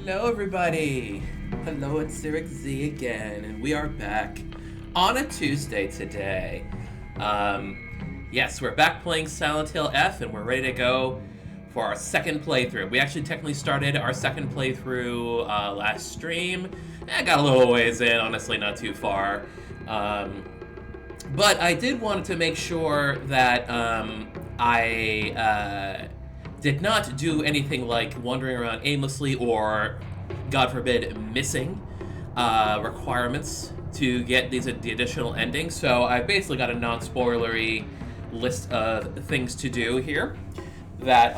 Hello, everybody. Hello, it's CyricZ again, and we are back on a Tuesday today. Yes, we're back playing Silent Hill F, and we're ready to go for our second playthrough. We actually technically started our second playthrough last stream. Got a little ways in, honestly, not too far. But I did want to make sure that I did not do anything like wandering around aimlessly or, God forbid, missing requirements to get the additional endings. So I basically got a non-spoilery list of things to do here that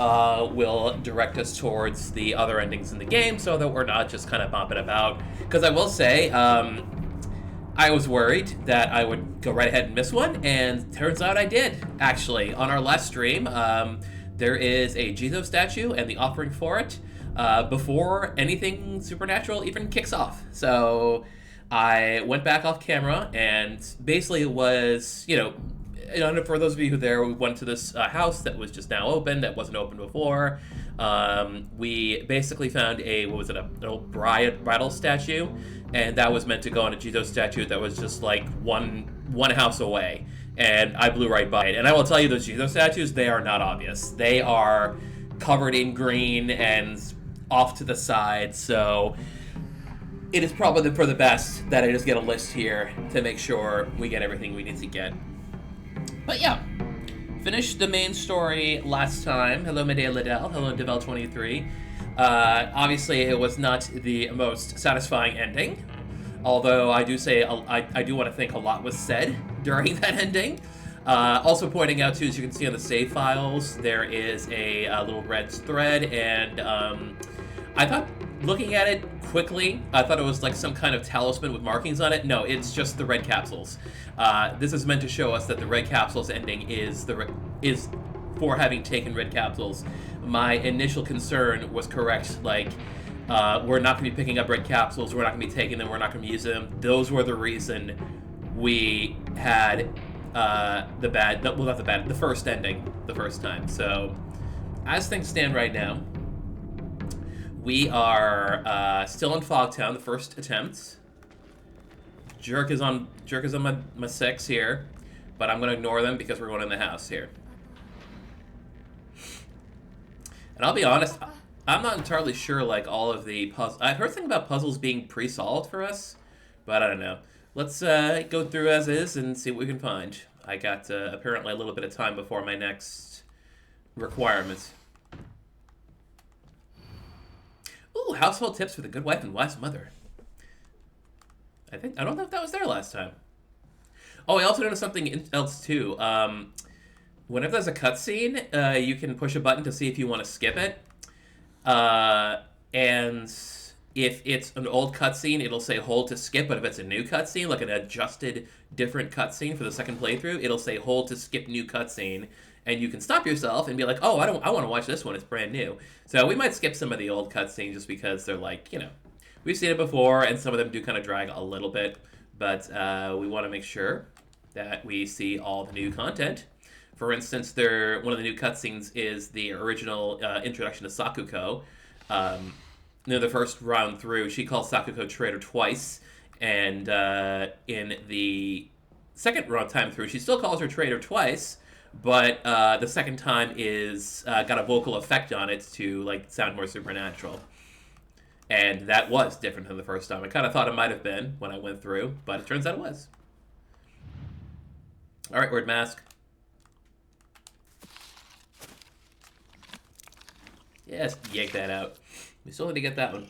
will direct us towards the other endings in the game so that we're not just kind of bopping about. Because I will say, I was worried that I would go right ahead and miss one, and turns out I did, actually. On our last stream, there is a Jesus statue and the offering for it before anything supernatural even kicks off. So I went back off camera, and basically it was, for those of you who there, we went to this house that was just now open, that wasn't open before. We basically found an old bridal statue, and that was meant to go on a Jesus statue that was just like one house away. And I blew right by it. And I will tell you, those Jesus statues, they are not obvious. They are covered in green and off to the side, so it is probably for the best that I just get a list here to make sure we get everything we need to get. But yeah, finished the main story last time. Hello, Medea Liddell. Hello, Devel23. Obviously, it was not the most satisfying ending. Although I do say, I do want to think a lot was said during that ending. Also pointing out, too, as you can see on the save files, there is a little red thread, and I thought, looking at it quickly, I thought it was like some kind of talisman with markings on it. No, it's just the red capsules. This is meant to show us that the red capsules ending is for having taken red capsules. My initial concern was correct, like, we're not going to be picking up red capsules, we're not going to be taking them, we're not going to be using them. Those were the reason we had the first ending the first time. So, as things stand right now, we are still in Fogtown, the first attempt. Jerk is on my 6 here, but I'm going to ignore them because we're going in the house here. And I'll be honest, I'm not entirely sure, like, all of the puzzles. I've heard something about puzzles being pre-solved for us, but I don't know. Let's go through as is and see what we can find. I got apparently a little bit of time before my next requirement. Ooh, household tips for the good wife and wise mother. I don't know if that was there last time. Oh, I also noticed something else too. Whenever there's a cutscene, you can push a button to see if you want to skip it. And if it's an old cutscene, it'll say hold to skip, but if it's a new cutscene, like an adjusted different cutscene for the second playthrough, it'll say hold to skip new cutscene, and you can stop yourself and be like, oh, I want to watch this one, it's brand new. So we might skip some of the old cutscenes just because they're like, we've seen it before, and some of them do kind of drag a little bit, but we want to make sure that we see all the new content. For instance, one of the new cutscenes is the original introduction to Sakuko. The first round through, she calls Sakuko traitor twice, and in the second round time through, she still calls her traitor twice, but the second time is got a vocal effect on it to like sound more supernatural. And that was different than the first time. I kind of thought it might have been when I went through, but it turns out it was. All right, word mask. Yes, yank that out. We still need to get that one.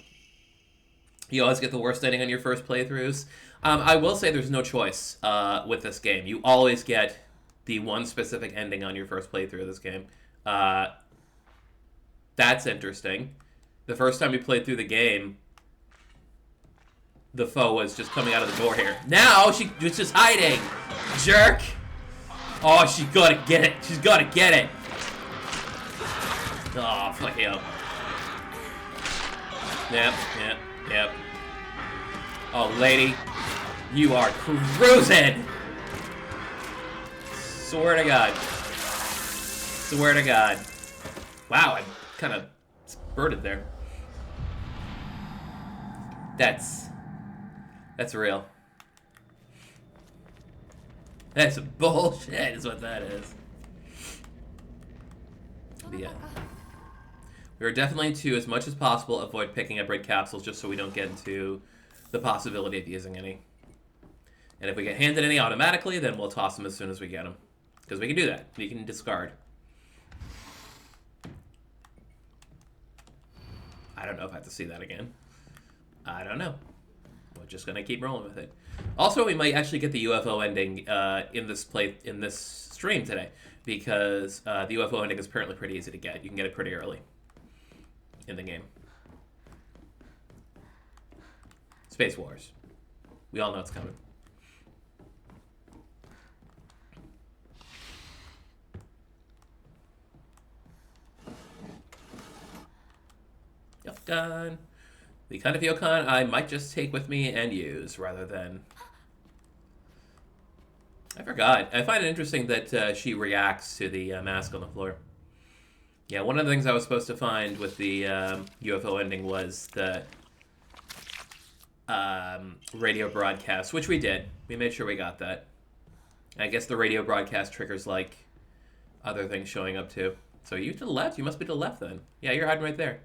You always get the worst ending on your first playthroughs. I will say there's no choice with this game. You always get the one specific ending on your first playthrough of this game. That's interesting. The first time we played through the game, the foe was just coming out of the door here. Now she was just hiding. Jerk. Oh, she's got to get it. She's got to get it. Oh, fuck you. Yep. Oh, lady. You are cruising. Swear to God. Swear to God. Wow, I kind of spurted there. That's real. That's bullshit is what that is. But yeah. We are definitely to, as much as possible, avoid picking up red capsules just so we don't get into the possibility of using any. And if we get handed any automatically, then we'll toss them as soon as we get them. Because we can do that. We can discard. I don't know if I have to see that again. I don't know. We're just going to keep rolling with it. Also, we might actually get the UFO ending in this stream today. Because the UFO ending is apparently pretty easy to get. You can get it pretty early in the game. Space Wars. We all know it's coming. Yep, done. The kind of Yokon I might just take with me and use rather than... I forgot. I find it interesting that she reacts to the mask on the floor. Yeah, one of the things I was supposed to find with the UFO ending was the radio broadcast, which we did. We made sure we got that. I guess the radio broadcast triggers, like, other things showing up, too. So you to the left? You must be to the left, then. Yeah, you're hiding right there.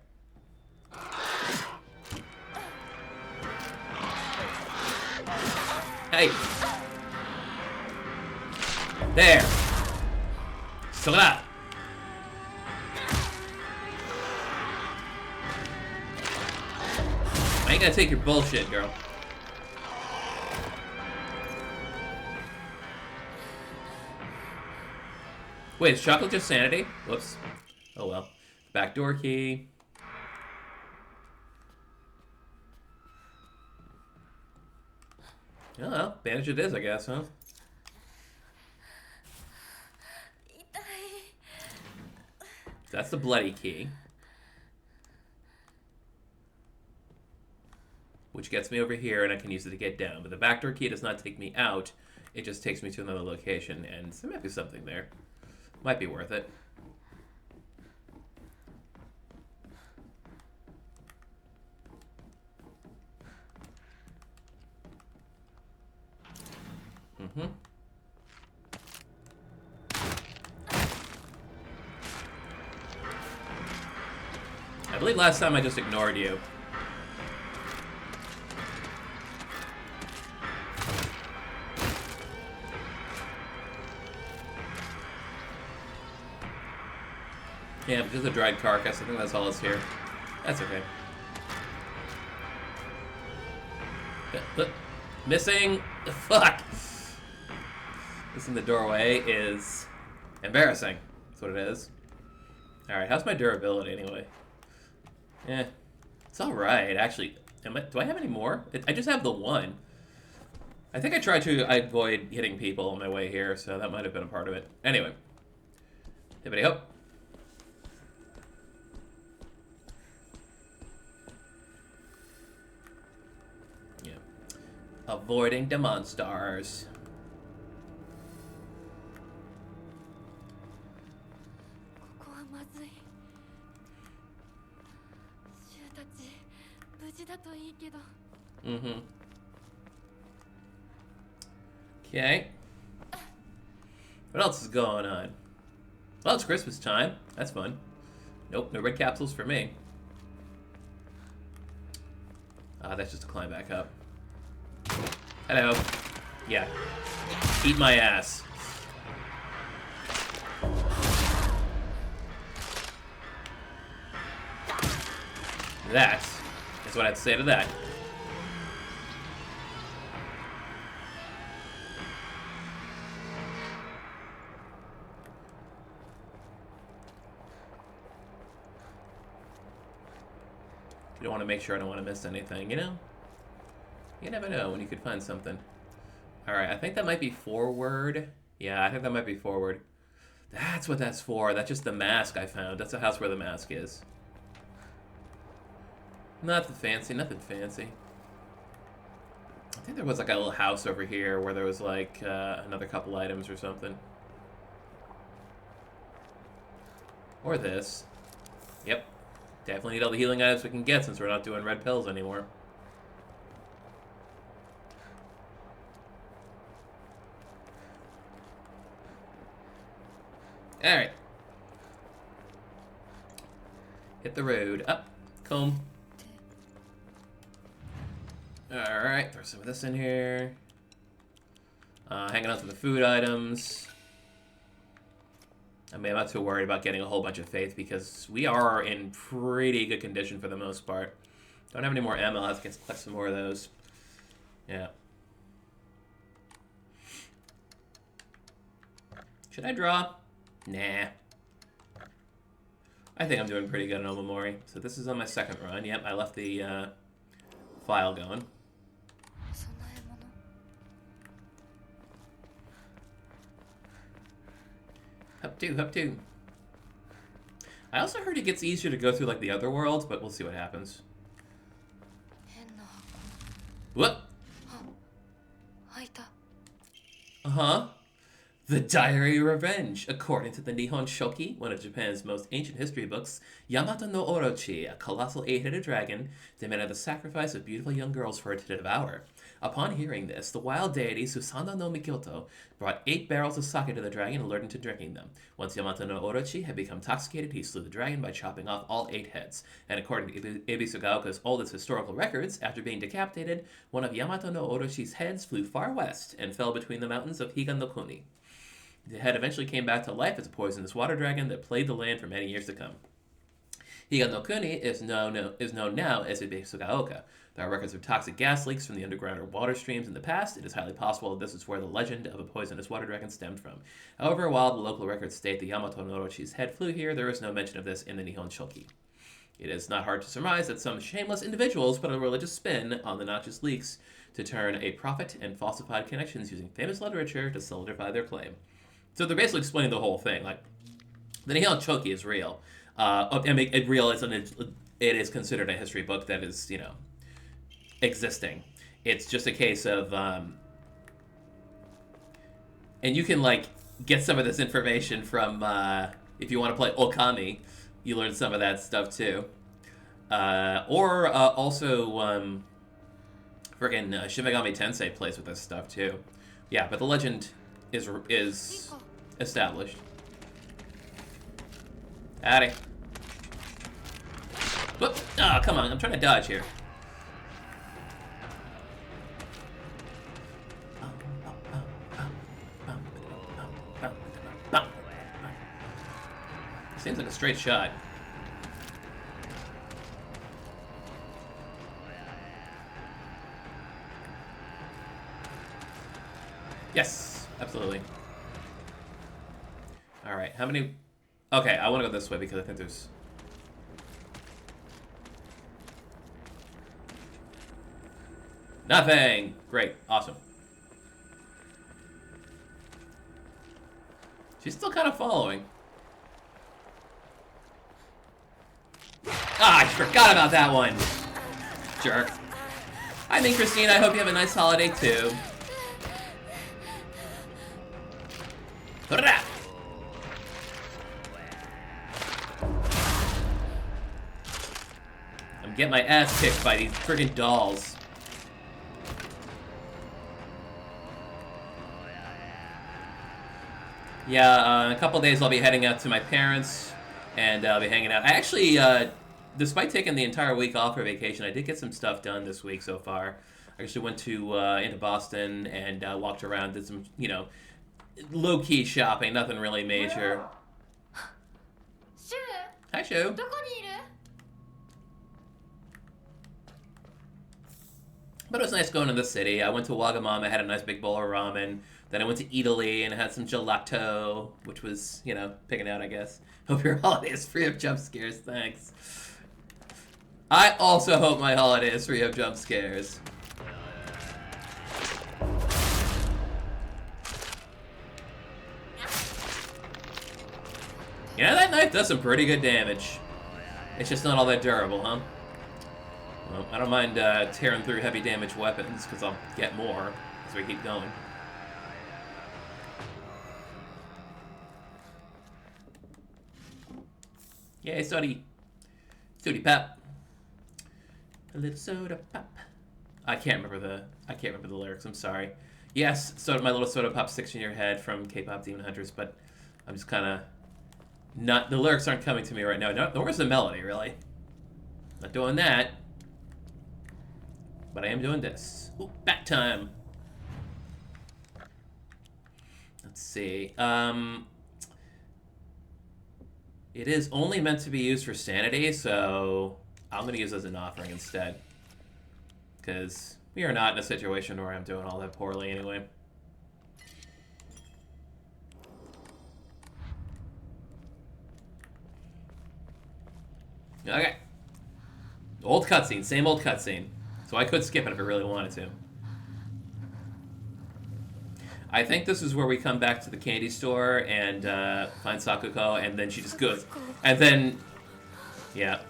Hey! There! Still up! I ain't gonna take your bullshit, girl. Wait, is chocolate just sanity? Whoops. Oh well. Backdoor key. Oh well, bandage it is, I guess, huh? That's the bloody key. Which gets me over here, and I can use it to get down. But the backdoor key does not take me out. It just takes me to another location, and there might be something there. Might be worth it. Mm-hmm. I believe last time I just ignored you. Yeah, because of dried carcass, I think that's all that's here. That's okay. Missing... Fuck! Missing the doorway is embarrassing. That's what it is. Alright, how's my durability anyway? Eh, it's alright, actually. Do I have any more? I just have the one. I think I tried to avoid hitting people on my way here, so that might have been a part of it. Anyway. Hippity hop. Yeah. Avoiding the monsters. Mm-hmm. Okay. What else is going on? Well, it's Christmas time. That's fun. Nope, no red capsules for me. That's just to climb back up. Hello. Yeah. Eat my ass. That is what I have to say to that. You don't want to make sure I don't want to miss anything, you know? You never know when you could find something. Alright, I think that might be forward. Yeah, I think that might be forward. That's what that's for. That's just the mask I found. That's the house where the mask is. Nothing fancy, nothing fancy. I think there was like a little house over here where there was like another couple items or something. Or this. Yep. Definitely need all the healing items we can get since we're not doing red pills anymore. Alright. Hit the road. Up. Comb. Alright, throw some of this in here. Hanging out to the food items. I mean, I'm not too worried about getting a whole bunch of faith because we are in pretty good condition for the most part. Don't have any more ammo. I'll have to collect some more of those. Yeah. Should I draw? Nah. I think I'm doing pretty good on Omamori. So this is on my second run. Yep, I left the file going. Up two, up two. I also heard it gets easier to go through like the other worlds, but we'll see what happens. What? Uh-huh. The Diary of Revenge. According to the Nihon Shoki, one of Japan's most ancient history books, Yamato no Orochi, a colossal 8-headed dragon, demanded the sacrifice of beautiful young girls for it to devour. Upon hearing this, the wild deity Susanoo no Mikoto brought 8 barrels of sake to the dragon and lured him to drinking them. Once Yamato no Orochi had become intoxicated, he slew the dragon by chopping off all 8 heads. And according to Ebisugaoka's oldest historical records, after being decapitated, one of Yamato no Orochi's heads flew far west and fell between the mountains of Higan no Kuni. The head eventually came back to life as a poisonous water dragon that plagued the land for many years to come. Higan no Kuni is known now as Ebisugaoka. There are records of toxic gas leaks from the underground or water streams in the past. It is highly possible that this is where the legend of a poisonous water dragon stemmed from. However, while the local records state that Yamato no Orochi's head flew here, there is no mention of this in the Nihon Shoki. It is not hard to surmise that some shameless individuals put a religious spin on the noxious leaks to turn a profit and falsified connections using famous literature to solidify their claim. So they're basically explaining the whole thing. Like, the Nihon Shoki is real. I mean, it is considered a history book that is, existing. It's just a case of, and you can, like, get some of this information from, if you want to play Okami, you learn some of that stuff, too. Also, friggin' Shin Megami Tensei plays with this stuff, too. Yeah, but the legend is established. Addy. Whoop! Oh, come on, I'm trying to dodge here. Seems like a straight shot. Yes, absolutely. All right, how many? Okay, I want to go this way because I think there's. Nothing. Great, awesome. She's still kind of following. Ah, I forgot about that one. Jerk. I mean, Christine, I hope you have a nice holiday too. I'm getting my ass kicked by these friggin' dolls. Yeah, in a couple days I'll be heading out to my parents, and I'll be hanging out. I actually, despite taking the entire week off for vacation, I did get some stuff done this week so far. I actually went to into Boston and walked around, did some, low-key shopping, nothing really major. Hi, Shu. But it was nice going to the city. I went to Wagamama, had a nice big bowl of ramen. Then I went to Italy and had some gelato, which was, picking out, I guess. Hope your holiday is free of jump scares. Thanks. I also hope my holiday is free of jump scares. That knife does some pretty good damage. It's just not all that durable, huh? Well, I don't mind tearing through heavy damage weapons, because I'll get more as we keep going. Yay, sody. Sody pop. A little soda pop. I can't remember the lyrics, I'm sorry. Yes, my little soda pop sticks in your head from K-pop Demon Hunters, but I'm just kinda Not the lyrics aren't coming to me right now. No, where's the melody, really? Not doing that. But I am doing this. Ooh, back time. Let's see. It is only meant to be used for sanity, so I'm going to use it as an offering instead. Because we are not in a situation where I'm doing all that poorly anyway. Okay. Old cutscene, same old cutscene. So I could skip it if I really wanted to. I think this is where we come back to the candy store and find Sakuko, and then she just goes. And then, yeah,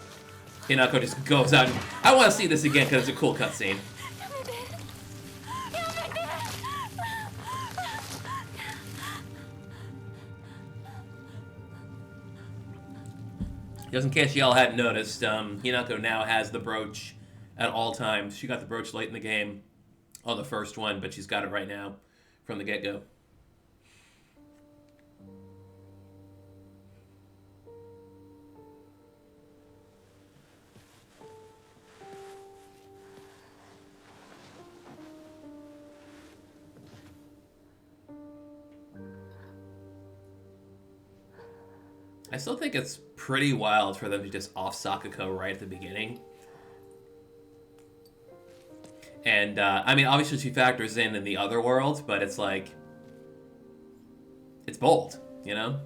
Hinako just goes out. And, I want to see this again because it's a cool cutscene. Just in case y'all hadn't noticed, Hinako now has the brooch at all times. She got the brooch late in the game on the first one, but she's got it right now from the get-go. I still think it's pretty wild for them to just off Sakuko right at the beginning. And, I mean, obviously she factors in the other world, but it's like... It's bold, you know?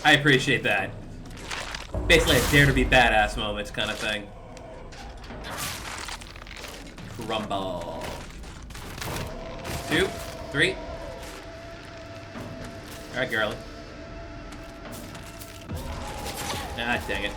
I appreciate that. Basically a dare to be badass moment kind of thing. Rumble. 2, 3. Alright, girlie. Ah, dang it.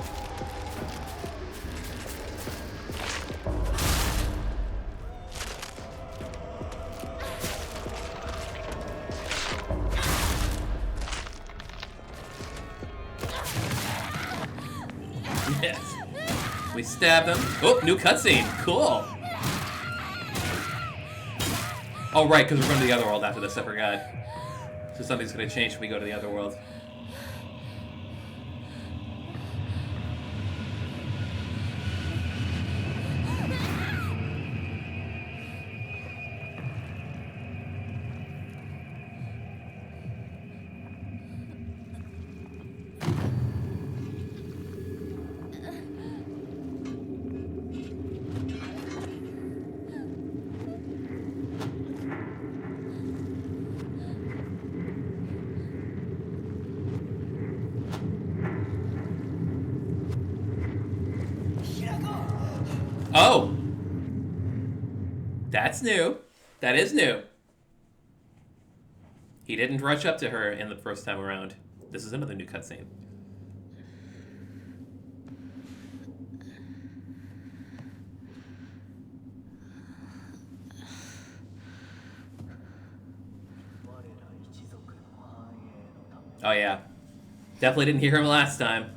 Yes. We stab them. Oh, new cutscene. Cool. Oh, right, because we're going to the other world after this. I forgot. So something's going to change when we go to the other world. Oh! That's new. That is new. He didn't rush up to her in the first time around. This is another new cutscene. Oh yeah. Definitely didn't hear him last time.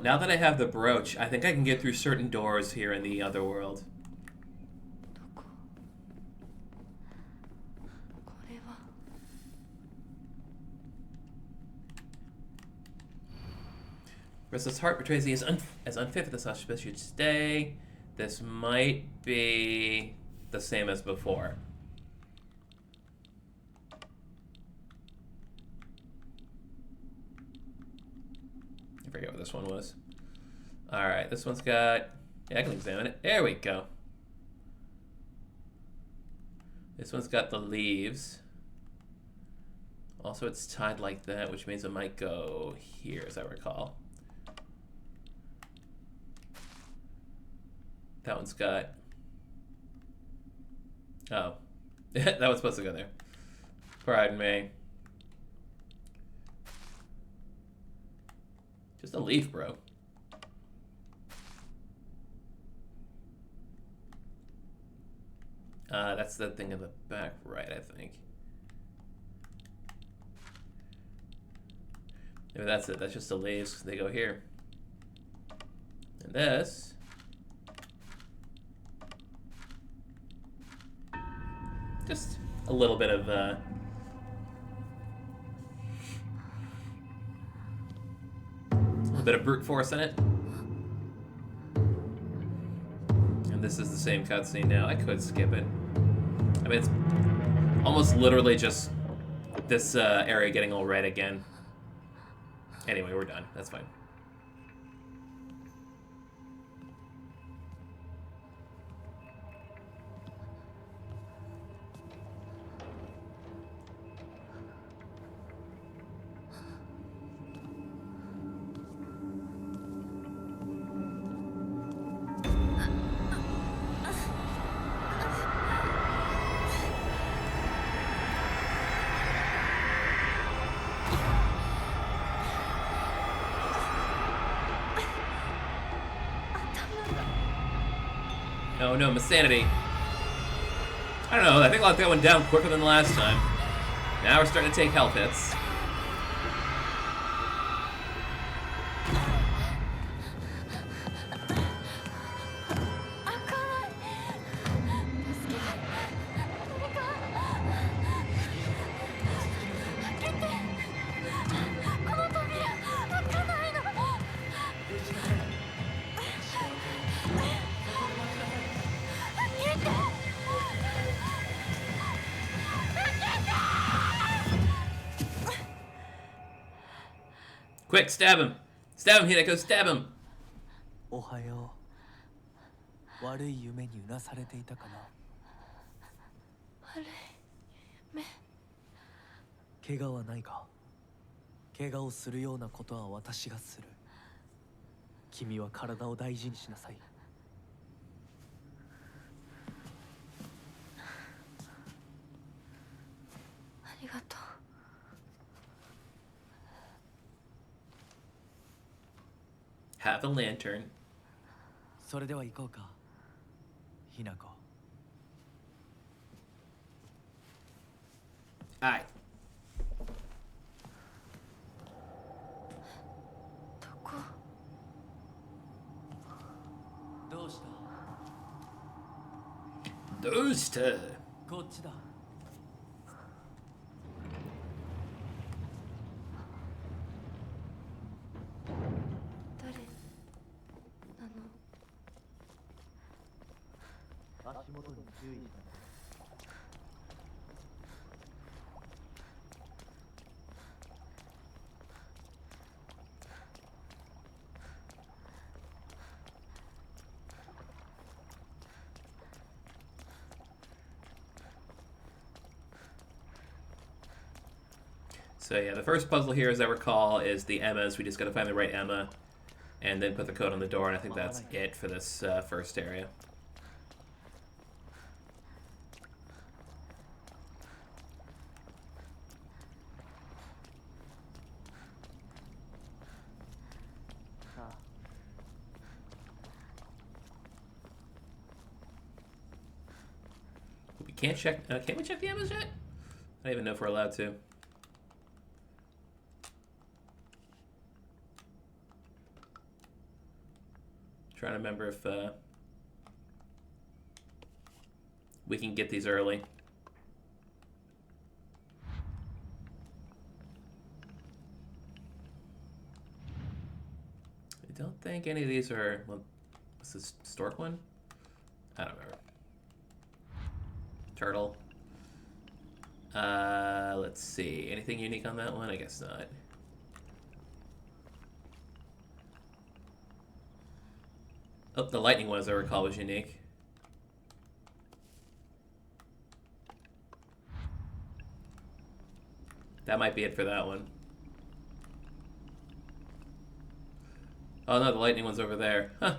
Now that I have the brooch, I think I can get through certain doors here in the other world. これは Restless heart betrays he is as unfit for this auspicious day. This might be the same as before. I forget what this one was. Alright, this one's got... Yeah, I can examine it. There we go. This one's got the leaves. Also, it's tied like that, which means it might go here, as I recall. That one's got... Oh. That was supposed to go there. Pardon me. Just a leaf, bro. That's the thing in the back right, I think. Maybe that's it. That's just the leaves. They go here. And this... just a little bit of... a little bit of brute force in it. And this is the same cutscene now. I could skip it. I mean, it's almost literally just this area getting all red again. Anyway, we're done. That's fine. Oh no, my sanity. I don't know, I think that went down quicker than the last time. Now we're starting to take health hits. Quick, stab him! Stab him, Hinako, stab him! おはよう。悪い夢にうなされていたかな。悪い夢。怪我はないか。怪我をするようなことは私がする。君は体を大事にしなさい。ありがとう。Have a lantern. それでは行こうか。ひなこ。Aye. どこ？どうした？どうした？こっちだ。誰なの？足元に注意しなさい。So yeah, the first puzzle here, as I recall, is the Emmas. We just gotta find the right Emma. and then put the code on the door, and I think that's it for this first area. We can't check. Can we check the ammo yet? I don't even know if we're allowed to. Trying to remember if we can get these early. I don't think any of these are. Well, what's this stork one? I don't remember. Turtle. Let's see. Anything unique on that one? I guess not. Oh, the lightning one, as I recall, was unique. That might be it for that one. Oh no, the lightning one's over there. Huh.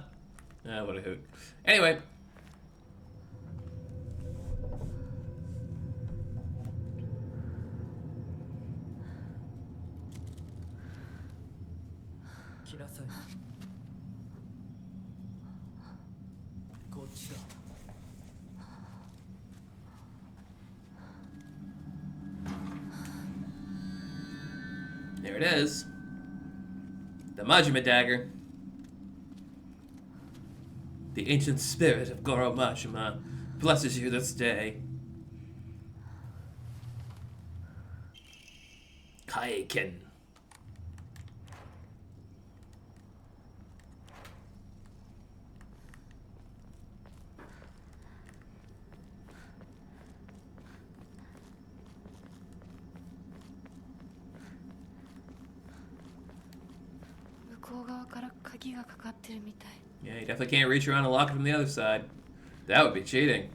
Ah, what a hoot. Anyway. There it is. The Majima dagger. The ancient spirit of Goro Majima blesses you this day. Kaiken. Yeah, you definitely can't reach around and lock it from the other side. That would be cheating.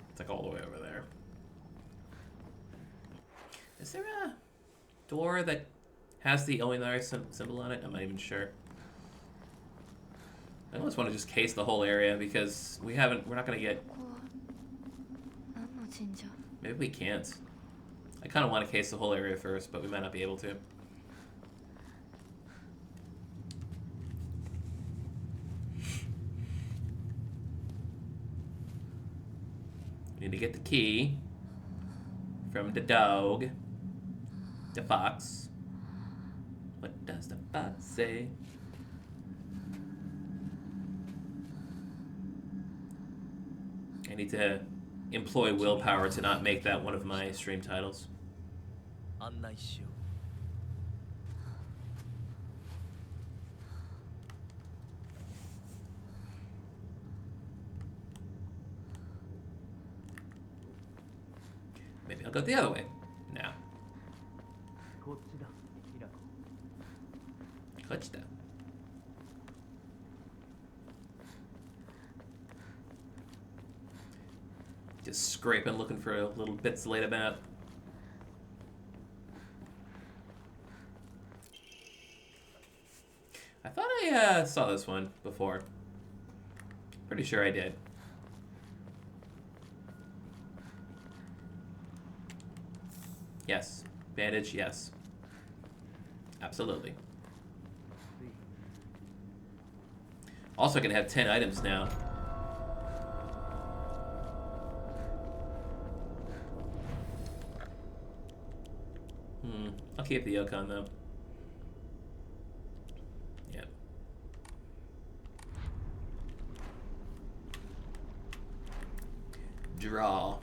It's like all the way over there. Is there a door that has the Oinari symbol on it? I'm not even sure. I almost want to just case the whole area because we're not going to get... Maybe we can't. I kind of want to case the whole area first, but we might not be able to. We need to get the key from the dog. The fox. What does the fox say? I need to employ willpower to not make that one of my stream titles. Maybe I'll go the other way now. Kochida. Just scraping, looking for little bits laid about. I thought I saw this one before. Pretty sure I did. Yes. Bandage, yes. Absolutely. Also, I can have 10 items now. I'll keep the Yukon though. Yep. Draw.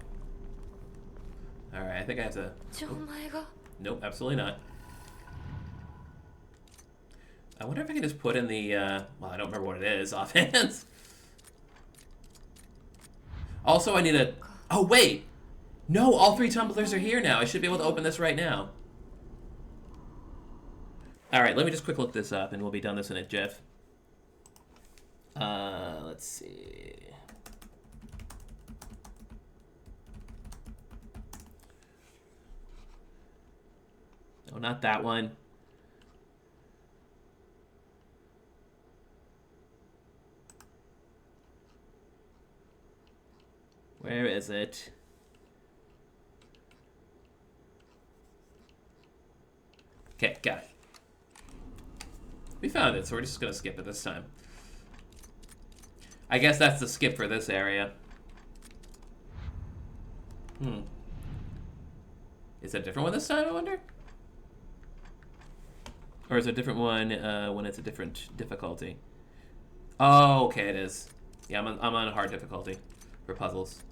Alright, I think I have to... Nope, absolutely not. I wonder if I can just put in the, well, I don't remember what it is offhand. Also, I need a... Oh, wait! No, all 3 tumblers are here now. I should be able to open this right now. Alright, let me just quick look this up, and we'll be done this in a jiff. Let's see... No, not that one. Where is it? Okay, got it. We found it, so we're just gonna skip it this time. I guess that's the skip for this area. Is it a different one this time, I wonder? Or is it a different one when it's a different difficulty? Oh, okay, it is. Yeah, I'm on hard difficulty for puzzles.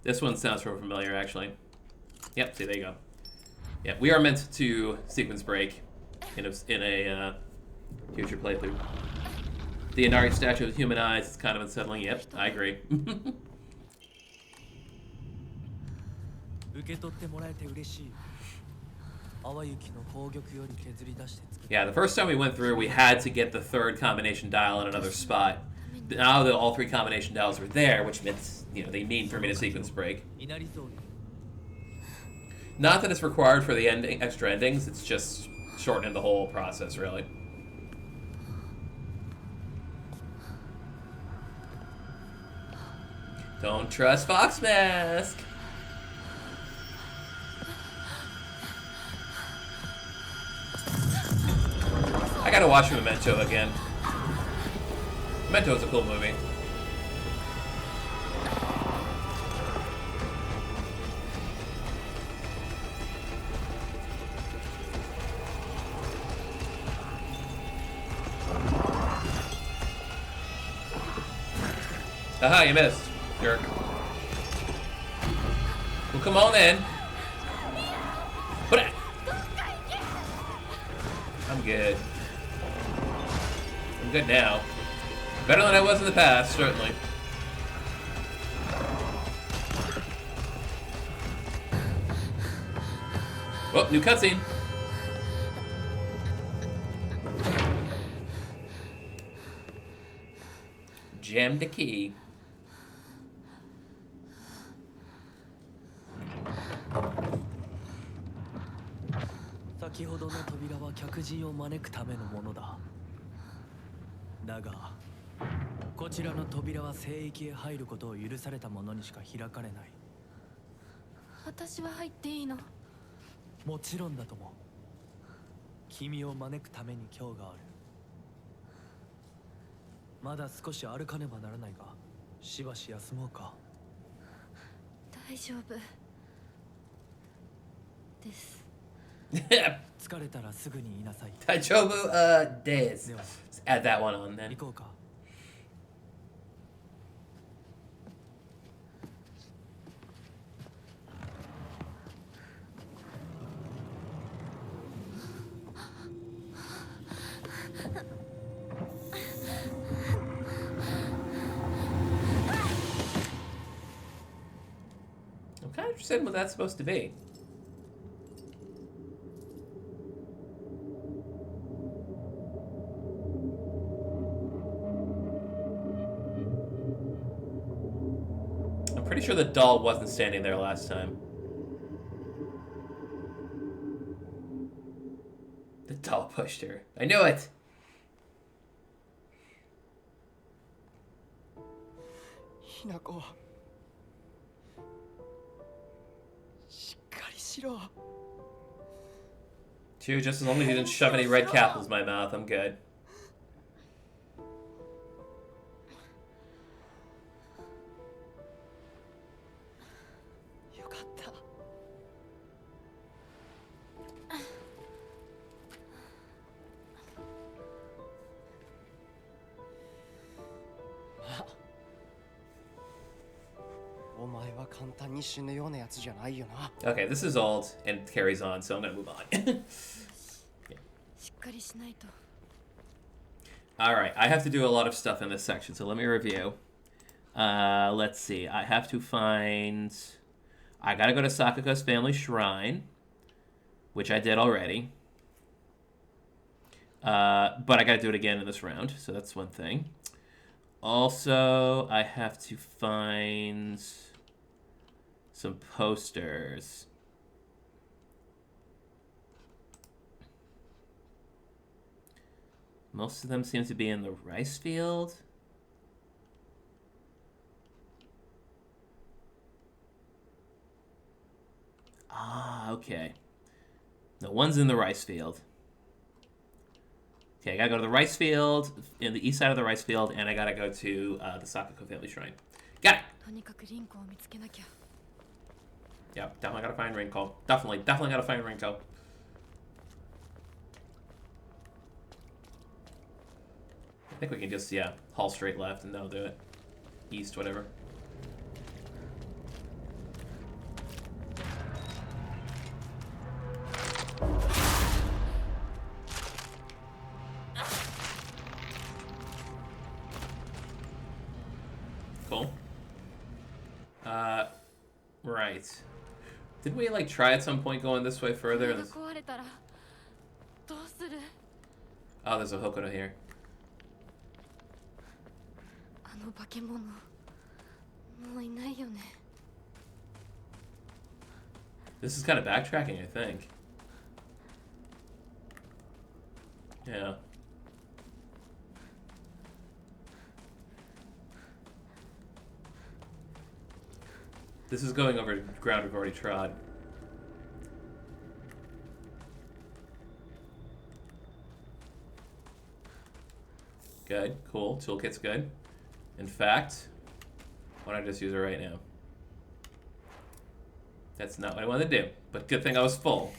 This one sounds real familiar, actually. Yep, see, there you go. Yeah, we are meant to sequence break in a future playthrough. The Inari statue with human eyes is kind of unsettling. Yep, I agree. 受け取ってもらえて嬉しい。淡雪の宝玉より削り出して作った。 Yeah, the first time we went through, we had to get the third combination dial in another spot. Now that all 3 combination dials were there, which meant, you know, they mean for me to sequence break. いなりそうに。 Not that it's required for the ending, extra endings, it's just shortening the whole process, really. Don't trust Fox Mask! I gotta watch Memento again. Memento is a cool movie. Aha, you missed, jerk. Well, come on then. Put it. I'm good. I'm good now. Better than I was in the past, certainly. Oh, new cutscene. Jam the key. 先ほどの扉は客人を招くためのものだ。だが、こちらの扉は聖域へ入ることを許された者にしか開かれない。私は入っていいの？もちろんだとも。君を招くために今日がある。まだ少し歩かねばならないが、しばし休もうか。大丈夫です。疲れたらすぐに言いなさい。Taichobu, days. Let's add that one on then. 行こうか。I'm kind of interested in what that's supposed to be. I'm pretty sure the doll wasn't standing there last time. The doll pushed her. I knew it! ひなこしっかりしろ Chew, just as long as you didn't shove any red capsules in my mouth, I'm good. よかったお前は簡単に死ぬようなやつじゃないよな Okay, this is old and carries on, so I'm gonna move on. しっかりしないと。 Alright, I have to do a lot of stuff in this section, so let me review. Let's see. I have to find... I gotta go to Sakuga's family shrine, which I did already. But I gotta do it again in this round, so that's one thing. Also, I have to find some posters. Most of them seem to be in the rice field. Ah, okay. No, one's in the rice field. Okay, I gotta go to the rice field, in the east side of the rice field, and I gotta go to the Sakako family shrine. Got it! とにかくリンコを見つけなきゃ。 Yep, definitely gotta find Rinko. Definitely gotta find Rinko. I think we can just, yeah, haul straight left and that'll do it. East, whatever. Cool. Right. Didn't we, like, try at some point going this way こ further? れが壊れたらどうする？ Oh, there's a Hokuto here. あの化け物もういないよね。 This is kind of backtracking, I think. Yeah. This is going over ground we've already trod. Good, cool. Toolkit's good. In fact, why don't I just use it right now? That's not what I wanted to do, but good thing I was full.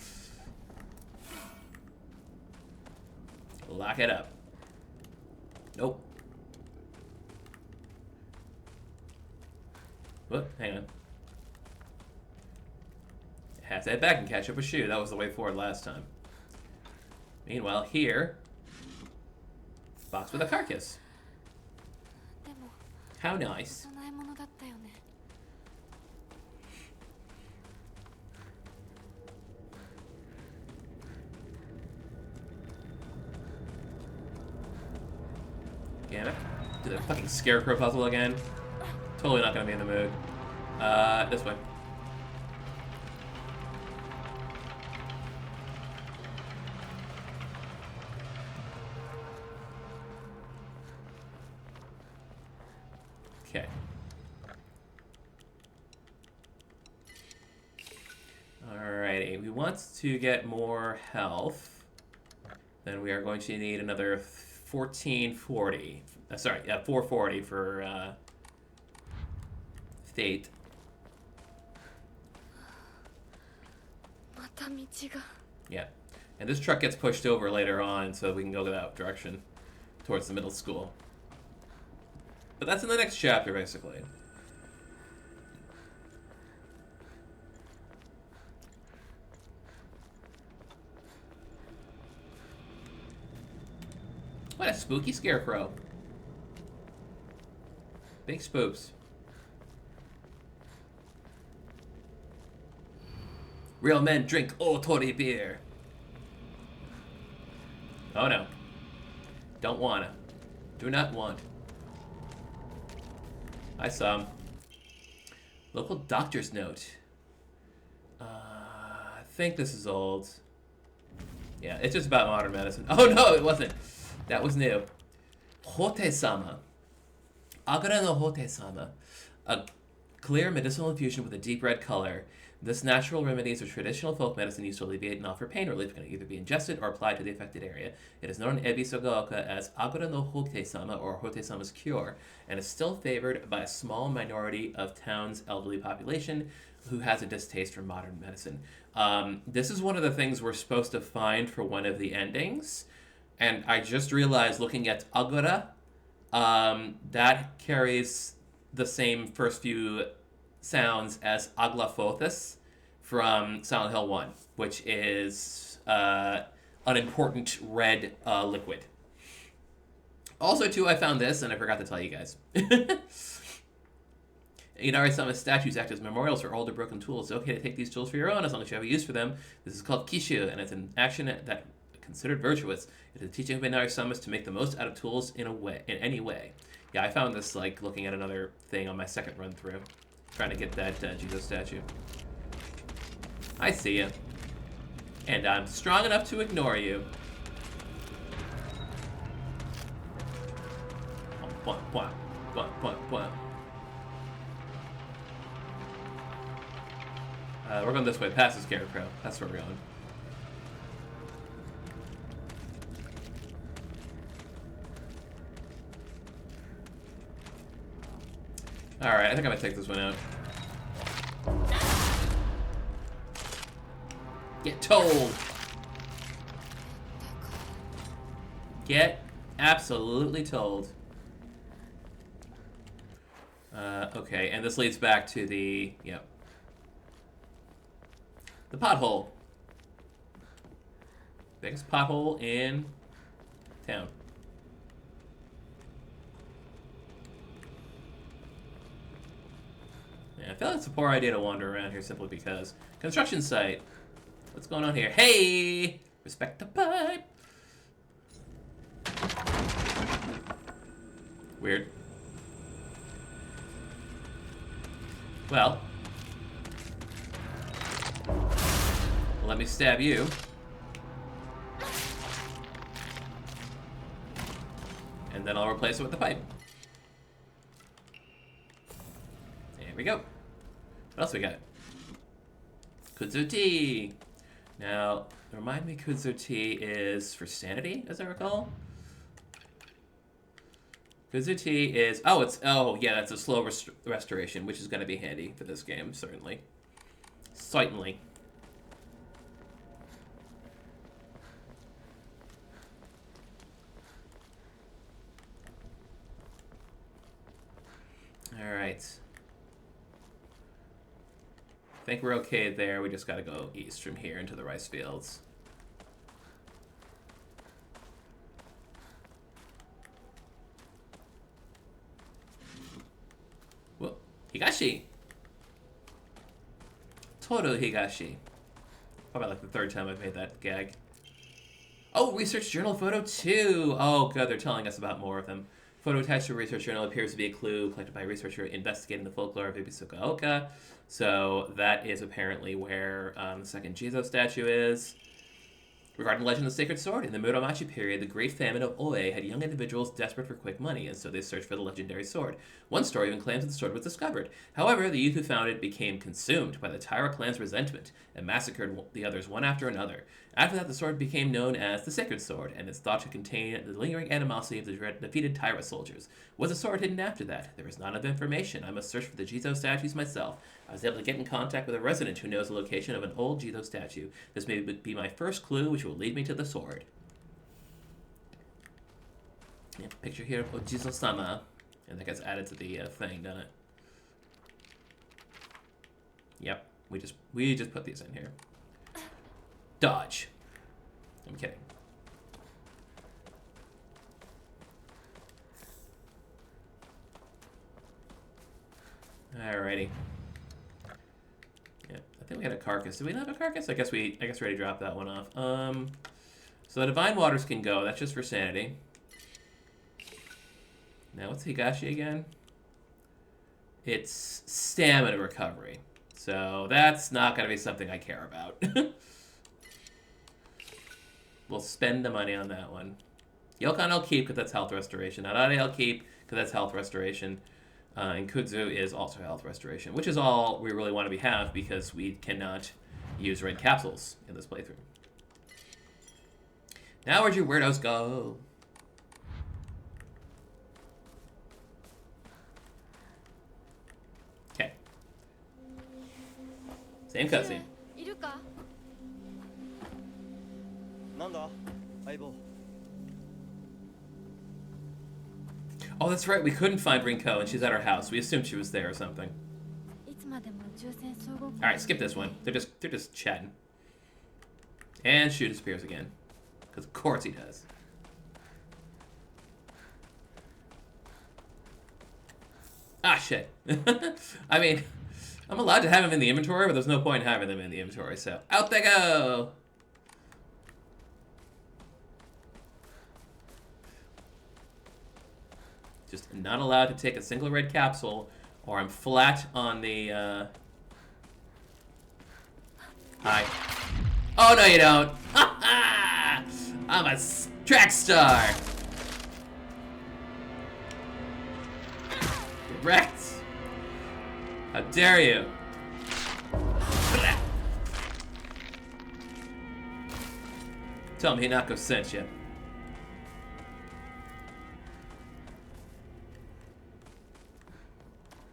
Lock it up. Nope. Whoop, hang on. Have to head back and catch up with Shu. That was the way forward last time. Meanwhile, here, box with a carcass. でも How nice. 供え物だったよね。 Damn it. Do the fucking scarecrow puzzle again. Totally not gonna be in the mood. This way. Okay. Alrighty, we want to get more health. Then we are going to need another 1440. Sorry, yeah, 440 for Fate. また道が。 Yeah. And this truck gets pushed over later on so we can go that direction towards the middle school. But that's in the next chapter, basically. What a spooky scarecrow. Big spooks. Real men drink Otori beer. Oh no. Don't wanna. Do not want. I saw him. Local doctor's note. I think this is old. Yeah, it's just about modern medicine. Oh no, it wasn't. That was new. Hote-sama. Agara no Hote-sama. A clear medicinal infusion with a deep red color. This natural remedy is a traditional folk medicine used to alleviate and offer pain relief. It can either be ingested or applied to the affected area. It is known in Ebisogaoka as Agara no Hote-sama or Hote-sama's cure, and is still favored by a small minority of town's elderly population who has a distaste for modern medicine. This is one of the things we're supposed to find for one of the endings, and I just realized looking at Agara, that carries the same first few sounds as Aglafothus from Silent Hill 1, which is an important red liquid. Also, too, I found this, and I forgot to tell you guys. Inari-sama statues act as memorials for older broken tools. It's okay to take these tools for your own as long as you have a use for them. This is called kishu, and it's an action that considered virtuous. It is a teaching of Inari-sama's to make the most out of tools in any way. Yeah, I found this like looking at another thing on my second run through. Trying to get that Jizo statue. I see you. And I'm strong enough to ignore you. Bwah, bwah, bwah, bwah, bwah. We're going this way, past the Scarecrow. That's where we're going. Alright, I think I'm gonna take this one out. Get told! Get absolutely told. Okay, and this leads back to the, yep. The pothole. Biggest pothole in town. Yeah, I feel like it's a poor idea to wander around here simply because. Construction site. What's going on here? Hey! Respect the pipe! Weird. Well. Let me stab you. And then I'll replace it with the pipe. There we go. What else we got? Kudzu tea. Now, remind me, Kudzu tea is for sanity, as I recall. Kudzu tea is yeah, that's a slow restoration, which is going to be handy for this game, certainly. Certainly. All right. I think we're okay there. We just got to go east from here into the rice fields. Whoa, Higashi! Toru Higashi. Probably like the third time I've made that gag. Oh, Research Journal Photo 2! Oh, good, they're telling us about more of them. Photo attached to a research journal appears to be a clue collected by a researcher investigating the folklore of Ibisukaoka. So that is apparently where the second Jizo statue is. Regarding the legend of the Sacred Sword, in the Muromachi period, the Great Famine of Oe had young individuals desperate for quick money, and so they searched for the legendary sword. One story even claims that the sword was discovered. However, the youth who found it became consumed by the Taira clan's resentment and massacred the others one after another. After that, the sword became known as the Sacred Sword, and is thought to contain the lingering animosity of the defeated Taira soldiers. Was the sword hidden after that? There is not enough information. I must search for the Jizo statues myself. I was able to get in contact with a resident who knows the location of an old Jizo statue. This may be my first clue, which will lead me to the sword. Yeah, picture here of Jizo-sama. And that gets added to the thing, doesn't it? Yep, we just put these in here. Dodge. I'm kidding. Alrighty. Yeah, I think we had a carcass. Did we not have a carcass? I guess we already dropped that one off. So the Divine Waters can go. That's just for sanity. Now what's Higashi again? It's stamina recovery. So that's not going to be something I care about. We'll spend the money on that one. Yokan I'll keep because that's health restoration. Narare I'll keep because that's health restoration. And Kudzu is also health restoration, which is all we really want to have because we cannot use red capsules in this playthrough. Now where'd you weirdos go? Okay. Same cutscene. いるか？なんだ相棒。 Oh, that's right. We couldn't find Rinko, and she's at our house. We assumed she was there or something. いつまでも重戦総合 All right, skip this one. They're just chatting. And Shu disappears again, because of course he does. Ah, shit. I mean, I'm allowed to have him in the inventory, but there's no point in having them in the inventory. So out they go. Just not allowed to take a single red capsule, or I'm flat on the, Hi. Oh, no you don't! I'm a track star! Wrecked! How dare you? Tell me Hinako sent you.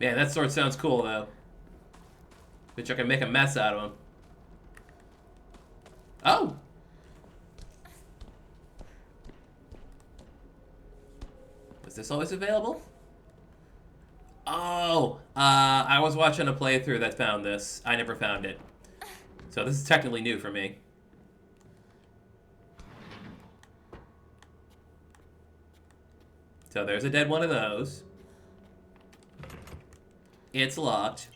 Man, that sword sounds cool, though. Bet you I can make a mess out of him. Oh! Was this always available? Oh! I was watching a playthrough that found this. I never found it. So this is technically new for me. So there's a dead one of those. It's locked.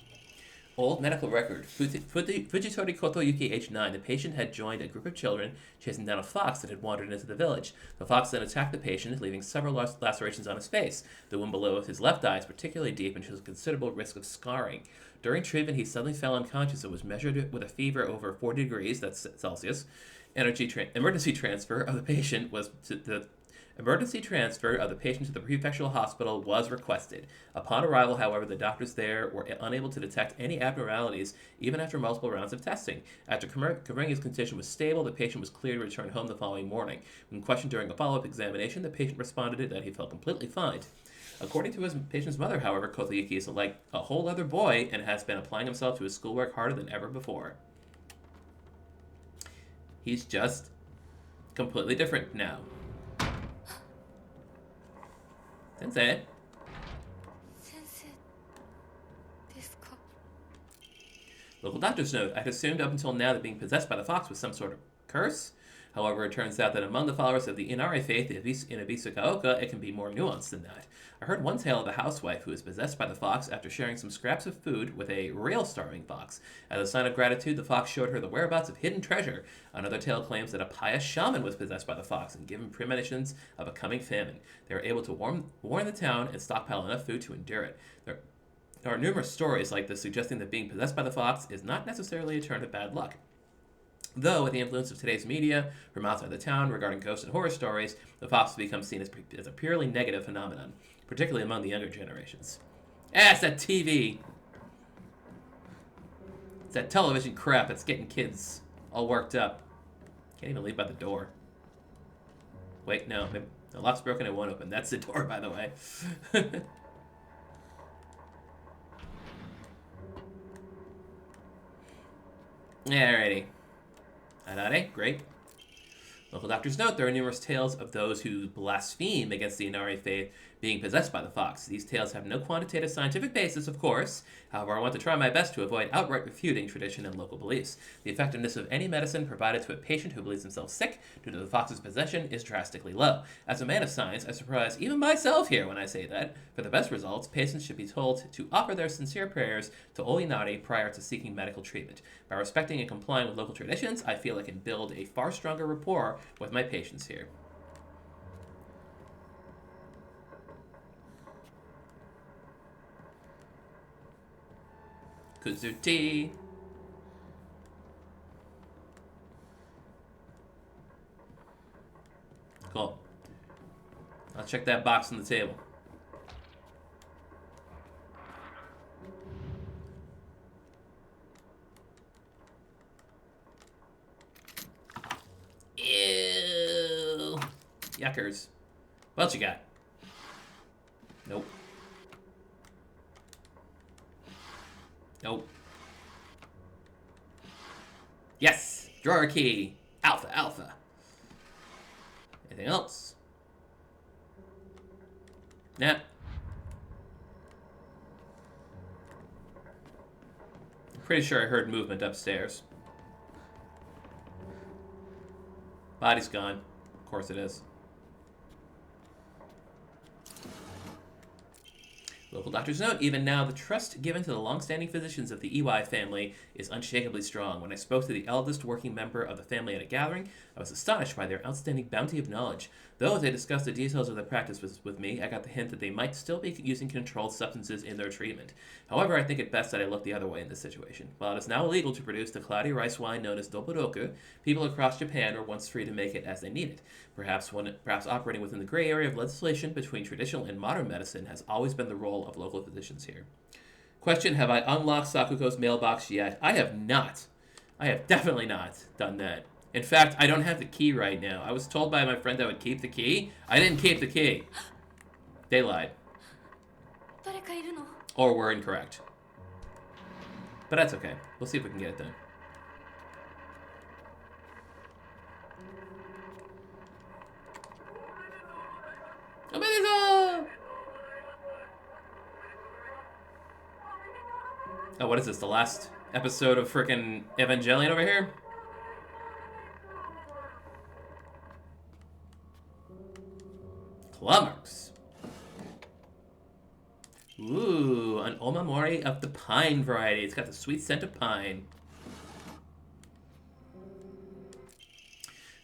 Old medical record. Fujitori Kotoyuki, age 9. The patient had joined a group of children chasing down a fox that had wandered into the village. The fox then attacked the patient, leaving several lacerations on his face. The wound below his left eye is particularly deep and shows a considerable risk of scarring. During treatment, he suddenly fell unconscious and was measured with a fever over 40 degrees, that's Celsius. Emergency transfer of the patient to the prefectural hospital was requested. Upon arrival, however, the doctors there were unable to detect any abnormalities, even after multiple rounds of testing. After confirming his condition was stable, the patient was cleared to return home the following morning. When questioned during a follow-up examination, the patient responded that he felt completely fine. According to his patient's mother, however, Kotoyuki is like a whole other boy and has been applying himself to his schoolwork harder than ever before. He's just completely different now. Sensei. 先生ですか？ Local doctors note, I'd assumed up until now that being possessed by the fox was some sort of curse. However, it turns out that among the followers of the Inari faith in Ibisugaoka, it can be more nuanced than that. I heard one tale of a housewife who was possessed by the fox after sharing some scraps of food with a real starving fox. As a sign of gratitude, the fox showed her the whereabouts of hidden treasure. Another tale claims that a pious shaman was possessed by the fox and given premonitions of a coming famine. They were able to warn the town and stockpile enough food to endure it. There are numerous stories like this suggesting that being possessed by the fox is not necessarily a turn of bad luck. Though, with the influence of today's media from outside the town regarding ghost and horror stories, the fox has become seen as a purely negative phenomenon, particularly among the younger generations. It's that TV! It's that television crap that's getting kids all worked up. Can't even leave by the door. Wait, no. The lock's broken, it won't open. That's the door, by the way. Alrighty. Adare, great. Local doctors note there are numerous tales of those who blaspheme against the Inari faith being possessed by the fox. These tales have no quantitative scientific basis, of course. However, I want to try my best to avoid outright refuting tradition and local beliefs. The effectiveness of any medicine provided to a patient who believes himself sick due to the fox's possession is drastically low. As a man of science, I surprise even myself here when I say that. For the best results, patients should be told to offer their sincere prayers to Oinari prior to seeking medical treatment. By respecting and complying with local traditions, I feel I can build a far stronger rapport with my patients here. Kuzuti. Cool. I'll check that box on the table. Ew. Yuckers. What else you got? Nope. Nope. Yes! Drawer key. Alpha, alpha. Anything else? Nah. I'm pretty sure I heard movement upstairs. Body's gone. Of course it is. Local doctors note, even now, the trust given to the long-standing physicians of the Iwai family is unshakably strong. When I spoke to the eldest working member of the family at a gathering, I was astonished by their outstanding bounty of knowledge. Though as they discussed the details of their practice with me, I got the hint that they might still be using controlled substances in their treatment. However, I think it best that I look the other way in this situation. While it is now illegal to produce the cloudy rice wine known as doburoku, people across Japan were once free to make it as they needed. Perhaps operating within the gray area of legislation between traditional and modern medicine has always been the role full of local physicians here. Question, have I unlocked Sakuko's mailbox yet? I have not. I have definitely not done that. In fact, I don't have the key right now. I was told by my friend I would keep the key. I didn't keep the key. They lied. 誰かいるの Or were incorrect. But that's okay. We'll see if we can get it done. Oh, what is this? The last episode of frickin' Evangelion over here? Claw marks. Ooh, an omamori of the pine variety. It's got the sweet scent of pine.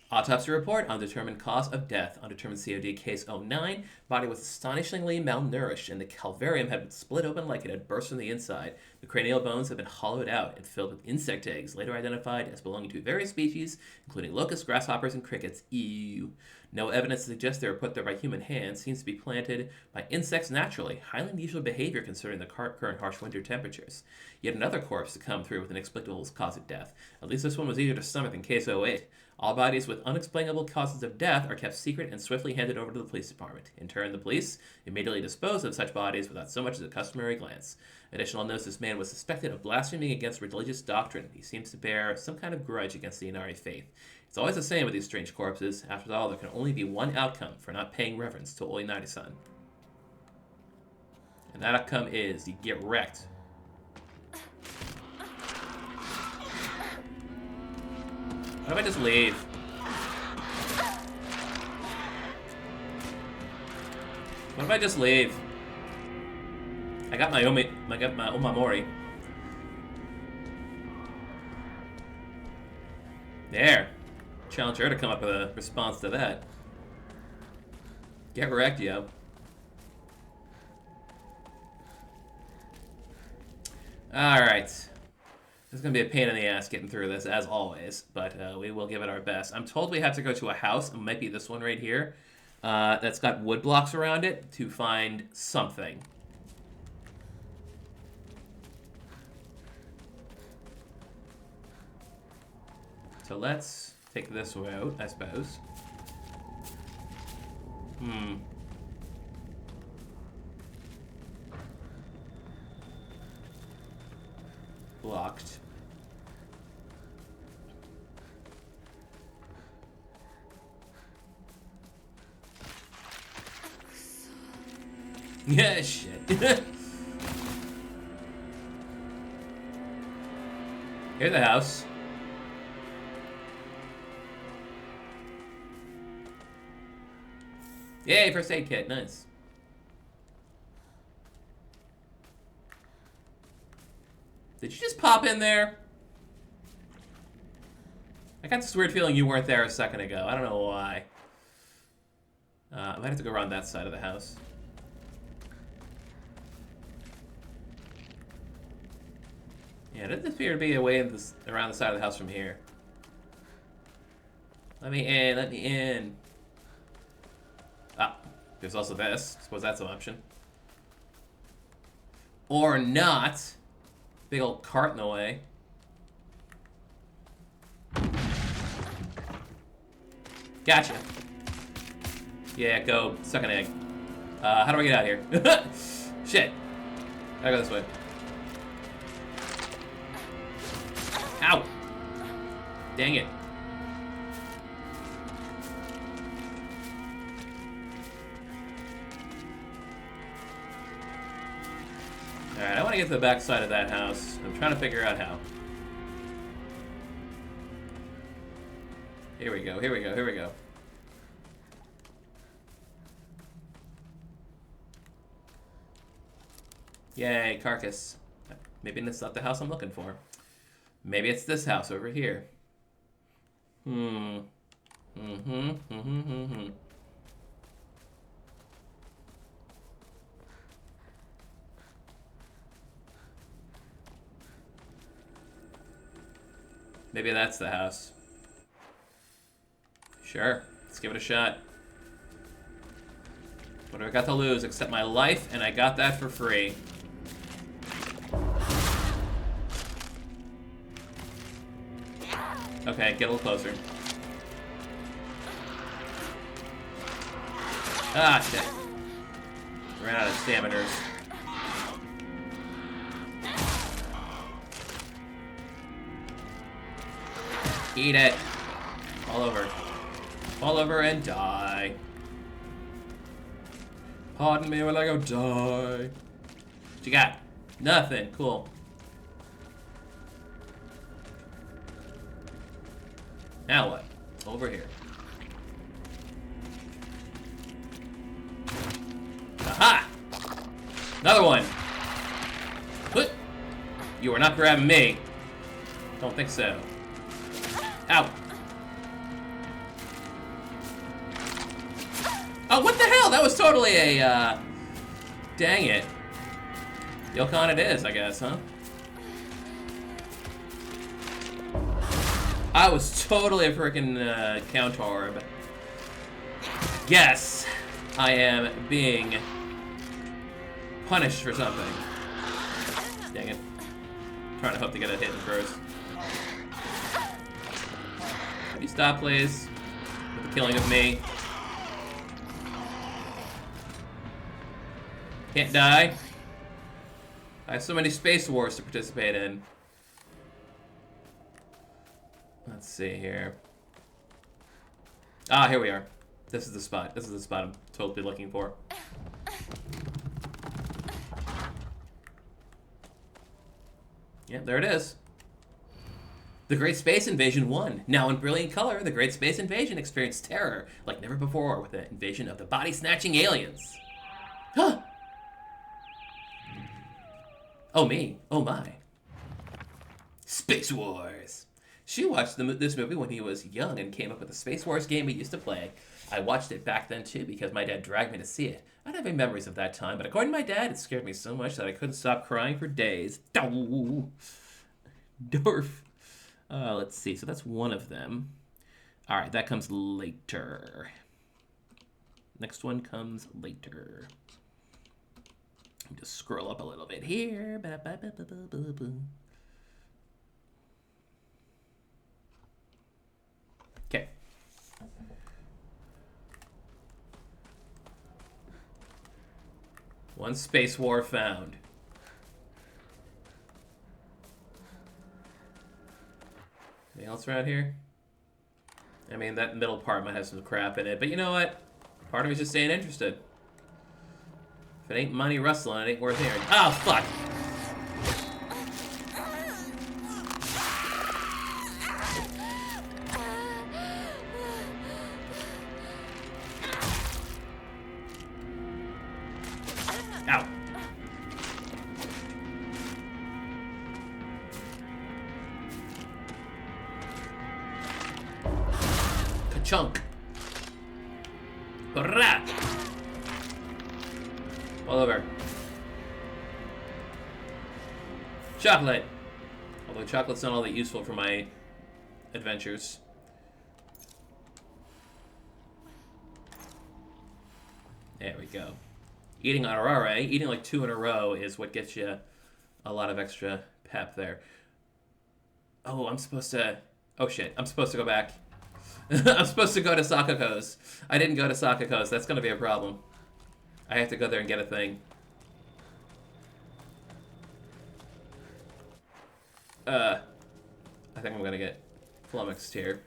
Autopsy report, undetermined cause of death. Undetermined COD case 09. Body was astonishingly malnourished, and the calvarium had been split open like it had burst from the inside. The cranial bones had been hollowed out and filled with insect eggs, later identified as belonging to various species, including locusts, grasshoppers, and crickets. Ew. No evidence to suggest they were put there by human hands. Seems to be planted by insects naturally. Highly unusual behavior considering the current harsh winter temperatures. Yet another corpse to come through with an inexplicable cause of death. At least this one was easier to stomach than case 08. All bodies with unexplainable causes of death are kept secret and swiftly handed over to the police department. In turn, the police immediately dispose of such bodies without so much as a customary glance. Additional notes, this man was suspected of blaspheming against religious doctrine. He seems to bear some kind of grudge against the Inari faith. It's always the same with these strange corpses. After all, there can only be one outcome for not paying reverence to Oinari-san. And that outcome is you get wrecked. What if I just leave? What if I just leave? I got my omamori. There. Challenge her to come up with a response to that. Get wrecked, yo. Alright. It's going to be a pain in the ass getting through this, as always, but we will give it our best. I'm told we have to go to a house, it might be this one right here, that's got wood blocks around it to find something. So let's take this route, I suppose. Blocked. Yeah, shit. Here's the house. Yay, first aid kit, nice. Did you just pop in there? I got this weird feeling you weren't there a second ago. I don't know why. I might have to go around that side of the house. Yeah, it doesn't appear to be a way in this, around the side of the house from here. Let me in, let me in. Ah, there's also this. Suppose that's an option. Or not. Big old cart in the way. Gotcha. Yeah, go suck an egg. How do I get out of here? Shit. Gotta go this way. Ow! Dang it. Alright, I want to get to the back side of that house. I'm trying to figure out how. Here we go, here we go, here we go. Yay, carcass. Maybe that's not the house I'm looking for. Maybe it's this house over here. Maybe that's the house. Sure, let's give it a shot. What do I got to lose except my life, and I got that for free. Okay, get a little closer. Ah, shit. Ran out of staminers. Eat it. Fall over. Fall over and die. Pardon me while I go die. What you got? Nothing. Cool. Now what? Over here. Aha! Another one. What? You are not grabbing me. Don't think so. Ow. Oh, what the hell? That was totally a, dang it. Yokon it is, I guess, huh? I was totally a freaking counter-orb. Yes, I am being punished for something. Dang it. Trying to hope to get a hit in first. Can you stop, please? With the killing of me. Can't die. I have so many space wars to participate in. Let's see here. Ah, here we are. This is the spot. This is the spot I'm totally looking for. Yep, there it is. The Great Space Invasion 1. Now in brilliant color, the Great Space Invasion experienced terror like never before with the invasion of the body-snatching aliens. Huh! Oh me. Oh my. Space Wars. She watched this movie when he was young and came up with the Space Wars game we used to play. I watched it back then too because my dad dragged me to see it. I don't have any memories of that time, but according to my dad, it scared me so much that I couldn't stop crying for days. Dorf. Let's see. So that's one of them. All right, that comes later. Next one comes later. Let me just scroll up a little bit here. Okay. One space war found. Anything else around here? I mean, that middle part might have some crap in it, but you know what? Part of me's just staying interested. If it ain't money rustling, it ain't worth hearing. Oh, fuck! Ow. Ka-chunk. Hurrah! All over. Chocolate. Although chocolate's not all that useful for my adventures. There we go. Eating on Arare, eating like 2 in a row is what gets you a lot of extra pep there. Oh, I'm supposed to... Oh shit, I'm supposed to go back. I'm supposed to go to Sakako's. I didn't go to Sakako's. That's gonna be a problem. I have to go there and get a thing. I think I'm gonna get flummoxed here.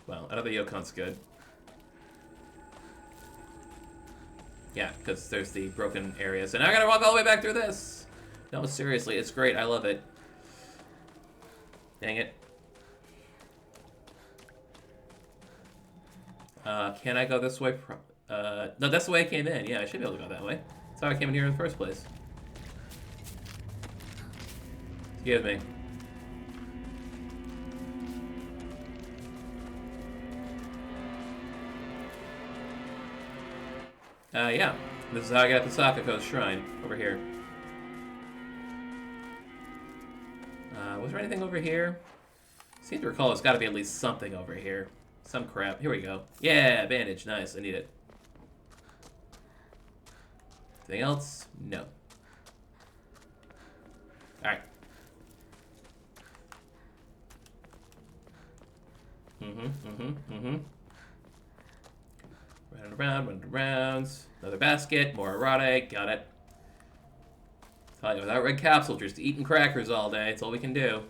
Well, another Yokon's good. Yeah, because there's the broken areas. And I gotta walk all the way back through this! No, seriously, it's great. I love it. Dang it. Can I go this way? No, that's the way I came in. Yeah, I should be able to go that way. That's how I came in here in the first place. Excuse me. Yeah. This is how I got to Sakako's shrine. Over here. Was there anything over here? Seem to recall there's got to be at least something over here. Some crap. Here we go. Yeah, bandage. Nice. I need it. Anything else? No. Alright. Running around. Another basket, more erotic, got it. Tell you, without red capsule, just eating crackers all day. That's all we can do.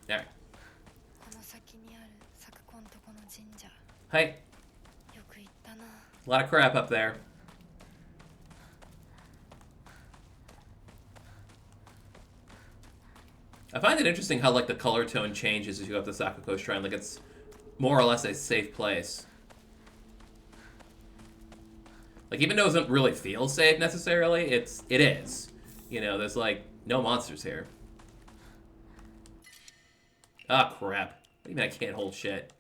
There. この先にある咲くこんとこの神社 Hey, よく行ったな a lot of crap up there. I find it interesting how, like, the color tone changes as you go up the Sakuko Shrine. Like, it's more or less a safe place. Like, even though it doesn't really feel safe necessarily, it is. You know, there's, like, no monsters here. Ah, crap. What do you mean I can't hold shit?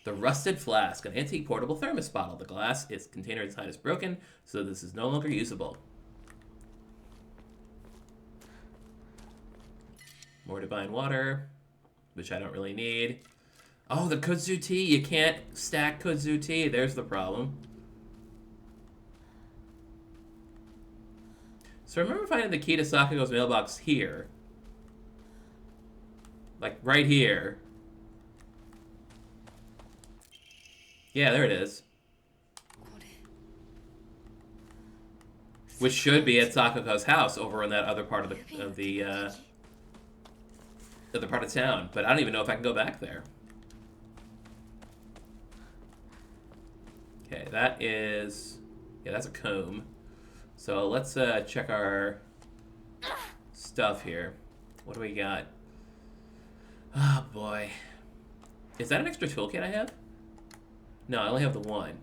The Rusted Flask, an antique portable thermos bottle. The glass, its container inside is broken, so this is no longer usable. More divine water, which I don't really need. Oh, the kudzu tea. You can't stack kudzu tea. There's the problem. So I remember finding the key to Sakugo's mailbox here. Like, right here. Yeah, there it is. これ Which should be at Sakugo's house over in that other part of the other part of town. But I don't even know if I can go back there. Okay, that is... Yeah, that's a comb. So let's check our stuff here. What do we got? Oh, boy. Is that an extra toolkit I have? No, I only have the one.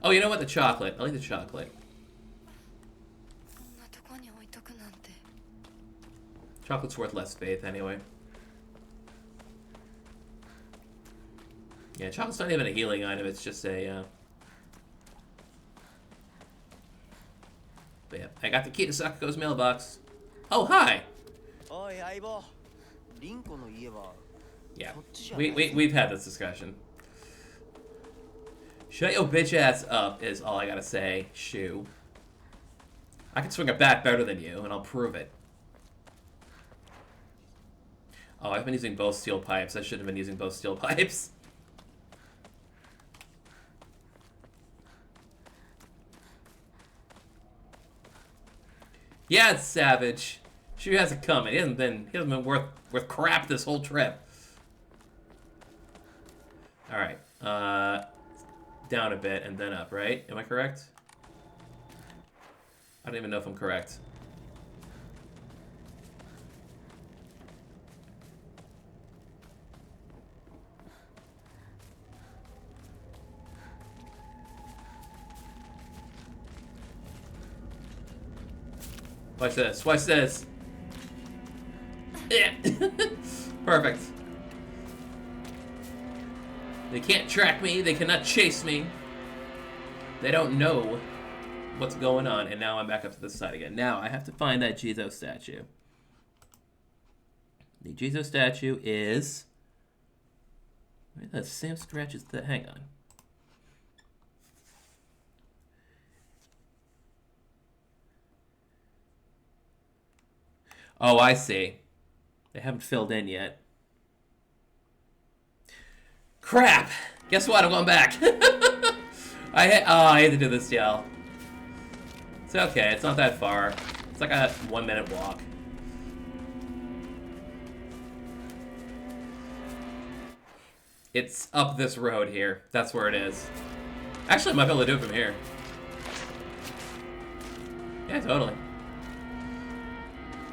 Oh, you know what? The chocolate. I like the chocolate. こんなとこに置いとくなんて Chocolate's worth less faith anyway. Yeah, chocolate's not even a healing item. It's just a... But yeah, I got the key to Sakugo's mailbox. Oh, hi! おい相棒リンコの家は Yeah, こっちじゃない we've had this discussion. Shut your bitch ass up is all I gotta say, Shu. I can swing a bat better than you, and I'll prove it. Oh, I've been using both steel pipes. I shouldn't have been using both steel pipes. Yeah, it's savage. Shu has it coming. He hasn't been worth crap this whole trip. All right. Down a bit and then up, right? Am I correct? I don't even know if I'm correct. Watch this. Watch this. Yeah. Perfect. They can't track me. They cannot chase me. They don't know what's going on. And now I'm back up to this side again. Now I have to find that Jizo statue. The Jizo statue is... Wait, that same scratch is the... Hang on. Oh, I see. They haven't filled in yet. Crap! Guess what? I'm going back. I hate to do this, y'all. It's okay. It's not that far. It's like a 1 minute walk. It's up this road here. That's where it is. Actually, I might be able to do it from here. Yeah, totally.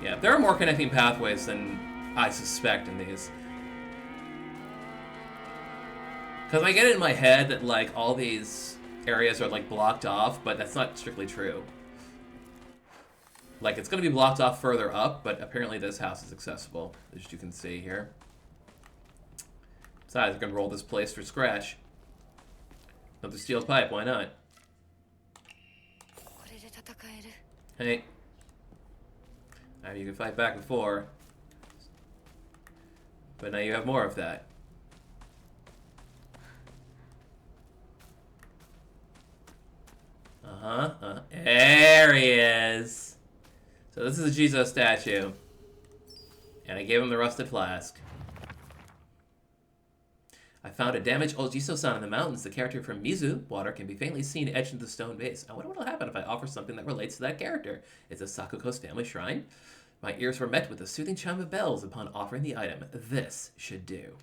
Yeah, there are more connecting pathways than I suspect in these. Because I get it in my head that, like, all these areas are, like, blocked off, but that's not strictly true. Like, it's going to be blocked off further up, but apparently this house is accessible, as you can see here. Besides, we're going to roll this place for scratch. Another steel pipe, why not? これで戦える Hey. I mean, you can fight back before. But now you have more of that. There he is. So this is a Jesus statue. And I gave him the rusted flask. I found a damaged old Jiso-san in the mountains. The character from Mizu, water, can be faintly seen etched into the stone base. I wonder what will happen if I offer something that relates to that character. It's a Sakuko's family shrine. My ears were met with a soothing chime of bells upon offering the item. This should do.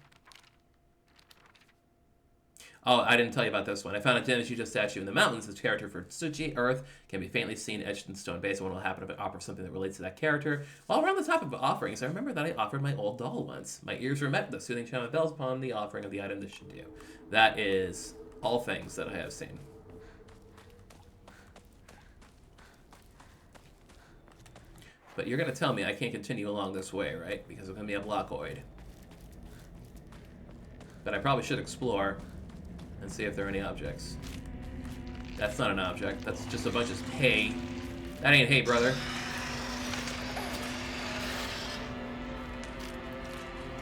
Oh, I didn't tell you about this one. I found a damaged Jiso statue in the mountains. The character for Tsuchi, Earth, can be faintly seen etched in the stone base. What will happen if I offer something that relates to that character? While we're on the topic of offerings, I remember that I offered my old doll once. My ears were met with a soothing chime of bells upon the offering of the item. This should do. That is all things that I have seen. But you're going to tell me I can't continue along this way, right? Because it's going to be a blockoid. But I probably should explore and see if there are any objects. That's not an object. That's just a bunch of hay. That ain't hay, brother.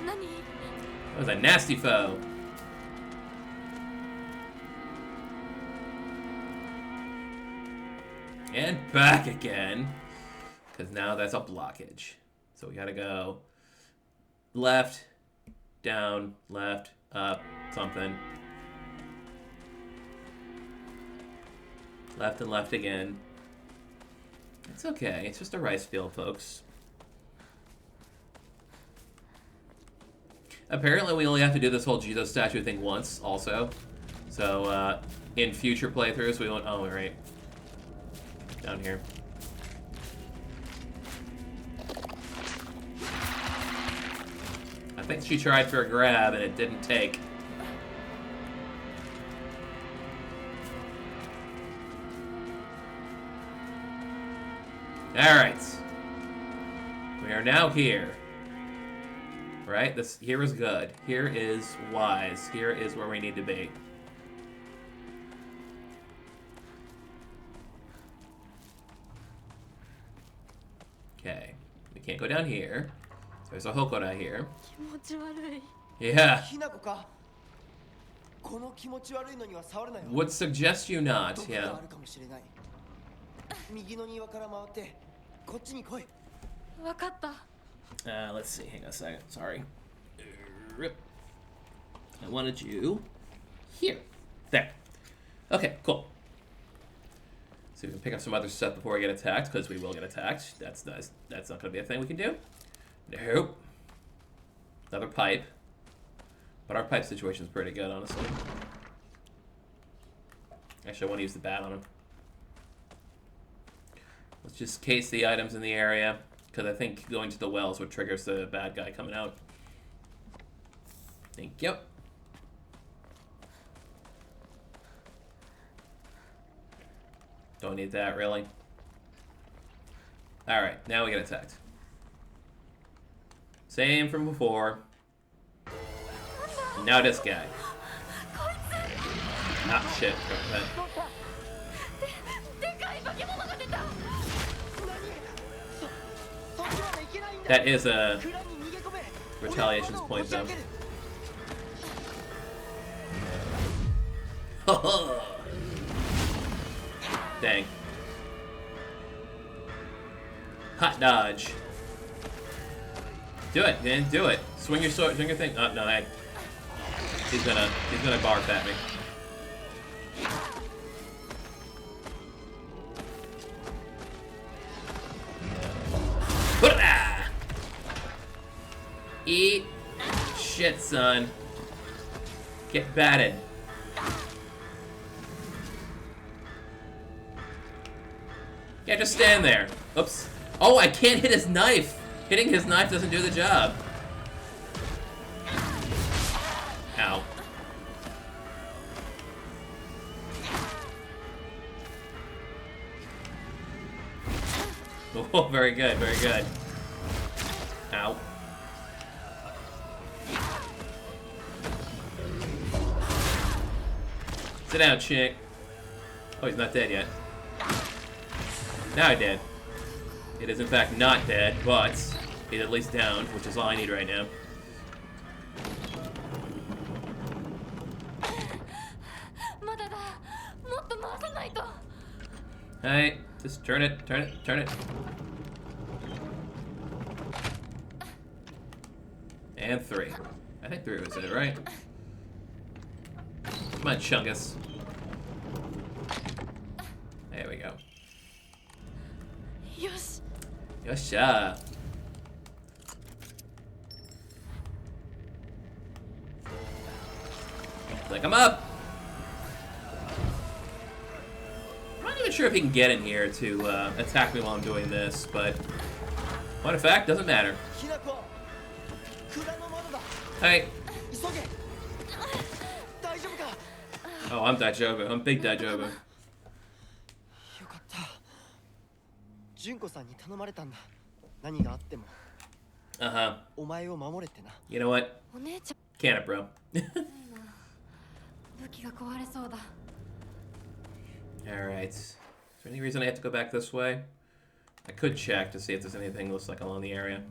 That was a nasty foe. And back again. Because now that's a blockage. So we gotta go left, down, left, up, something. Left and left again. It's okay. It's just a rice field, folks. Apparently, we only have to do this whole Jizo statue thing once, also. So, in future playthroughs, we won't... Oh, right. Down here. I think she tried for a grab, and it didn't take. Alright. We are now here. Right? This here is good. Here is wise. Here is where we need to be. Okay. We can't go down here. There's a Hokora here. Yeah. Would suggest you not, yeah. Let's see. Hang on a second. Sorry. I wanted you here. There. Okay, cool. So we can pick up some other stuff before we get attacked, because we will get attacked. That's nice. That's not going to be a thing we can do. Nope. Another pipe. But our pipe situation is pretty good, honestly. Actually, I want to use the bat on him. Let's just case the items in the area, because I think going to the wells would trigger the bad guy coming out. Thank you. Don't need that, really. Alright, now we get attacked. Same from before. Now this guy. Ah, shit. That is a retaliation's point, though. Dang. Hot dodge. Do it, man. Do it. Swing your sword. Swing your thing. Oh no, he's gonna barf at me. Eat shit, son. Get batted. Yeah, just stand there. Oops. Oh, I can't hit his knife. Hitting his knife doesn't do the job. Ow. Oh, very good, very good. Ow. Sit down, chick. Oh, he's not dead yet. Now he's dead. It is in fact not dead, but it's at least down, which is all I need right now. Alright, just turn it, turn it, turn it. And 3. I think 3 was it, right? Come on, Chungus. There we go. Yosh. Yosha. Click him up. I'm not even sure if he can get in here to attack me while I'm doing this, but what in fact doesn't matter. Hey. Oh, I'm Daijobu. I'm big Daijobu. よかった。純子さんに頼まれたんだ。何があっても Uh-huh. お前を守れってな。 You know what? お姉ちゃん Can it, bro? 武器が壊れそうだ。 Alright. Is there any reason I have to go back this way? I could check to see if there's anything looks like along the area.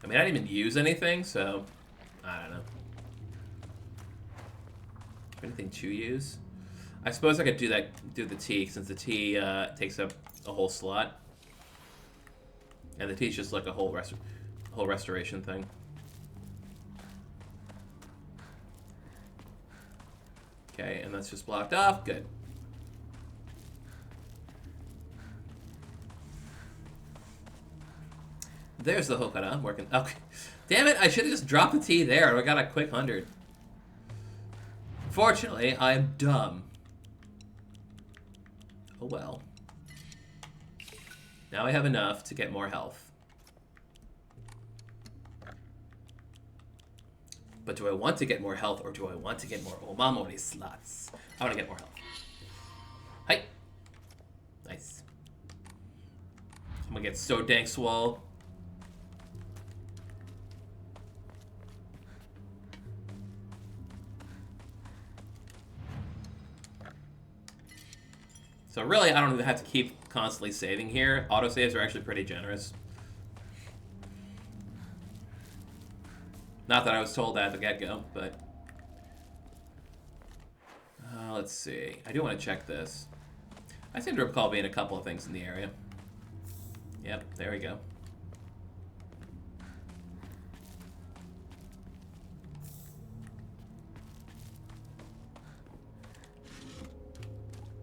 I mean, I didn't even use anything, so I don't know. Anything to use? I suppose I could do the T, since the T takes up a whole slot. And the T's just like a whole restoration thing. Okay, and that's just blocked off. Good. There's the Hokara working. Okay. Damn it, I should have just dropped the T there. I got a quick 100. Fortunately, I am dumb. Oh well. Now I have enough to get more health. But do I want to get more health, or do I want to get more Omamori slots? I want to get more health. Hi. Nice. I'm gonna get so dang swole. So really, I don't even have to keep constantly saving here. Autosaves are actually pretty generous. Not that I was told that at the get-go, but... let's see. I do want to check this. I seem to recall being a couple of things in the area. Yep, there we go.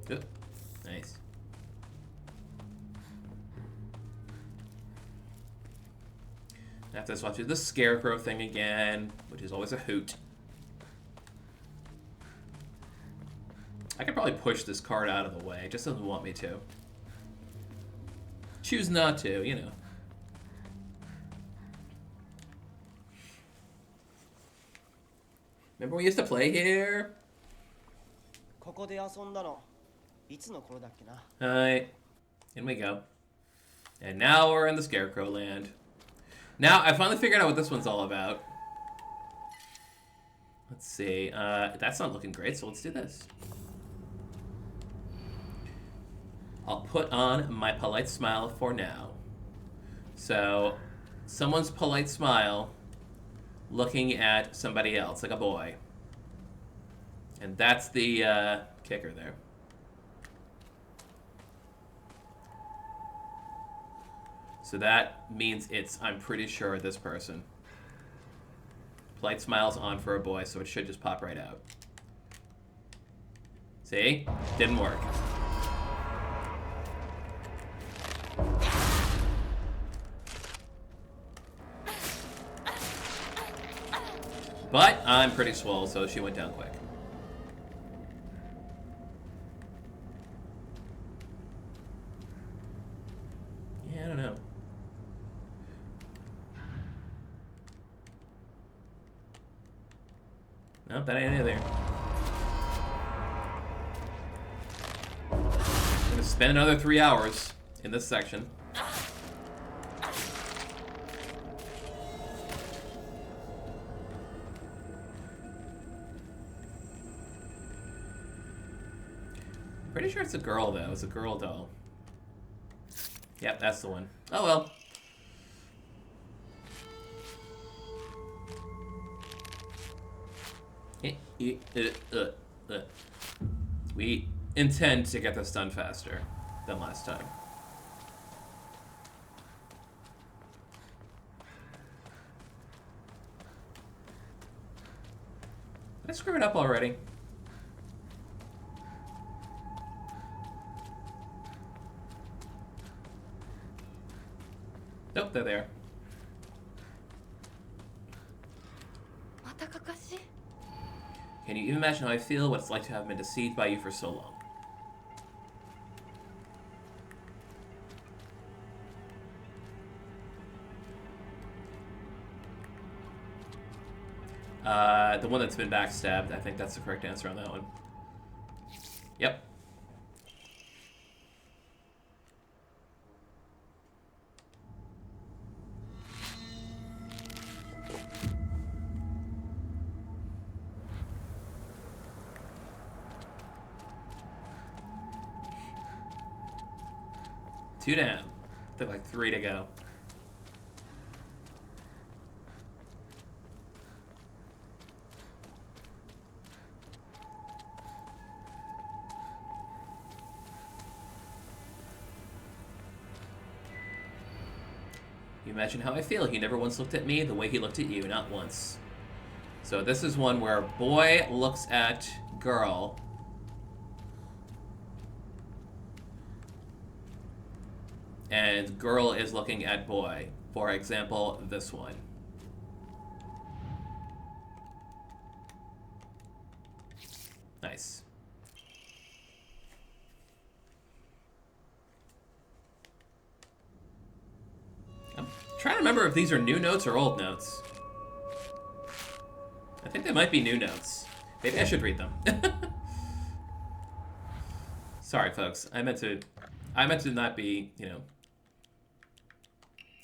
Good. Nice. I have to swap to the scarecrow thing again, which is always a hoot. I could probably push this card out of the way. It just doesn't want me to. Choose not to, you know. Remember we used to play here? ここで遊んだのいつの頃だっけな。 Alright. In we go. And now we're in the Scarecrow land. Now, I finally figured out what this one's all about. Let's see. That's not looking great, so let's do this. I'll put on my polite smile for now. So, someone's polite smile looking at somebody else, like a boy. And that's the kicker there. So that means it's, I'm pretty sure, this person. Polite smile's on for a boy, so it should just pop right out. See? Didn't work. But I'm pretty swole, so she went down quick. Yeah, I don't know. Nope, that ain't either. I'm gonna spend another 3 hours in this section. Pretty sure it's a girl, though. It's a girl doll. Yep, that's the one. Oh, well. We intend to get this done faster than last time. Did I screw it up already? Nope, they're there. またかかし Can you even imagine how I feel, what it's like to have been deceived by you for so long? The one that's been backstabbed. I think that's the correct answer on that one. Yep. Two down. Took like 3 to go. You imagine how I feel. He never once looked at me the way he looked at you, not once. So this is one where boy looks at girl. And girl is looking at boy. For example, this one. Nice. I'm trying to remember if these are new notes or old notes. I think they might be new notes. Maybe I should read them. Sorry, folks. I meant to not be, you know.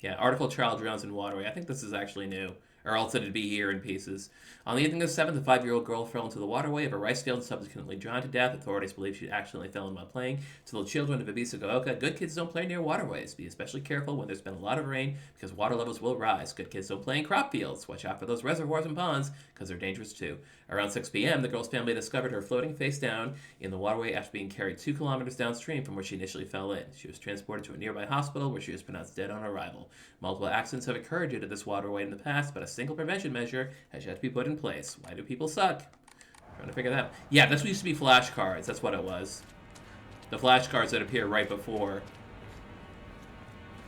Yeah, article child drowns in waterway. I think this is actually new. Or else it'd be here in pieces. On the evening of the 7th, a 5-year-old girl fell into the waterway of a rice field and subsequently drowned to death. Authorities believe she accidentally fell in while playing. To the children of Ibiza-Gaoka, good kids don't play near waterways. Be especially careful when there's been a lot of rain because water levels will rise. Good kids don't play in crop fields. Watch out for those reservoirs and ponds because they're dangerous too. Around 6 p.m., the girl's family discovered her floating face down in the waterway after being carried 2 kilometers downstream from where she initially fell in. She was transported to a nearby hospital where she was pronounced dead on arrival. Multiple accidents have occurred due to this waterway in the past, but a single prevention measure has yet to be put in place. Why do people suck? Trying to figure that out. Yeah, this used to be flashcards. That's what it was. The flashcards that appear right before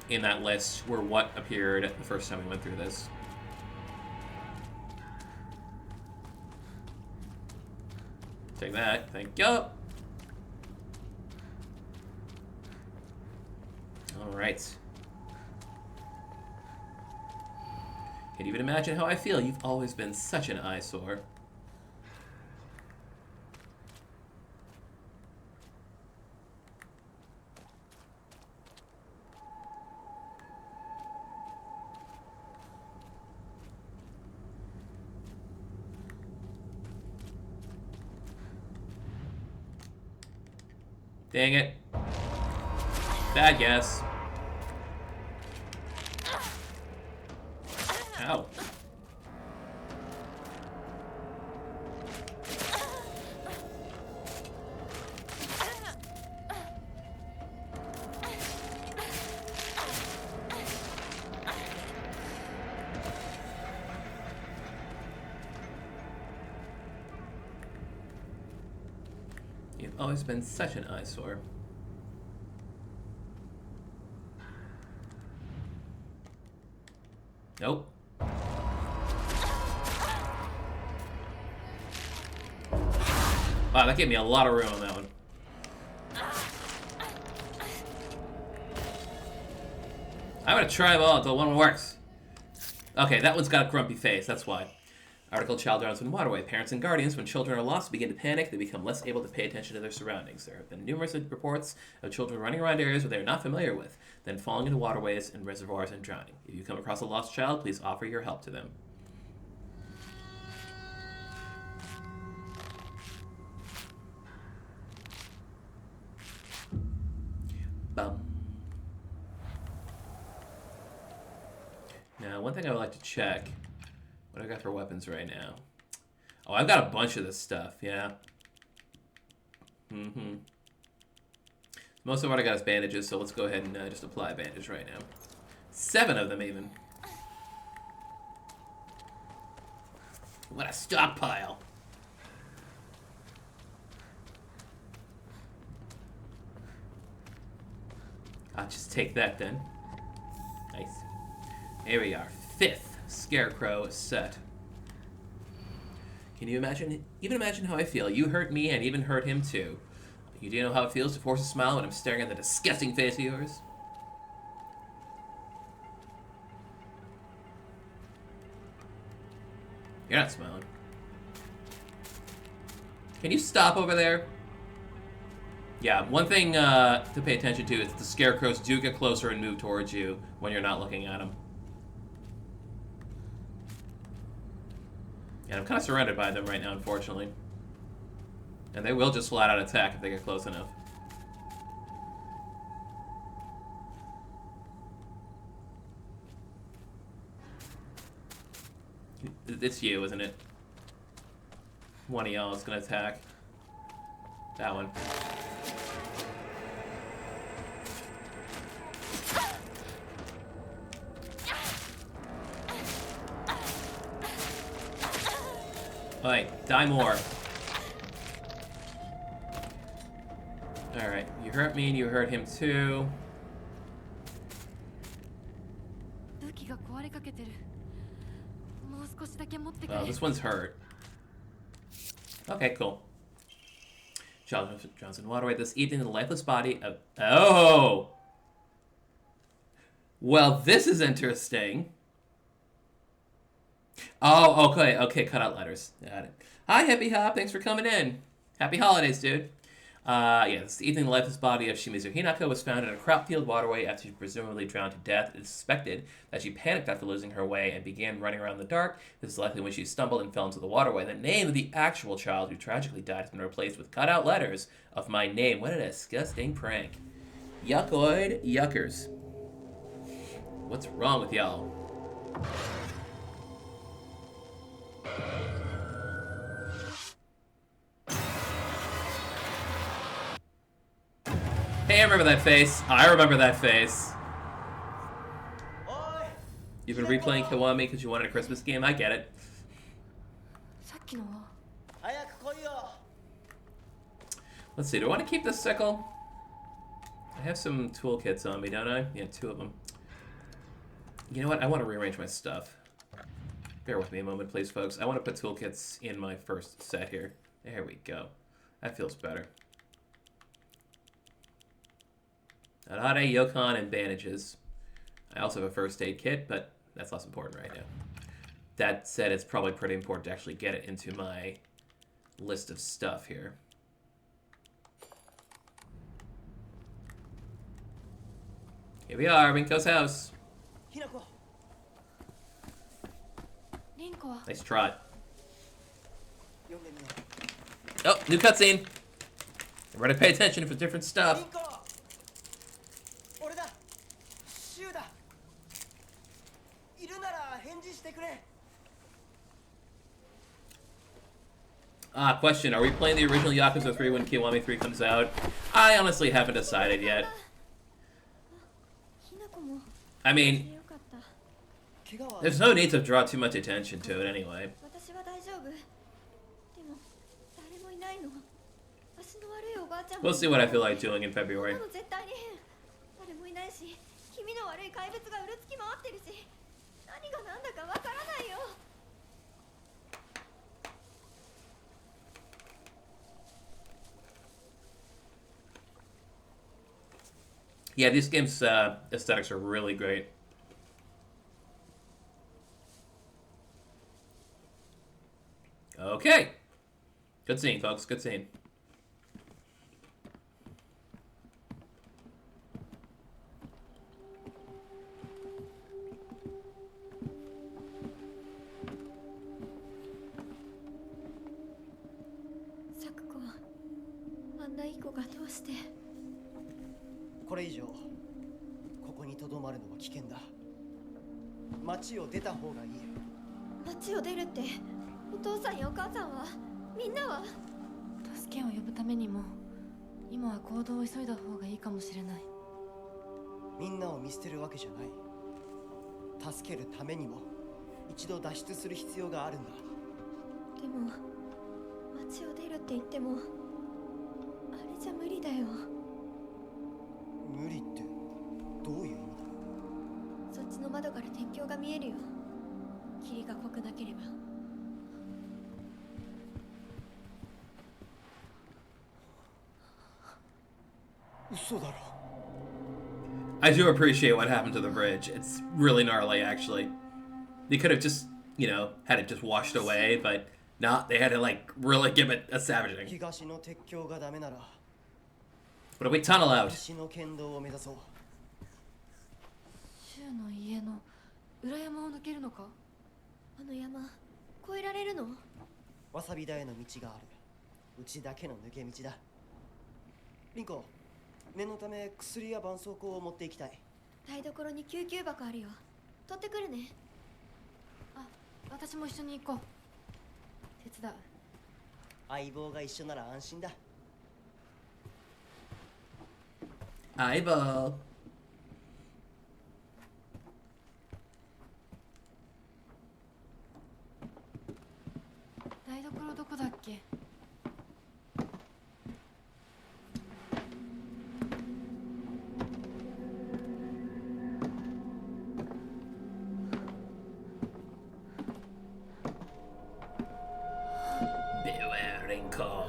in that list were what appeared the first time we went through this. Take that. Thank you. Alright. Can't even imagine how I feel. You've always been such an eyesore. Dang it. Bad guess. Ow. You've always been such an eyesore. Nope. Wow, that gave me a lot of room on that one. I'm gonna try them all until one works. Okay, that one's got a grumpy face, that's why. Article Child Drowns in Waterway. Parents and guardians, when children are lost, begin to panic. They become less able to pay attention to their surroundings. There have been numerous reports of children running around areas where they are not familiar with, then falling into waterways and reservoirs and drowning. If you come across a lost child, please offer your help to them. Now, one thing I would like to check. What do I got for weapons right now? Oh, I've got a bunch of this stuff, yeah. Most of what I got is bandages, so let's go ahead and just apply a bandage right now. 7 of them, even. What a stockpile. I'll just take that then. Nice. Here we are. 5th Scarecrow set. Can you imagine? Even imagine how I feel. You hurt me and even hurt him too. You do know how it feels to force a smile when I'm staring at the disgusting face of yours? You're not smiling. Can you stop over there? Yeah, one thing to pay attention to is that the scarecrows do get closer and move towards you when you're not looking at them. And I'm kind of surrounded by them right now, unfortunately. And they will just flat out attack if they get close enough. It's you, isn't it? One of y'all is gonna attack. That one. Alright, die more. Alright, you hurt me and you hurt him too. This one's hurt. Okay, cool. Johnson Waterway, this evening the lifeless body of... Oh! Well, this is interesting. Oh, okay, cut out letters. Got it. Hi, Hippie Hop, thanks for coming in. Happy holidays, dude. Yeah, this evening the lifeless body of Shimizu Hinako was found in a crop field waterway after she presumably drowned to death. It is suspected that she panicked after losing her way and began running around the dark. This is likely when she stumbled and fell into the waterway. The name of the actual child who tragically died has been replaced with cutout letters of my name. What a disgusting prank. Yuckoid yuckers. What's wrong with y'all? Hey, I remember that face. I remember that face. You've been replaying Kiwami because you wanted a Christmas game? I get it. Let's see, do I want to keep this sickle? I have some toolkits on me, don't I? Yeah, 2 of them. You know what? I want to rearrange my stuff. Bear with me a moment, please, folks. I want to put toolkits in my first set here. There we go. That feels better. Arare, Yokon, and bandages. I also have a first aid kit, but that's less important right now. That said, it's probably pretty important to actually get it into my list of stuff here. Here we are, Rinko's house. Nice trot. Oh, new cutscene. Everybody pay attention for different stuff. Question, are we playing the original Yakuza 3 when Kiwami 3 comes out? I honestly haven't decided yet. I mean, there's no need to draw too much attention to it anyway. We'll see what I feel like doing in February. Yeah, these games' aesthetics are really great. Okay. Good scene, folks. Good scene. 町を出た方がいい。町を出るって、お父さんやお母さんは、みんなは。助けを呼ぶためにも、今は行動を急いだ方がいいかもしれない。みんなを見捨てるわけじゃない。助けるためにも一度脱出する必要があるんだ。でも町を出るって言ってもあれじゃ無理だよ。無理ってどういう意味だ？そっちの窓から鉄橋が見えるよ。霧が濃くなければ。嘘だろ。I do appreciate what happened to the bridge. It's really gnarly, actually. They could have just, you know, had it just washed away, but not. They had to, like, really give it a savaging. 東の鉄橋がダメなら What do we tunnel out? 西の県道を目指そう。柊の家の裏山を抜けるのか？あの山越えられるの？わさび田への道がある。うちだけの抜け道だ。リンコ、念のため薬や絆創膏を持っていきたい。台所に救急箱あるよ。取ってくるね。あ、私も一緒に行こう。手伝う。相棒が一緒なら安心だ。Eyeball. 台所どこだっけ？Beware, Rinko.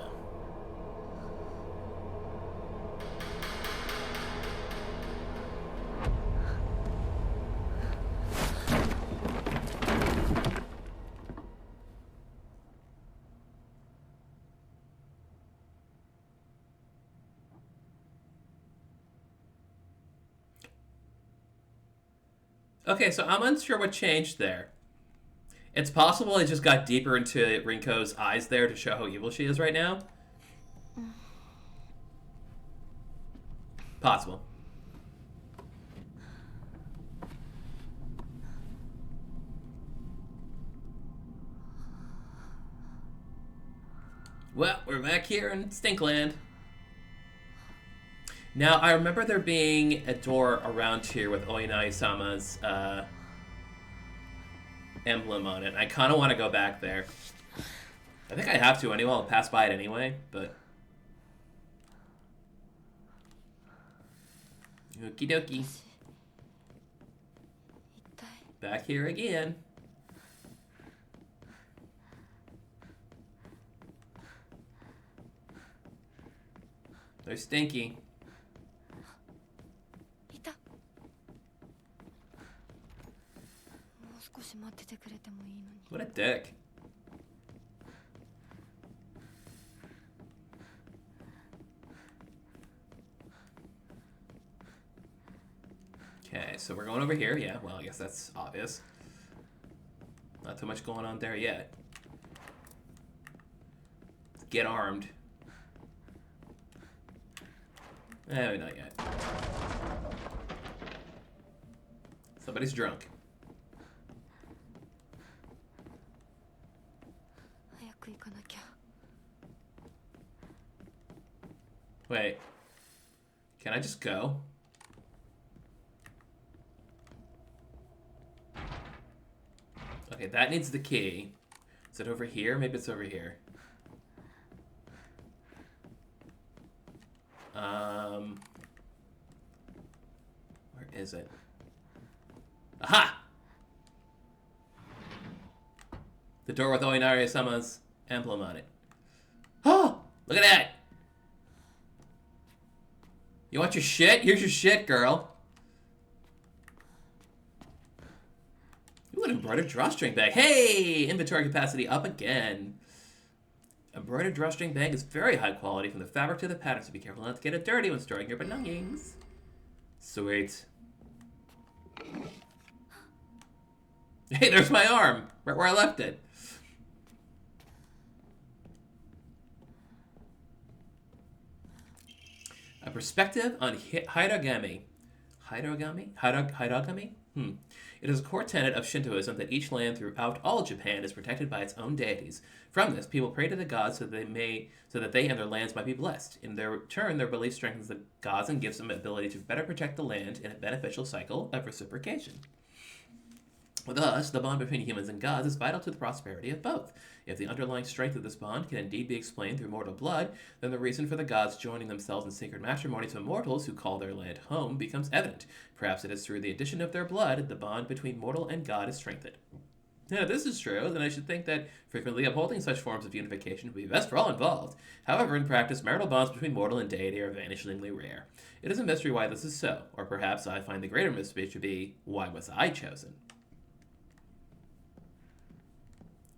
Okay, so I'm unsure what changed there. It's possible it just got deeper into Rinko's eyes there to show how evil she is right now. Possible. Well, we're back here in Stinkland. Now, I remember there being a door around here with Oinai-sama's emblem on it. I kind of want to go back there. I think I have to anyway. I'll pass by it anyway, but... Okie dokie. Back here again. They're stinky. What a dick. Okay, so we're going over here. Yeah, well, I guess that's obvious. Not too much going on there yet. Let's get armed. Eh, not yet. Somebody's drunk. Wait. Can I just go? Okay, that needs the key. Is it over here? Maybe it's over here. Where is it? Aha! The door with Oinari-sama's emblem on it. Oh! Look at that! You want your shit? Here's your shit, girl. Ooh, an embroidered drawstring bag. Hey! Inventory capacity up again. Embroidered drawstring bag is very high quality from the fabric to the pattern, so be careful not to get it dirty when storing your belongings. Sweet. Hey, there's my arm. Right where I left it. A perspective on Hidogami. Hiragami? It is a core tenet of Shintoism that each land throughout all of Japan is protected by its own deities. From this, people pray to the gods so that they and their lands might be blessed. In their turn, their belief strengthens the gods and gives them the ability to better protect the land in a beneficial cycle of reciprocation. Thus, the bond between humans and gods is vital to the prosperity of both. If the underlying strength of this bond can indeed be explained through mortal blood, then the reason for the gods joining themselves in sacred matrimony to mortals who call their land home becomes evident. Perhaps it is through the addition of their blood the bond between mortal and god is strengthened. Now, if this is true, then I should think that frequently upholding such forms of unification would be best for all involved. However, in practice, marital bonds between mortal and deity are vanishingly rare. It is a mystery why this is so, or perhaps I find the greater mystery to be, why was I chosen?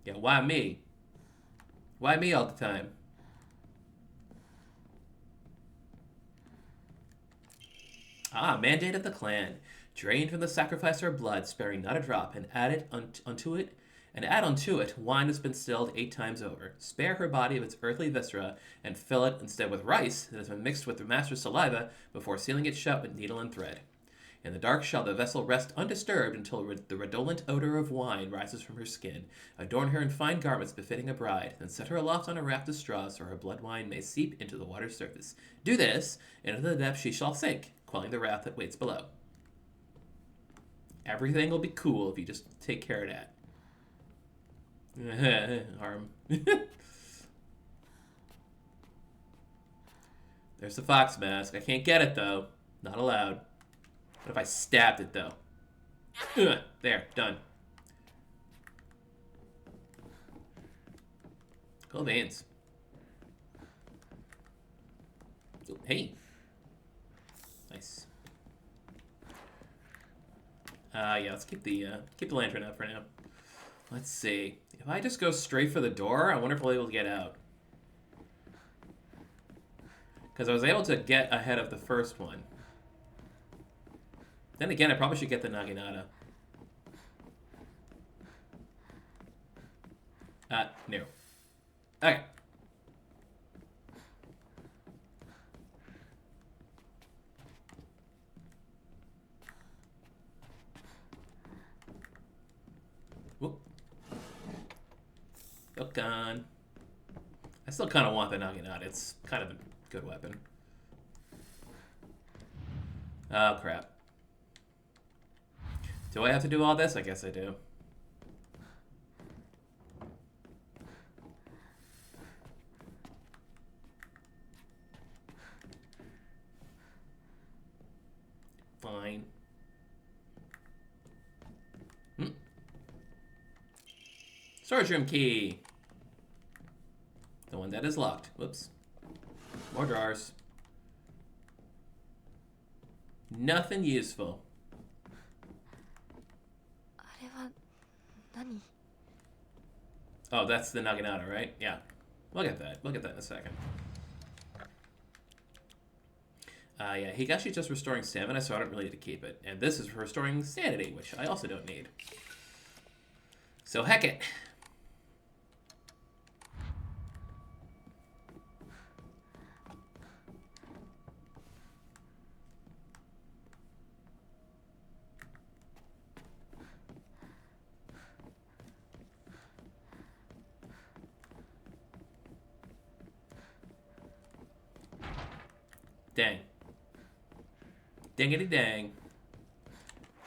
Yeah, why me? Why me all the time? Mandate of the clan. Drain from the sacrificer blood, sparing not a drop, and add unto it wine that's been distilled 8 times over. Spare her body of its earthly viscera, and fill it instead with rice that has been mixed with the master's saliva before sealing it shut with needle and thread. In the dark shall the vessel rest undisturbed until the redolent odor of wine rises from her skin. Adorn her in fine garments befitting a bride, then set her aloft on a raft of straw so her blood wine may seep into the water's surface. Do this, and into the depths she shall sink, quelling the wrath that waits below. Everything will be cool if you just take care of that. Arm. There's the fox mask. I can't get it, though. Not allowed. What if I stabbed it, though? There, done. Cool beans. Ooh, hey. Nice. Yeah, let's keep the lantern up for now. Let's see. If I just go straight for the door, I wonder if I'll be able to get out. Because I was able to get ahead of the first one. Then again, I probably should get the Naginata. No. Okay. Whoop. Look on. I still kind of want the Naginata. It's kind of a good weapon. Oh, crap. Do I have to do all this? I guess I do. Fine. Storage room key. The one that is locked. Whoops. More drawers. Nothing useful. Oh, that's the Naginata, right? Yeah. We'll get that. We'll get that in a second. Yeah, Higashi's just restoring stamina, so I don't really need to keep it. And this is for restoring sanity, which I also don't need. So heck it. Dang. Dangity dang.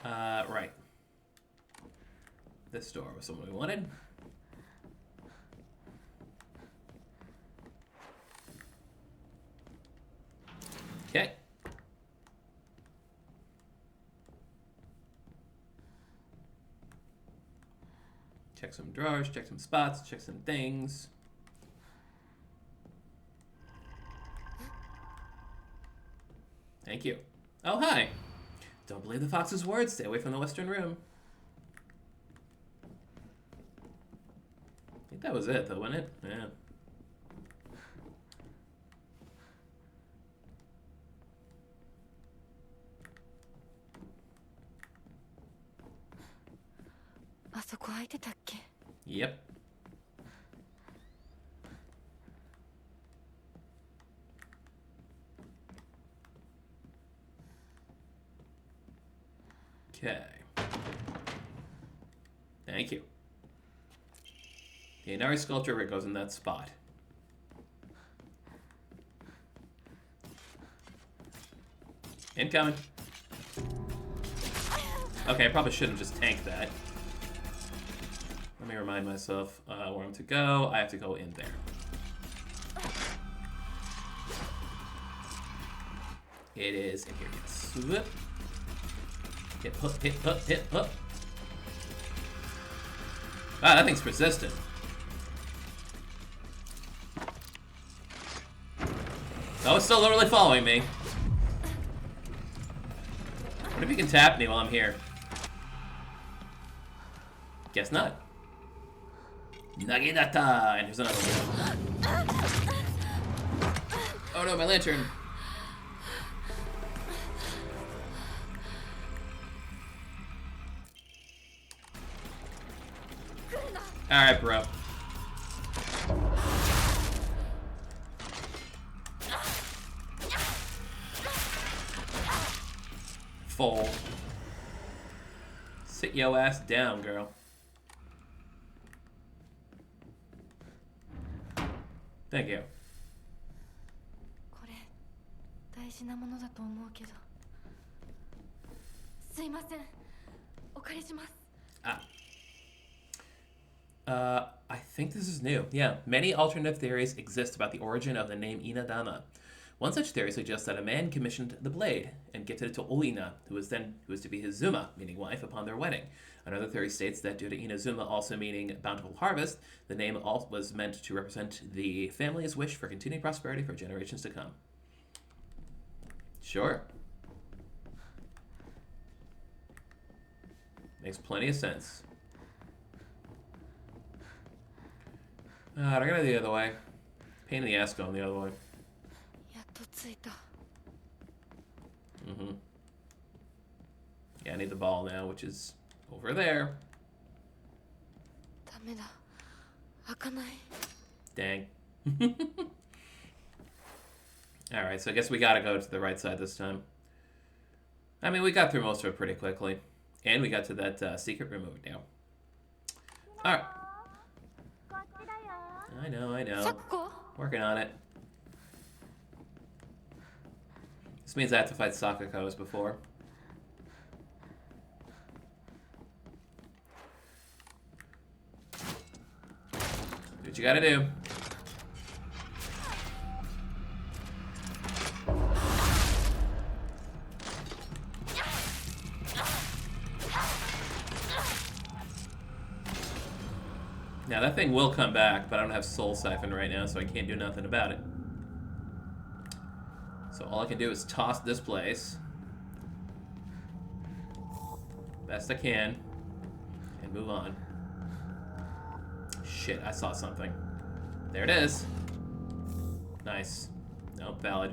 Right. This door was the one we wanted. Okay. Check some drawers, check some spots, check some things. Thank you. Oh, hi. Don't believe the fox's words. Stay away from the western room. I think that was it, though, wasn't it? Yeah. Yep. Okay. Thank you. The Inari sculpture goes in that spot. Incoming. Okay, I probably shouldn't just tank that. Let me remind myself where I'm to go. I have to go in there. It is in here. Yes. Whoop. Hit, hook, hit, hook, hit, hook. Wow, that thing's persistent. Oh, it's still literally following me. What if you can tap me while I'm here? Guess not. Naginata! And here's another one. Oh no, my lantern. Alright, bro. Fold. Sit yo ass down, girl. Thank you. これ大事なものだと思うけど。すいません。お借りします。 I think this is new. Yeah, many alternative theories exist about the origin of the name Inadama. One such theory suggests that a man commissioned the blade and gifted it to Oina, who was to be his Zuma, meaning wife, upon their wedding. Another theory states that due to Inazuma also meaning bountiful harvest, the name was meant to represent the family's wish for continued prosperity for generations to come. Sure. Makes plenty of sense. I gotta go the other way. Pain in the ass going the other way. やっと着いた。 Mm-hmm. Yeah, I need the ball now, which is over there. ダメだ。開かない。 Dang. Alright, so I guess we gotta go to the right side this time. I mean, we got through most of it pretty quickly. And we got to that secret room over now. Alright. I know. Working on it. This means I have to fight Sakako as before. Do what you gotta do. Now that thing will come back, but I don't have Soul Siphon right now, so I can't do nothing about it. So all I can do is toss this place. Best I can. And move on. Shit, I saw something. There it is. Nice. Nope, valid.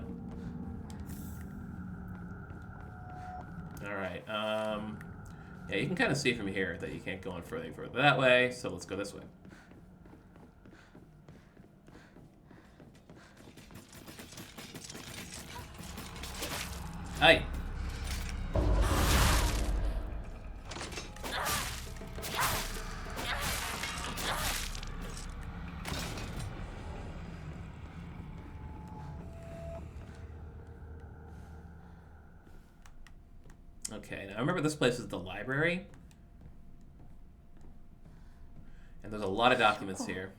Alright, yeah, you can kind of see from here that you can't go on further that way, so let's go this way. Hi. Okay, now I remember this place is the library. And there's a lot of documents here.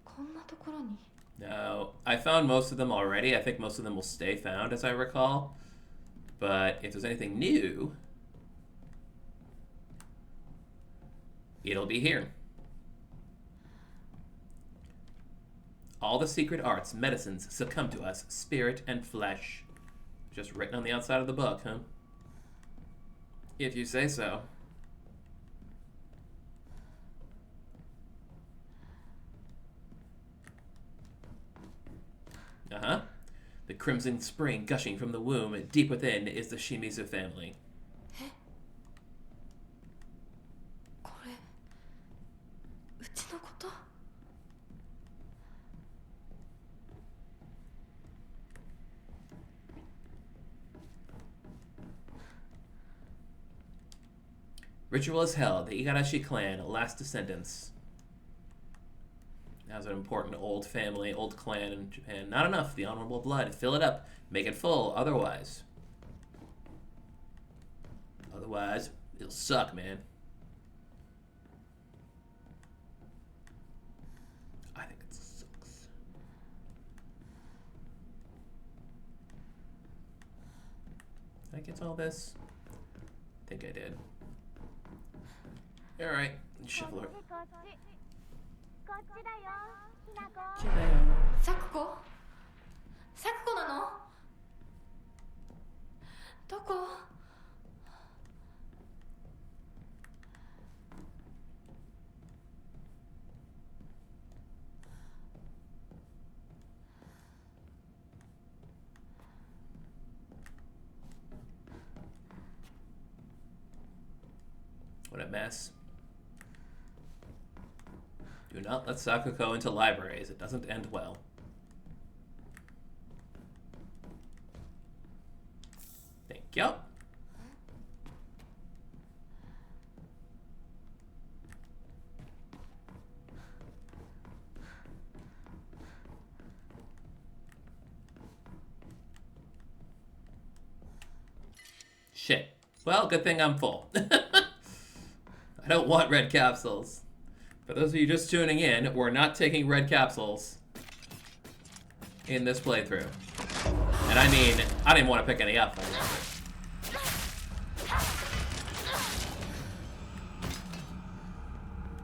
こんなところに。 Now, I found most of them already. I think most of them will stay found, as I recall. But if there's anything new, it'll be here. All the secret arts, medicines succumb to us, spirit and flesh. Just written on the outside of the book, huh? If you say so. Uh-huh. The crimson spring gushing from the womb deep within is the Shimizu family. これうちのこと。Ritual is held. The Igarashi clan, last descendants. That was an important old family, old clan in Japan. Not enough. The honorable blood. Fill it up. Make it full. Otherwise, it'll suck, man. I think it sucks. Did I get all this? I think I did. Alright. Shuffle it. サクコサクコなのどこ What a mess. Do not let Sakuko into libraries. It doesn't end well. Thank you. Shit. Well, good thing I'm full. I don't want red capsules. For those of you just tuning in, we're not taking red capsules in this playthrough. And I mean, I didn't want to pick any up.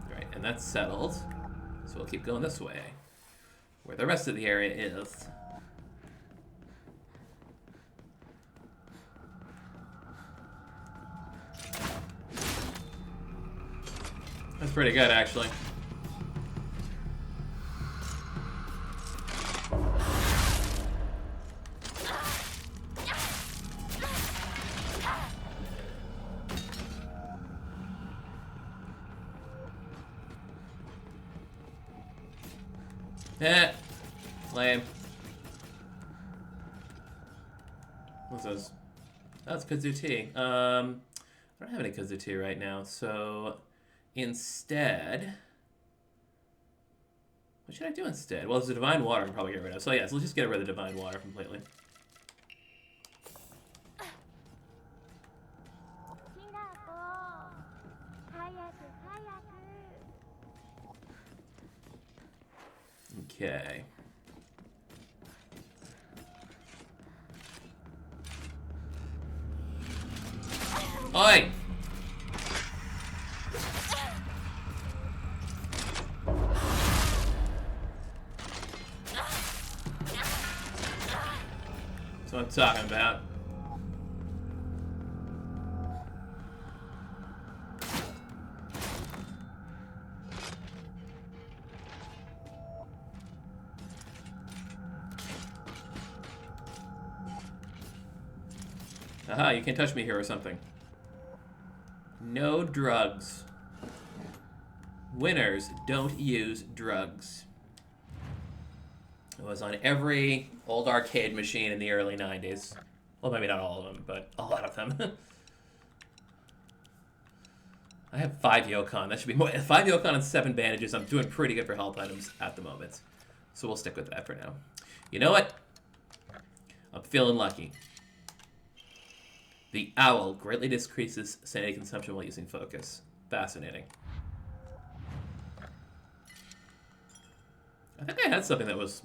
Right, and that's settled. So we'll keep going this way, where the rest of the area is. That's pretty good, actually. Eh, lame. What's this? Oh, it's kudzu tea. I don't have any kudzu tea right now, so instead, what should I do instead? Well, there's a divine water I can probably get rid of. So yeah, so let's just get rid of the divine water completely. Okay. Oi! That's what I'm talking about. Aha, you can't touch me here or something. No drugs. Winners don't use drugs. It was on every old arcade machine in the early 90s. Well, maybe not all of them, but a lot of them. I have 5 Yokon. That should be more. 5 Yokon and 7 bandages. I'm doing pretty good for health items at the moment. So we'll stick with that for now. You know what? I'm feeling lucky. The owl greatly decreases sanity consumption while using focus. Fascinating. I think I had something that was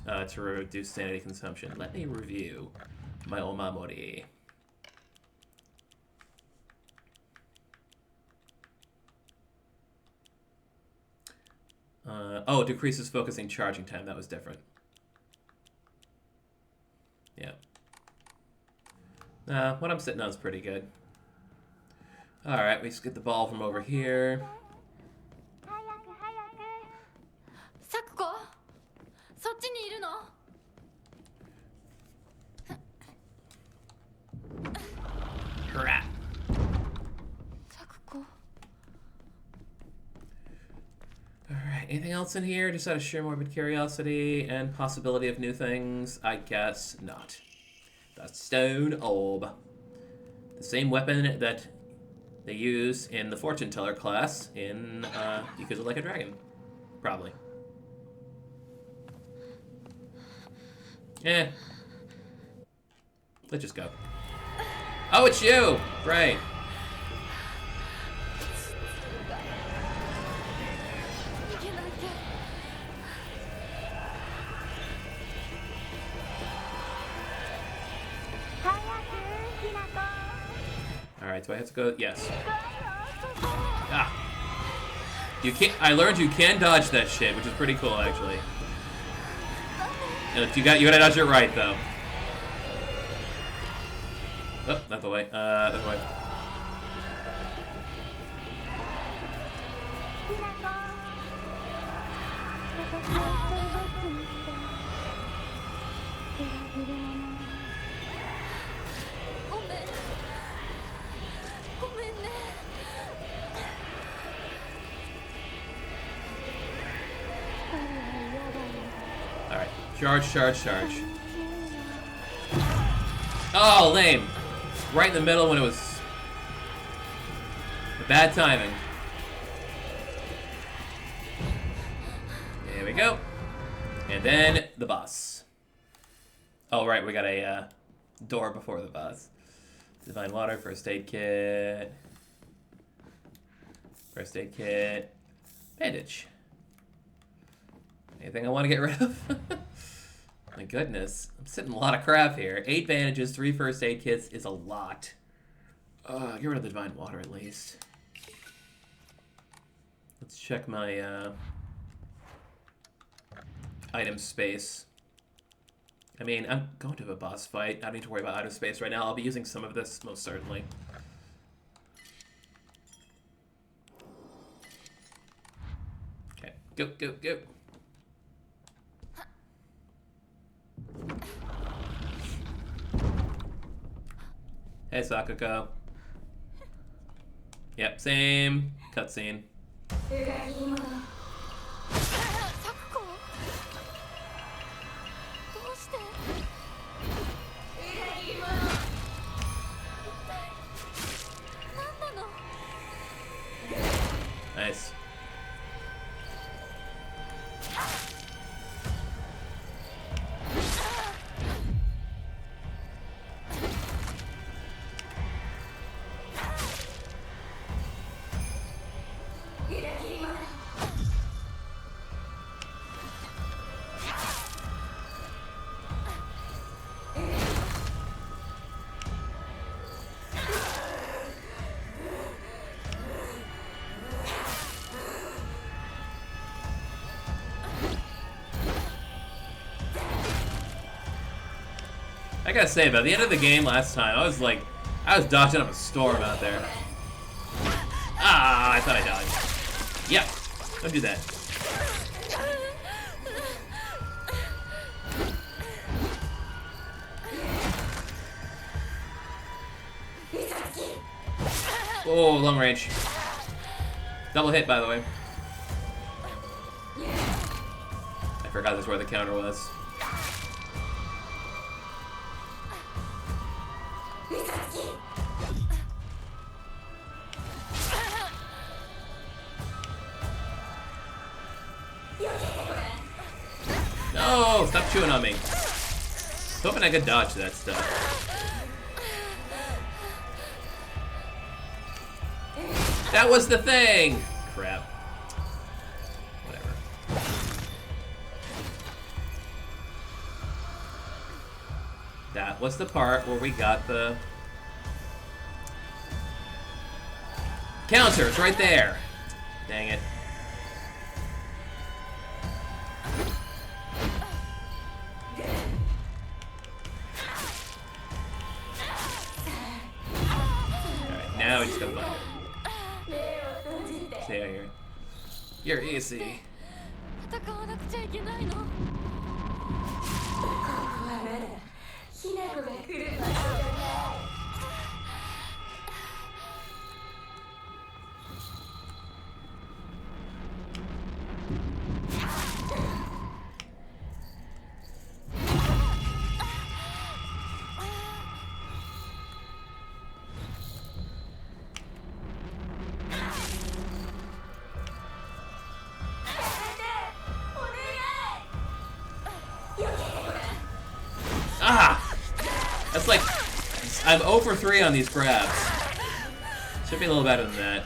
to reduce sanity consumption. Let me review my Omamori. Oh, decreases focusing charging time. That was different. Yeah. What I'm sitting on is pretty good. Alright, we just get the ball from over here. サクコそっちにいるの Hurrah. サクコ Alright, anything else in here? Just out of sheer morbid curiosity and possibility of new things? I guess not. The stone orb. The same weapon that they use in the fortune teller class in Yakuza Like a Dragon. Probably. Eh. Let's just go. Oh, it's you! Right. Alright, do I have to go? Yes. Ah. You can't. I learned you can dodge that shit, which is pretty cool, actually. And you gotta dodge it right, though. Oh, not the way. That way. Alright. Charge, charge, charge. Oh, lame. Right in the middle when it was bad timing. There we go. And then the boss. Oh, right, we got a door before the boss. Divine water, first aid kit. First aid kit. Bandage. Anything I want to get rid of? My goodness. I'm sitting a lot of crap here. 8 bandages, 3 first aid kits is a lot. Get rid of the divine water at least. Let's check my item space. I mean, I'm going to have a boss fight. I don't need to worry about item space right now. I'll be using some of this, most certainly. Okay, go, go, go. Hey, Sakuko. Yep, same cutscene. Nice. I gotta say, by the end of the game last time, I was dodging up a storm out there. Ah, I thought I dodged. Yeah, don't do that. Oh, long range. Double hit, by the way. I forgot that's where the counter was. No, stop chewing on me. I was hoping I could dodge that stuff. That was the thing! Crap. Whatever. That was the part where we got the counter. It's right there. Dang it. Alright, now we just gotta find it. Stay out here. You're easy. I'm 0 for 3 on these grabs. Should be a little better than that.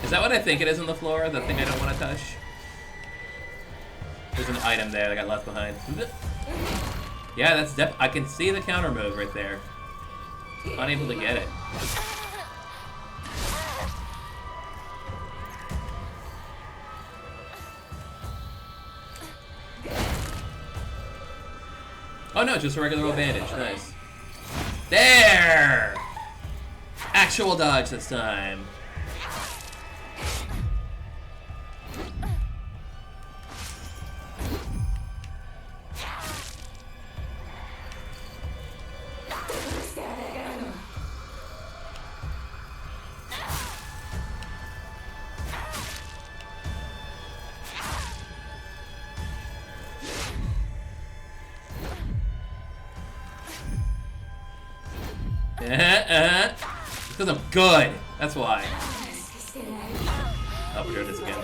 Is that what I think it is on the floor? The thing I don't want to touch? There's an item there that got left behind. Yeah, that's I can see the counter move right there. Unable to get it. Oh no, just a regular old bandage. Nice. There! Actual dodge this time. Because I'm good. That's why. Oh, we're doing this again.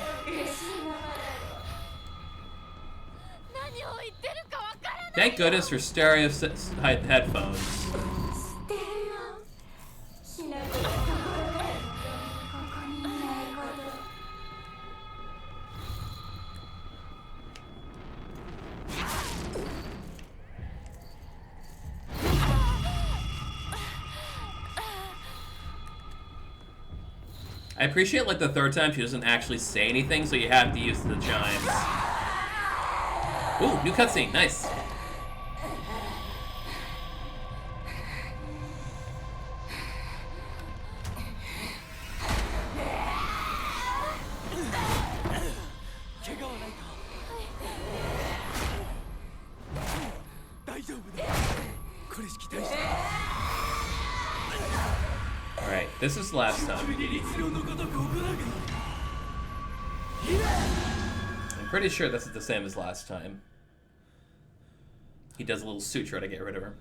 Thank goodness for stereo headphones. I appreciate, like, the third time she doesn't actually say anything, so you have to use the chimes. Ooh, new cutscene. Nice. Alright, this is last time. I'm pretty sure this is the same as last time. He does a little suture to get rid of her.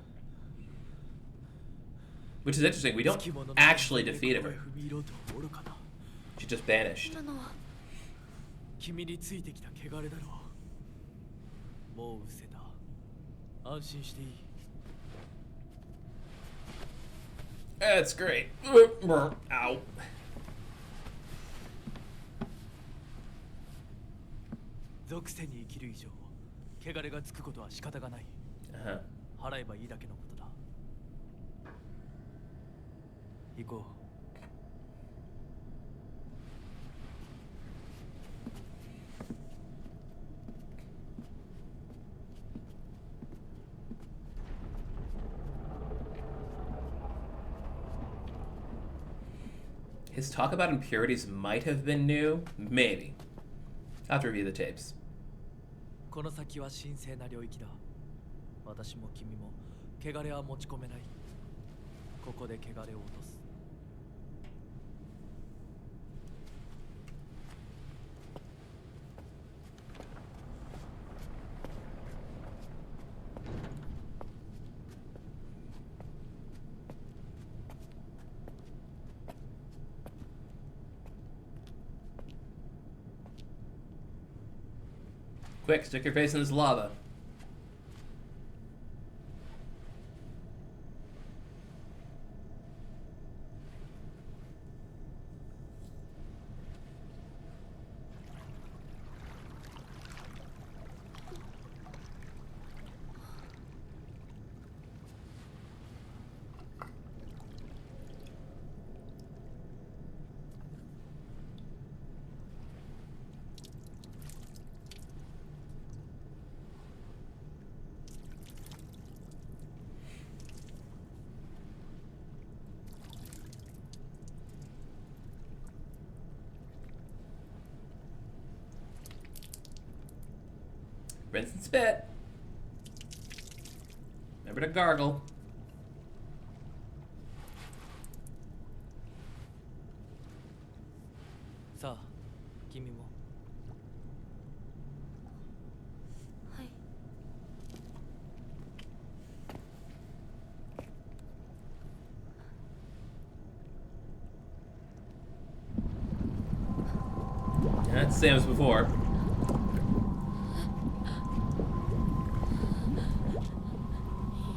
Which is interesting, we don't actually defeat her. She just vanished. That's great. Ow. His talk about impurities might have been new. Maybe. I'll have to review the tapes. この先は神聖な領域だ。私も君も汚れは持ち込めない。ここで汚れを落とす。Quick, stick your face in this lava. Rinse and spit. Remember to gargle. Sa, 君も That's the same as before.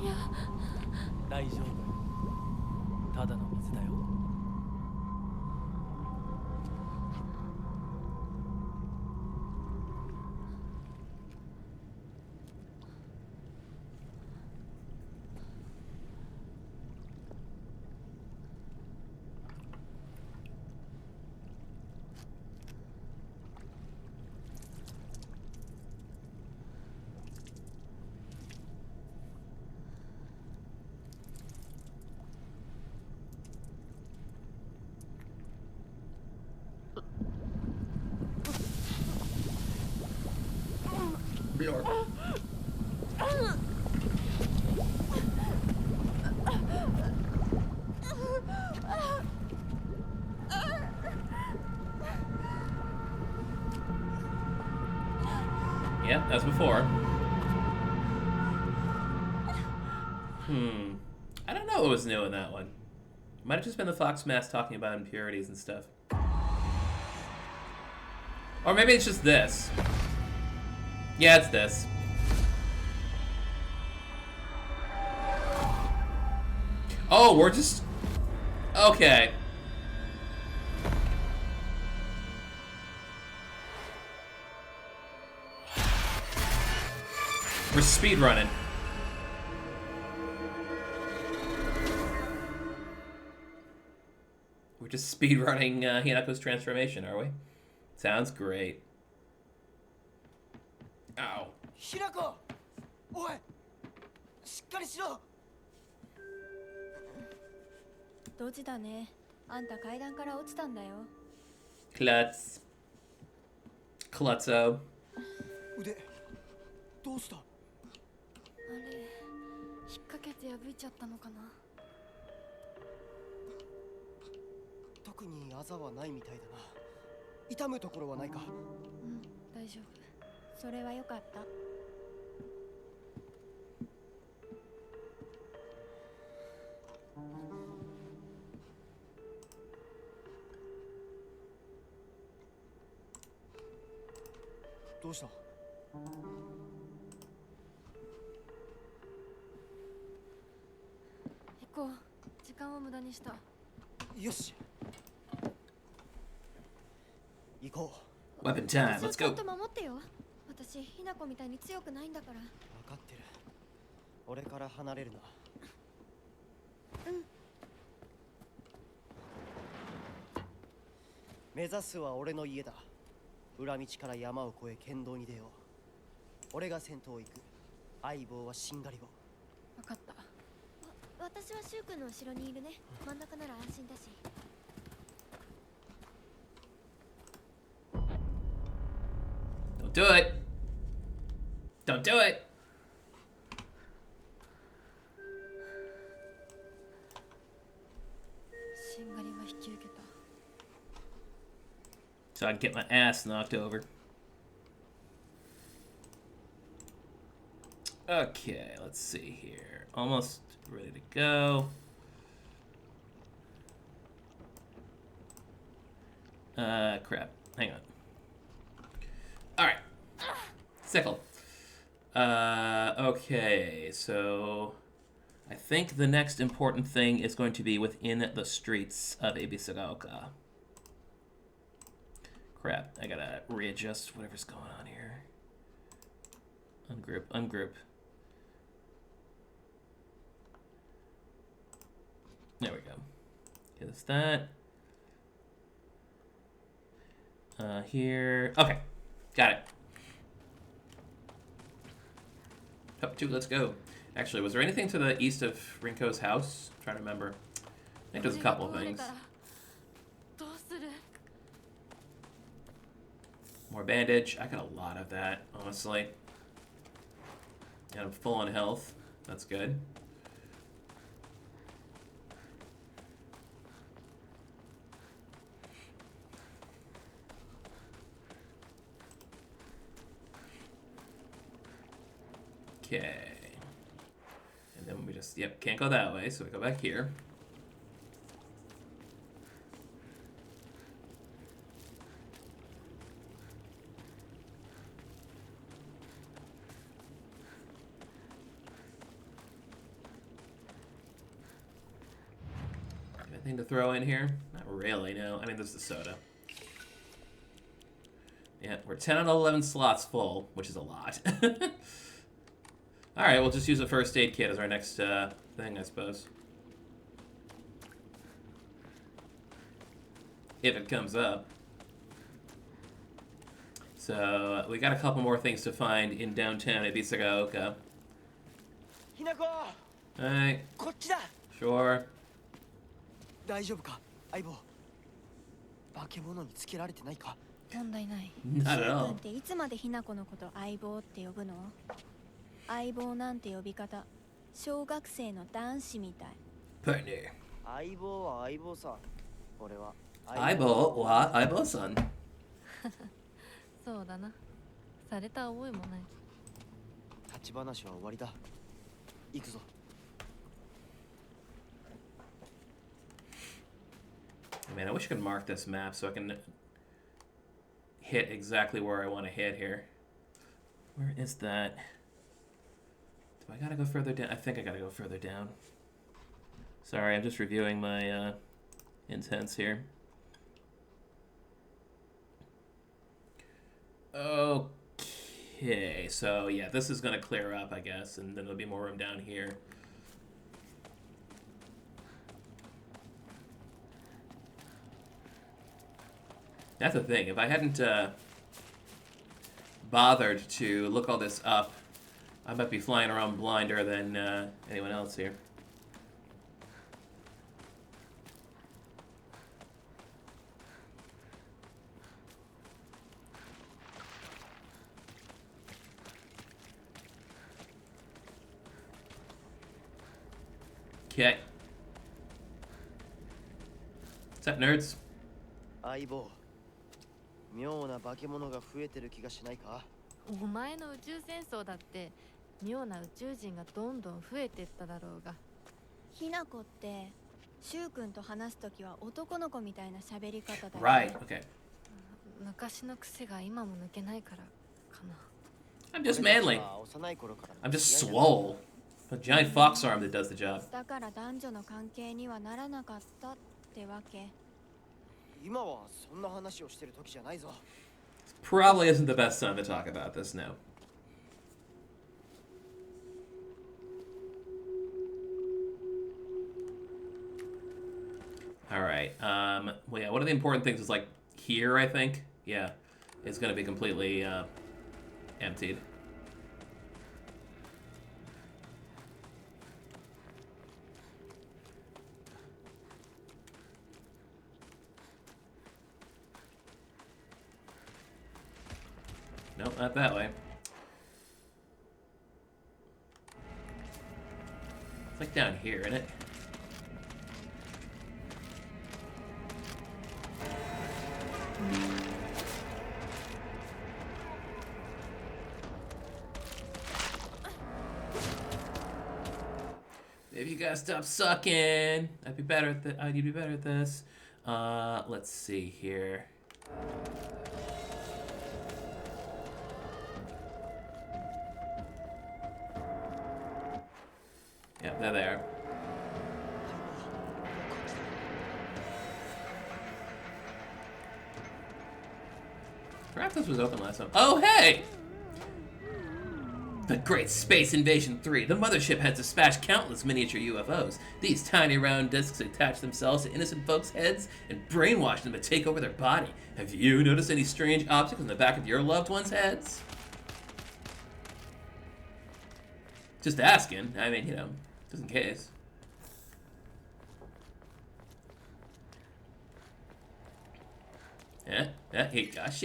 いや大丈夫。ただの水だよ。Yep, as before. I don't know what was new in that one. Might have just been the Fox Mask talking about impurities and stuff. Or maybe it's just this. Yeah, it's this. Oh, we're just... Okay. We're speedrunning. We're just speedrunning Hinako's transformation, are we? Sounds great. Ow. ひなこ、おい、しっかりしろ。ドジだね。あんた階段から落ちたんだよ。Klutz. Klutzo. 腕、どうした？あれ、引っ掛けて破いちゃったのかな。特にあざはないみたいだな。痛むところはないか？うん、大丈夫。それはよかった。どうした？行こう。時間を無駄にした。よし。行こう。 Weapon time. 私を Let's ちゃん go. と守ってよ。私、ひなこみたいに強くないんだから。分かってる。俺から離れるな。うん。目指すは俺の家だ。裏道から山を越え県道に出よう。俺が先頭を行く。相棒はしんがりを。分かった。私はシュウ君の後ろにいるね。真ん中なら安心だし。Don't do it. Don't do it. しんがりが引き受けた。 So I can get my ass knocked over. Okay, let's see here. Almost ready to go. Crap. Hang on. Alright. Sickle. Okay, so I think the next important thing is going to be within the streets of Ebisagaoka. Crap, I gotta readjust whatever's going on here. Ungroup, ungroup. There we go. Okay, that's that. Here. Okay, got it. Up two, let's go. Actually, was there anything to the east of Rinko's house? I'm trying to remember. I think there's a couple of things. More bandage. I got a lot of that, honestly. And I'm full on health. That's good. Okay. And then we just, yep, can't go that way, so we go back here. Anything to throw in here? Not really, no. I mean, there's the soda. Yeah, we're 10 out of 11 slots full, which is a lot. Alright, we'll just use a first aid kit as our next thing, I suppose. If it comes up. So, we got a couple more things to find in downtown Ibisagaoka. Alright. こっちだ Sure. 大丈夫か相棒化け物につけられてないか問題ない。 Not at 君 all. っていつまでひな子のこと相棒って呼ぶの？相棒なんて呼び方、小学生の男子みたい。 Partner. 相棒は相棒さ俺は Aibo wa Aibo-san. そうだな。された覚えもない。立ち話は終わりだ行くぞ Man, I wish I could mark this map so I can hit exactly where I want to hit here. Where is that? Do I gotta go further down? I think I gotta go further down. Sorry, I'm just reviewing my intents here. Okay, so yeah, this is gonna clear up, I guess, and then there'll be more room down here. That's the thing. If I hadn't bothered to look all this up, I might be flying around blinder than anyone else here. Okay. What's up, nerds? 相棒妙な化け物が増えてる気がしないかお前の宇宙戦争だって妙な宇宙人がどんどん増えてっただろうが。ひな子ってシュウ君と話すときは男の子みたいな喋り方だよ、 Right, okay. 昔の癖が今も抜けないからかな。 I'm just manly. 幼い頃から I'm just swole. A giant fox arm that does the job. だから男女の関係にはならなかったってわけ。今はそんな話をしてる時じゃないぞ Probably isn't the best time to talk about this now. Alright, well yeah, one of the important things is like here, I think. Yeah, it's gonna be completely emptied. Nope, not that way. It's like down here, isn't it? Maybe you gotta stop sucking. I'd be better at that. You'd be better at this. Let's see here. Yep, they're there. Perhaps this was open last time. Oh, hey! The Great Space Invasion 3. The mothership has dispatched countless miniature UFOs. These tiny round discs attach themselves to innocent folks' heads and brainwash them to take over their body. Have you noticed any strange objects on the back of your loved ones' heads? Just asking. I mean, you know, just in case. Yeah, hey, gosh,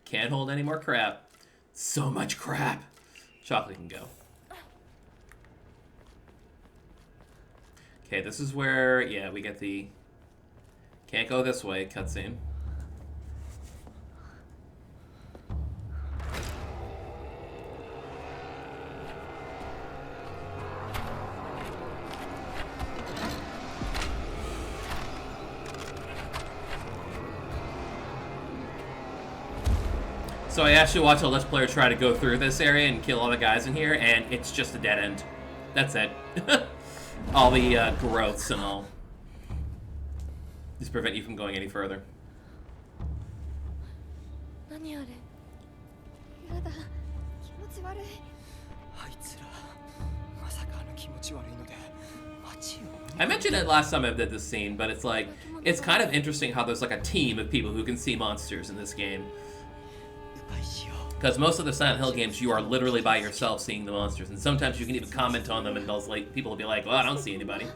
can't hold any more crap. So much crap. Chocolate can go. Okay, this is where, yeah, we get the can't go this way cutscene. So I actually watched a Let's Player try to go through this area and kill all the guys in here, and it's just a dead end. That's it. All the growths and all. Just prevent you from going any further. 何あれやだ気持ち悪いあいつらまさかあの気持ち悪いので街を I mentioned it last time I did this scene, but it's like, it's kind of interesting how there's like a team of people who can see monsters in this game. 迂回しよう Because most of the Silent Hill games, you are literally by yourself seeing the monsters, and sometimes you can even comment on them, and those like people will be like, "Well, I don't see anybody.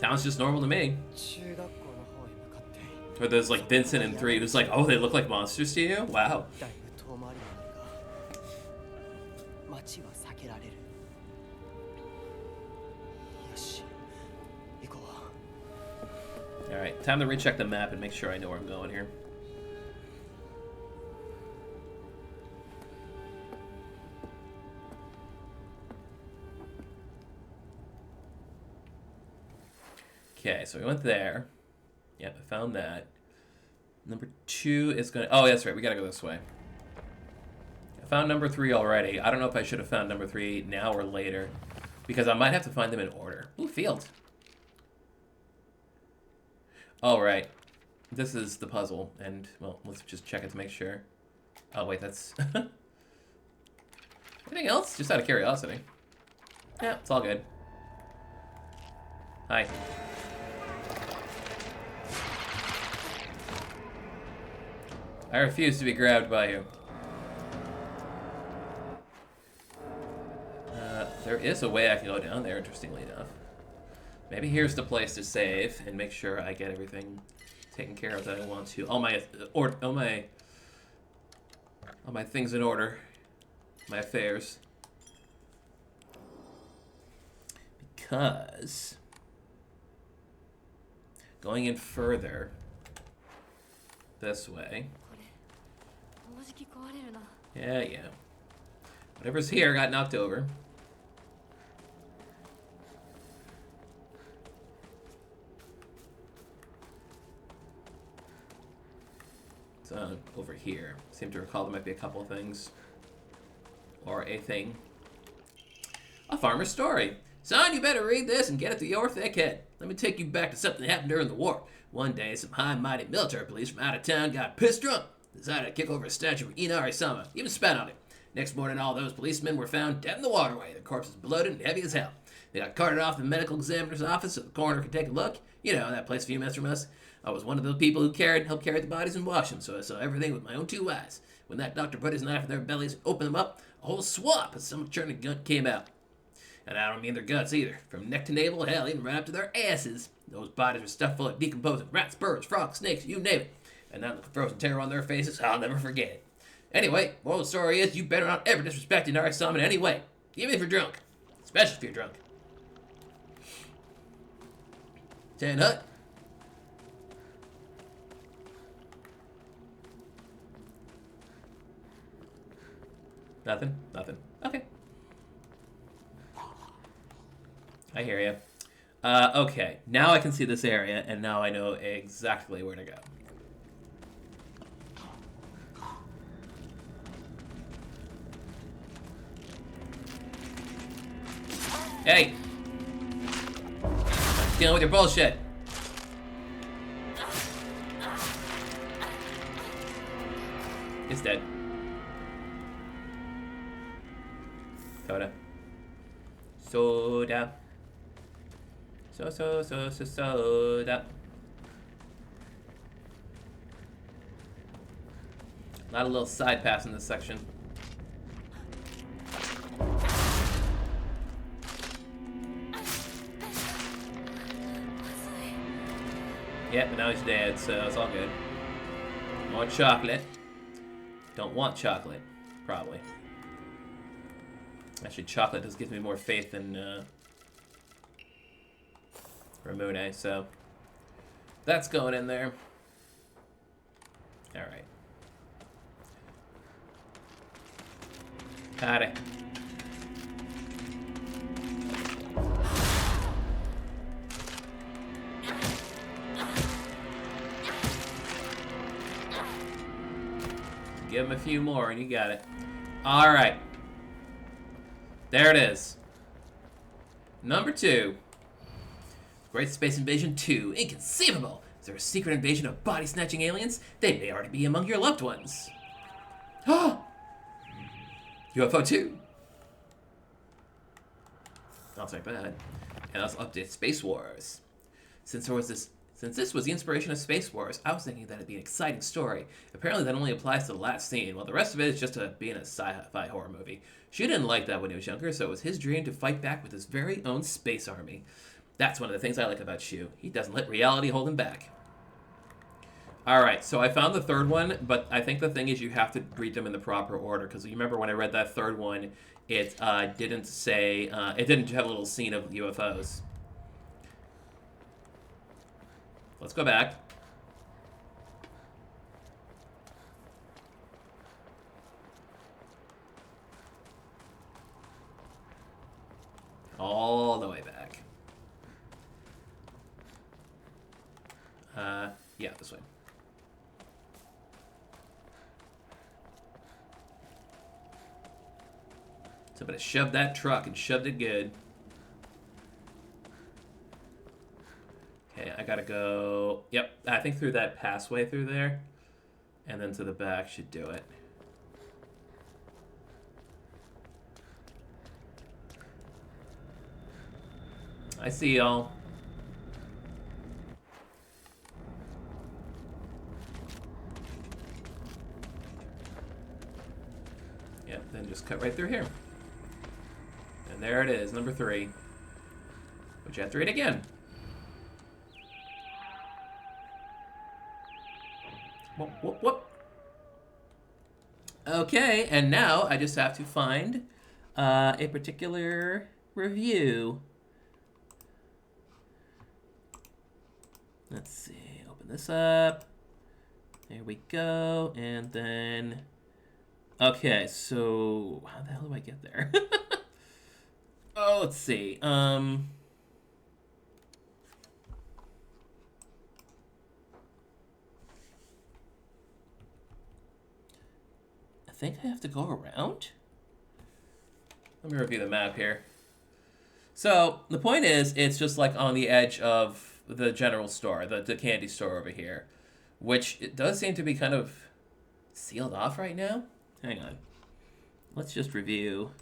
Sounds just normal to me." 中学校の方へ向かって Or there's like Vincent in 3, who's like, "Oh, they look like monsters to you? Wow." だいぶ遠回りになるが街は避けられるよし行こう All right, time to recheck the map and make sure I know where I'm going here. Okay, so we went there. Yep, I found that. Number 2 is gonna... Oh, that's right, we gotta go this way. I found number 3 already. I don't know if I should have found number 3 now or later, because I might have to find them in order. Ooh, field. All right. This is the puzzle, and, well, let's just check it to make sure. Oh, wait, that's... Anything else? Just out of curiosity. Yeah, it's all good. Hi. I refuse to be grabbed by you. There is a way I can go down there, interestingly enough. Maybe here's the place to save and make sure I get everything taken care of that I want to. All my things in order. My affairs. Because going in further this way. この時期壊れるな Yeah, yeah. Whatever's here got knocked over. It's over here. Seem to recall there might be a couple of things. Or a thing. A farmer's story. Son, you better read this and get it to your thick head. Let me take you back to something that happened during the war. One day, some high-mighty military police from out of town got pissed drunk. Decided to kick over a statue of Inari-sama. Even spat on it. Next morning, all those policemen were found dead in the waterway. Their corpses bloated and heavy as hell. They got carted off to the medical examiner's office so the coroner could take a look. You know, that place a few minutes from us. I was one of those people who helped carry the bodies and wash them, so I saw everything with my own 2 eyes. When that doctor put his knife in their bellies and opened them up, a whole swamp of some churning gut came out. And I don't mean their guts either. From neck to navel, hell, even right up to their asses. Those bodies were stuffed full of decomposing rats, birds, frogs, snakes, you name it. And that look of frozen terror on their faces, I'll never forget it. Anyway, moral of the story is, you better not ever disrespect Inari-sama in any way. Even if you're drunk. Especially if you're drunk. Tan Hut. Nothing? Nothing. Okay. I hear you. Okay, now I can see this area, and now I know exactly where to go. Hey! Dealing with your bullshit. It's dead. Soda. Soda. Soda. A lot of little side paths in this section. Yeah, but now he's dead, so it's all good. More chocolate. Don't want chocolate, probably. Actually, chocolate does give me more faith than Ramune, so that's going in there. All right. Got it. Give him a few more and you got it. All right. There it is. Number 2. Great Space Invasion 2. Inconceivable. Is there a secret invasion of body-snatching aliens? They may already be among your loved ones. UFO 2. I'll take that. And let's update Space Wars. Since this was the inspiration of Space Wars, I was thinking that it'd be an exciting story. Apparently that only applies to the last scene, while the rest of it is just being a sci-fi horror movie. Shu didn't like that when he was younger, so it was his dream to fight back with his very own space army. That's one of the things I like about Shu. He doesn't let reality hold him back. Alright, so I found the third one, but I think the thing is you have to read them in the proper order, because you remember when I read that third one, it didn't say, it didn't have a little scene of UFOs. Let's go back. All the way back. Yeah, this way. Somebody shoved that truck and shoved it good. Okay, I gotta go... Yep, I think through that passway through there. And then to the back should do it. I see y'all. Yep, then just cut right through here. And there it is, number 3. But you have to read again. Whoop, whoop, whoop. Okay, and now I just have to find a particular review. Let's see, open this up. There we go, and then... Okay, so how the hell do I get there? Oh, let's see. I think I have to go around. Let me review the map here. So the point is, it's just like on the edge of the general store, the candy store over here, which it does seem to be kind of sealed off right now. Hang on. Let's just review.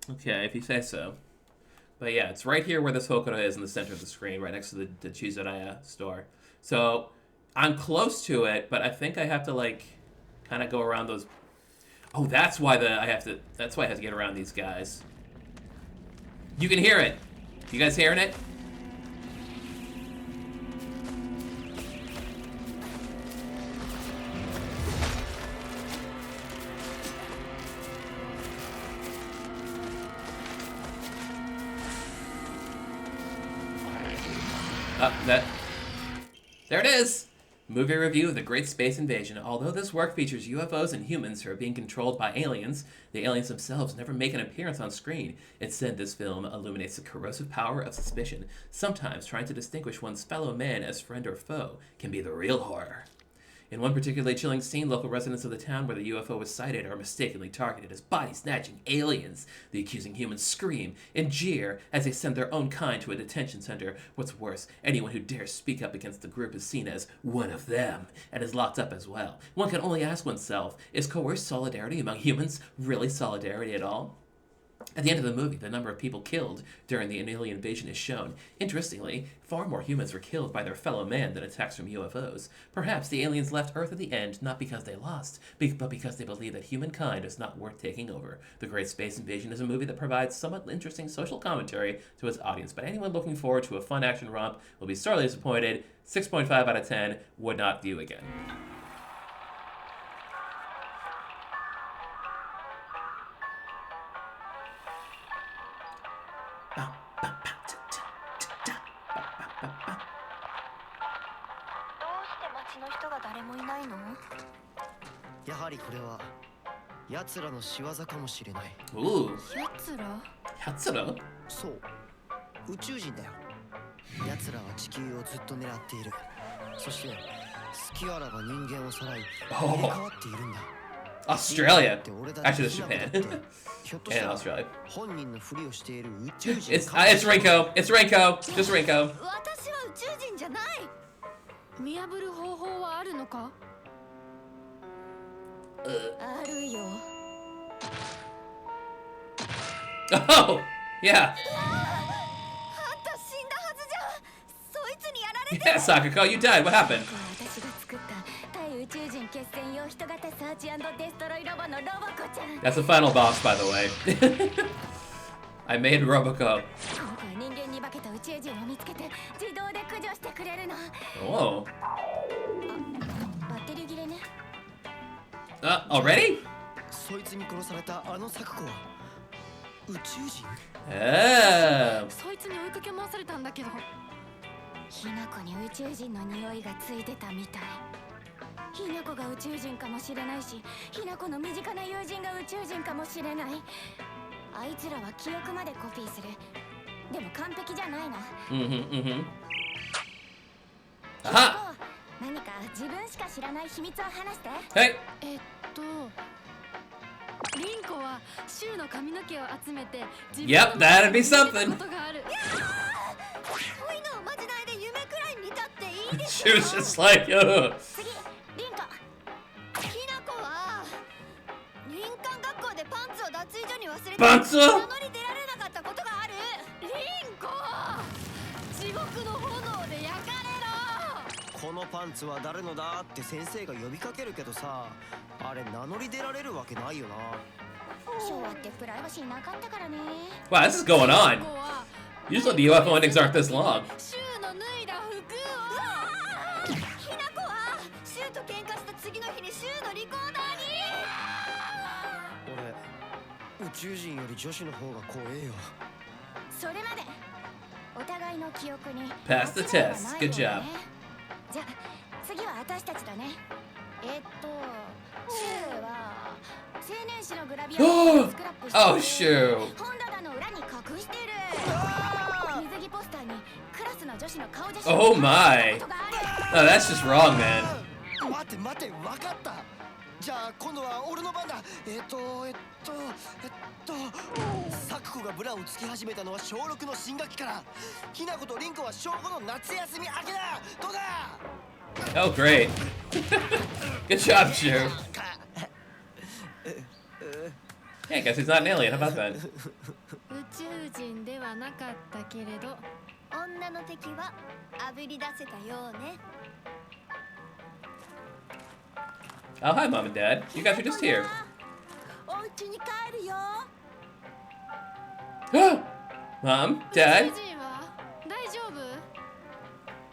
Okay, if you say so. But yeah, it's right here where this Hokuto is in the center of the screen, right next to the Chizuraya store. So I'm close to it, but I think I have to like kind of go around those. Oh, that's why that's why I have to get around these guys. You can hear it. You guys hearing it? There it is! Movie review of The Great Space Invasion. Although this work features UFOs and humans who are being controlled by aliens, the aliens themselves never make an appearance on screen. Instead, this film illuminates the corrosive power of suspicion. Sometimes trying to distinguish one's fellow man as friend or foe can be the real horror. In one particularly chilling scene, local residents of the town where the UFO was sighted are mistakenly targeted as body-snatching aliens. The accusing humans scream and jeer as they send their own kind to a detention center. What's worse, anyone who dares speak up against the group is seen as one of them and is locked up as well. One can only ask oneself, is coerced solidarity among humans really solidarity at all? At the end of the movie, the number of people killed during the alien invasion is shown. Interestingly, far more humans were killed by their fellow man than attacks from UFOs. Perhaps the aliens left Earth at the end not because they lost, but because they believe that humankind is not worth taking over. The Great Space Invasion is a movie that provides somewhat interesting social commentary to its audience, but anyone looking forward to a fun action romp will be sorely disappointed. 6.5 out of 10, would not view again. Ooh. Yatsura? そう宇宙人だよ奴らは地球をずっと狙っているそして Oh. Australia. Actually, that's Japan. And Australia. It's Rinko. It's Rinko. Just Rinko. 私は宇宙人じゃない。見破る方法はあるのか？あるよ。Oh, yeah. あんた死んだはずじゃん。そいつにやられて。 Yeah, Sakako, you died. What happened? 私が作った対宇宙人決戦用人型サーチ&デストロイロボのロボコちゃん。 That's the final boss, by the way. I made Robocop. 今回人間に化けた宇宙人を見つけて自動で駆除してくれるの。 Oh. バッテリー切れね。 Already? そいつに殺されたあのサクコは宇宙人？ Oh. そいつに追いかけ回されたんだけど。ひなこに宇宙人の匂いがついてたみたい。ひなこが宇宙人かもしれないし、ひなこの身近な友人が宇宙人かもしれない。あいつらは記憶までコピーする。でも完璧じゃないな。Aha. 何か自分しか知らない秘密を話して。Hey. リンコはシの髪の毛を集めて Yep, that'd be something. ことがある。そういうのをまじないで夢くらい見たっていいです She よ。 was just like, ugh. 次、リンコ。ひなこは林間学校でパンツを脱衣所に忘れてパンツ名乗り出られなかったことがある。リンコ、地獄の炎で焼かれろ。このパンツは誰のだって先生が呼びかけるけどさ、あれ名乗り出られるわけないよな。昭和ってプライバシーなかったからね。 Wow, this is going on. Usually the UFO endings aren't this long. シュの脱いだ服を。ひなこはシュと喧嘩した次の日にシュのリコーダーに。俺、宇宙人より女子の方が怖えよ。それまでお互いの記憶に Pass the test. Good job. じゃあ次は私たちだね。シュは青年誌のグラビアをスクラップして Oh, shoot. 本棚の裏に隠してる。水着ポスターにクラスの女子の顔写真 Oh my. ことがある。 Oh, that's just wrong, man. 待て、わかった。じゃあ今度は俺の番だ。サクコがブラをつき始めたのは小6の新学期から。ひなことリンコは小5の夏休み明けだ。どうだ？ Oh, great. Good job, Shu. Yeah, I guess he's not an alien. How about that? 宇宙人ではなかったけれど女の敵はあぶり出せたようね。 Oh, hi, Mom and Dad. You guys are just here. お家に帰るよ。 Mom, Dad. 宇宙人は大丈夫？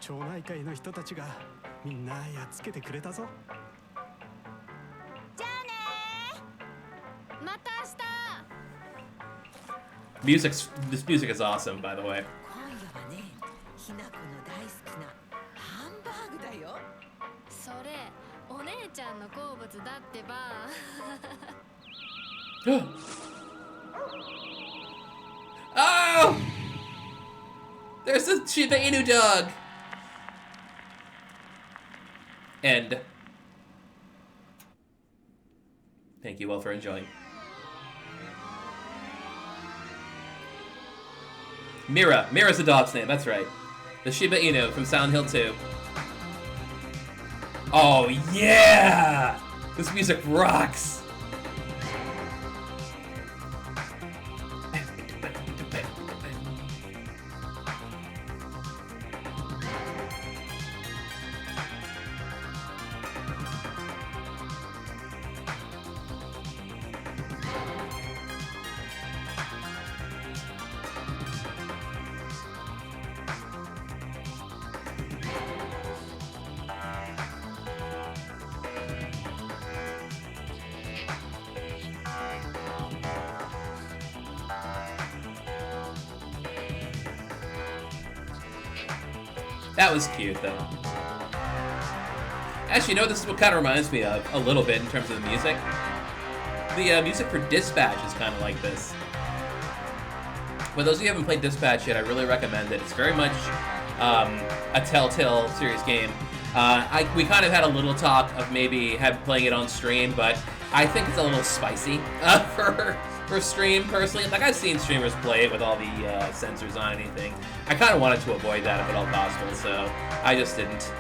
町内会の人たちがみんなやっつけてくれたぞ。じゃあねー。また明日。 This music is awesome, by the way. 今夜はね、ひなこの大好きなハンバーグだよ。それお姉ちゃんの好物だってば。Oh! There's a Shiba Inu dog! End. Thank you all for enjoying. Mira. Mira's the dog's name, that's right. The Shiba Inu from Silent Hill 2. Oh, yeah! This music rocks! That was cute, though. Actually, you know what this is what kind of reminds me of a little bit in terms of the music? The music for Dispatch is kind of like this. For those of you who haven't played Dispatch yet, I really recommend it. It's very much a Telltale series game. We kind of had a little talk of maybe playing it on stream, but I think it's a little spicy for stream, personally. Like, I've seen streamers play it with all the sensors on anything. I kind of wanted to avoid that if at all possible, so I just didn't.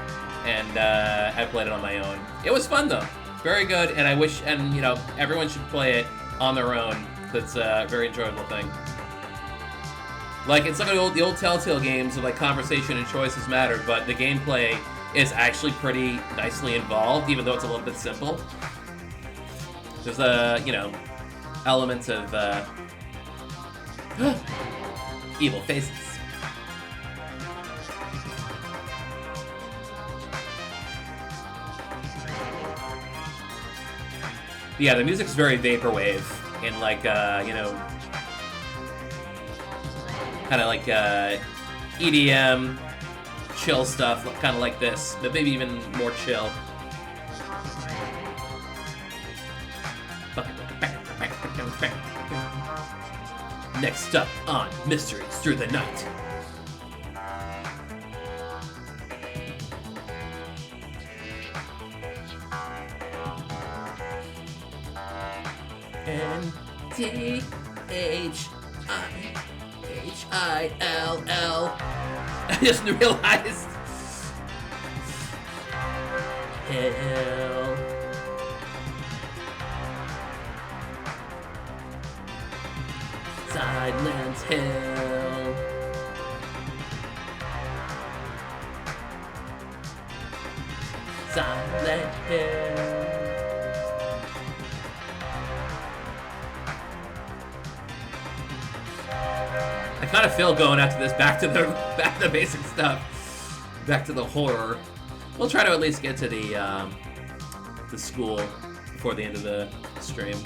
And I played it on my own. It was fun, though. Very good, and I wish, and, you know, everyone should play it on their own. That's a very enjoyable thing. Like, it's like the old Telltale games of, like, conversation and choices matter, but the gameplay is actually pretty nicely involved, even though it's a little bit simple. There's you know, elements of evil faces. Yeah, the music's very vaporwave and like you know, kind of like EDM, chill stuff, kind of like this, but maybe even more chill. Next up on Mysteries Through the Night. NTHIHILL. I just realized. Hell. Silent Hill. Silent Hill. I kind of feel going after this back to the basic stuff, back to the horror. We'll try to at least get to the school before the end of the stream.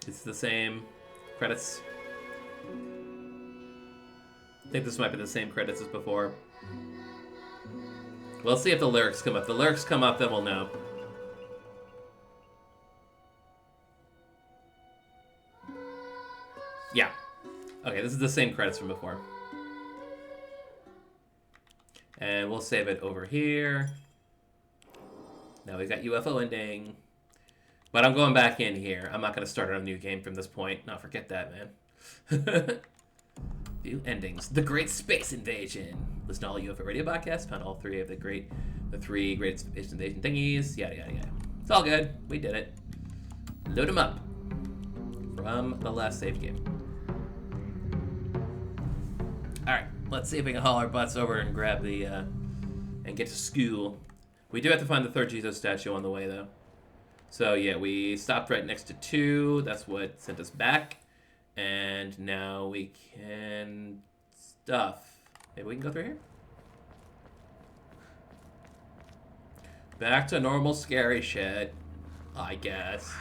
It's the same credits. I think this might be the same credits as before. We'll see if the lyrics come up. If the lyrics come up, then we'll know. Yeah. Okay, this is the same credits from before. And we'll save it over here. Now we've got UFO ending. But I'm going back in here. I'm not going to start a new game from this point. No, forget that, man. View endings. The Great Space Invasion. Listen to all UFO radio podcasts. Found all three of the three Great Space Invasion thingies. Yada, yada, yada. It's all good. We did it. Load them up. From the last save game. Alright. Let's see if we can haul our butts over and grab the, and get to school. We do have to find the third Jesus statue on the way, though. So yeah, we stopped right next to 2. That's what sent us back. And now we can stuff. Maybe we can go through here? Back to normal scary shit, I guess.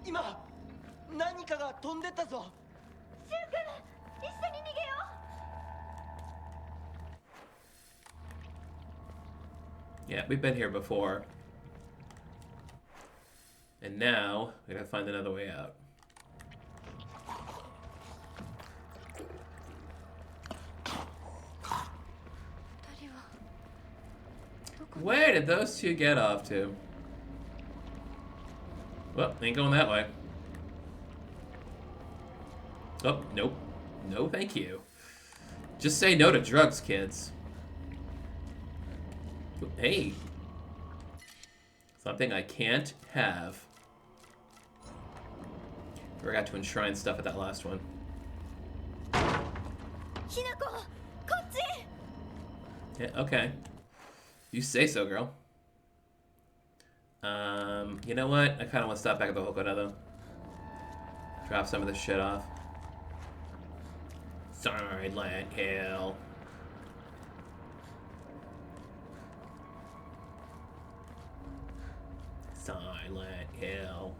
今何かが飛んでったぞ。 Yeah, we've been here before. And now, we gotta find another way out. Where did those two get off to? Well, ain't going that way. Oh, nope. No, thank you. Just say no to drugs, kids. Hey. Something I can't have. Forgot to enshrine stuff at that last one. Yeah, okay. You say so, girl. You know what? I kind of want to stop back at the Hokoda, though. Drop some of this shit off. Silent Hill. Silent Hill.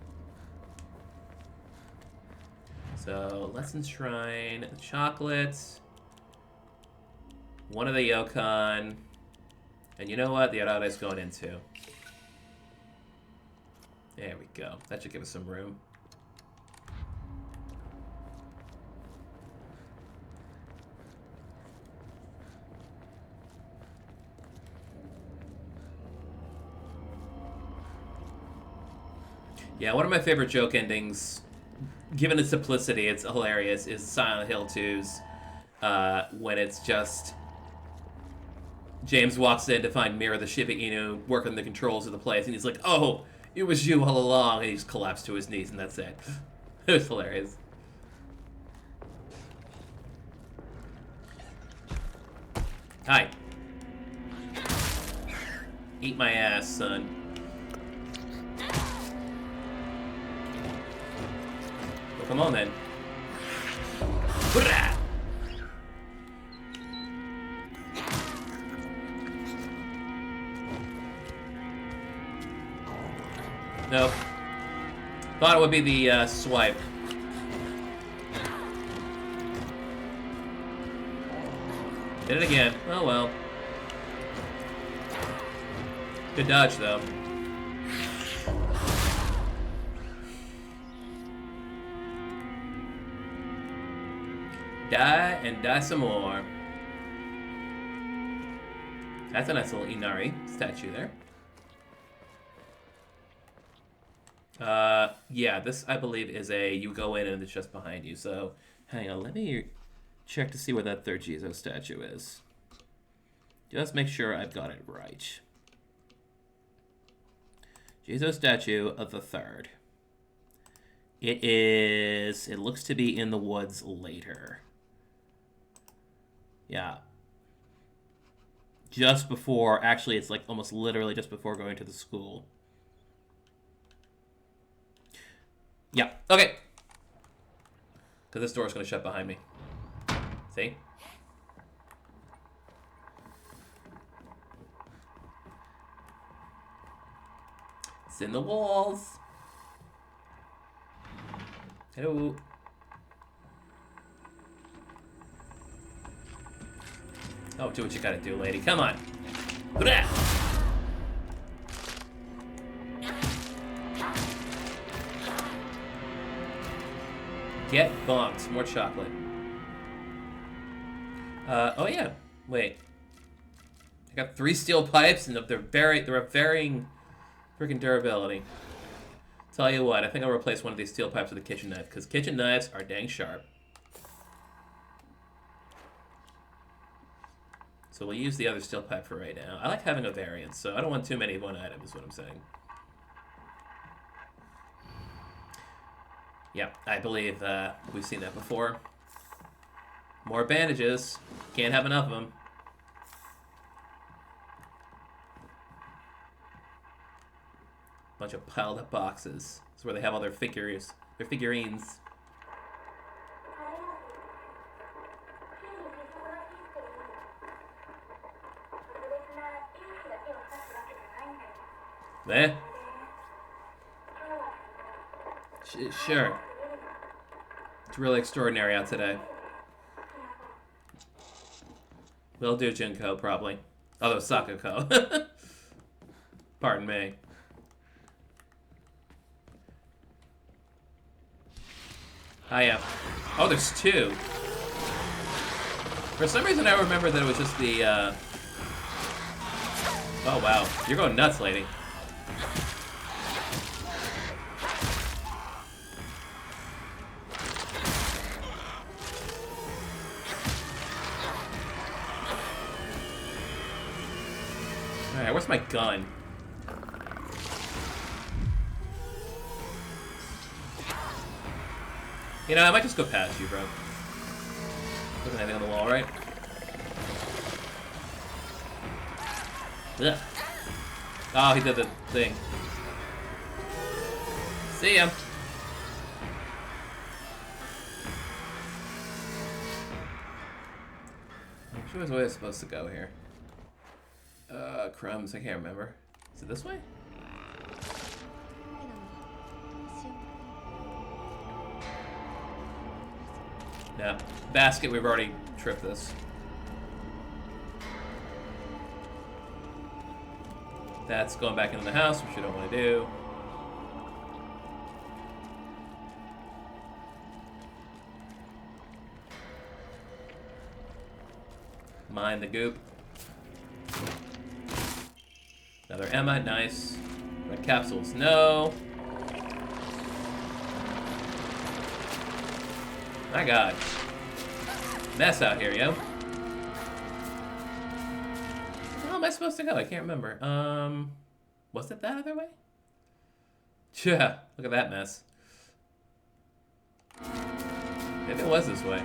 So let's enshrine the chocolates. One of the Yokon. And you know what? The Arare's going in too. There we go. That should give us some room. Yeah, one of my favorite joke endings, given its simplicity, it's hilarious, is Silent Hill 2's when it's just James walks in to find Mira the Shiba Inu working the controls of the place, and he's like, "Oh, it was you all along," and he just collapsed to his knees, and that's it. It was hilarious. Hi. Eat my ass, son. Well, come on then. Hurrah! Nope. Thought it would be the swipe. Did it again. Oh well. Good dodge though. Die and die some more. That's a nice little Inari statue there. Yeah, this I believe is a you go in and it's just behind you. So hang on, let me check to see where that third Jizo statue is. Just make sure I've got it right. Jizo statue of the third. It looks to be in the woods later. Yeah. Just before, actually it's like almost literally just before going to the school. Yeah, okay. Because this door's going to shut behind me. See? It's in the walls. Hello. Oh, do what you gotta do, lady. Come on. Blah! Get bonked. More chocolate. Oh yeah. Wait. I got 3 steel pipes, and they're of varying freaking durability. Tell you what, I think I'll replace one of these steel pipes with a kitchen knife, because kitchen knives are dang sharp. So we'll use the other steel pipe for right now. I like having a variant, so I don't want too many of one item, is what I'm saying. Yeah, I believe we've seen that before. More bandages. Can't have enough of them. Bunch of piled up boxes. That's where they have all their figures, their figurines. Eh? Sure. It's really extraordinary out today. Will do, Junko, probably. Although Sakuko. Pardon me. Yeah. Oh, there's 2. For some reason, I remember that it was just the, Oh, wow. You're going nuts, lady. Alright, where's my gun? You know, I might just go past you, bro. Wasn't anything on the wall, right? Ugh. Oh, he did the thing. See ya. Which was the way it's supposed to go here? Crumbs, I can't remember. Is it this way? No. Basket, we've already tripped this. That's going back into the house, which you don't want to do. Mine the goop. Another Emma, nice. Red capsules, no. My god. Mess out here, yo. Where am I supposed to go? I can't remember. Was it that other way? Yeah, look at that mess. Maybe it was this way.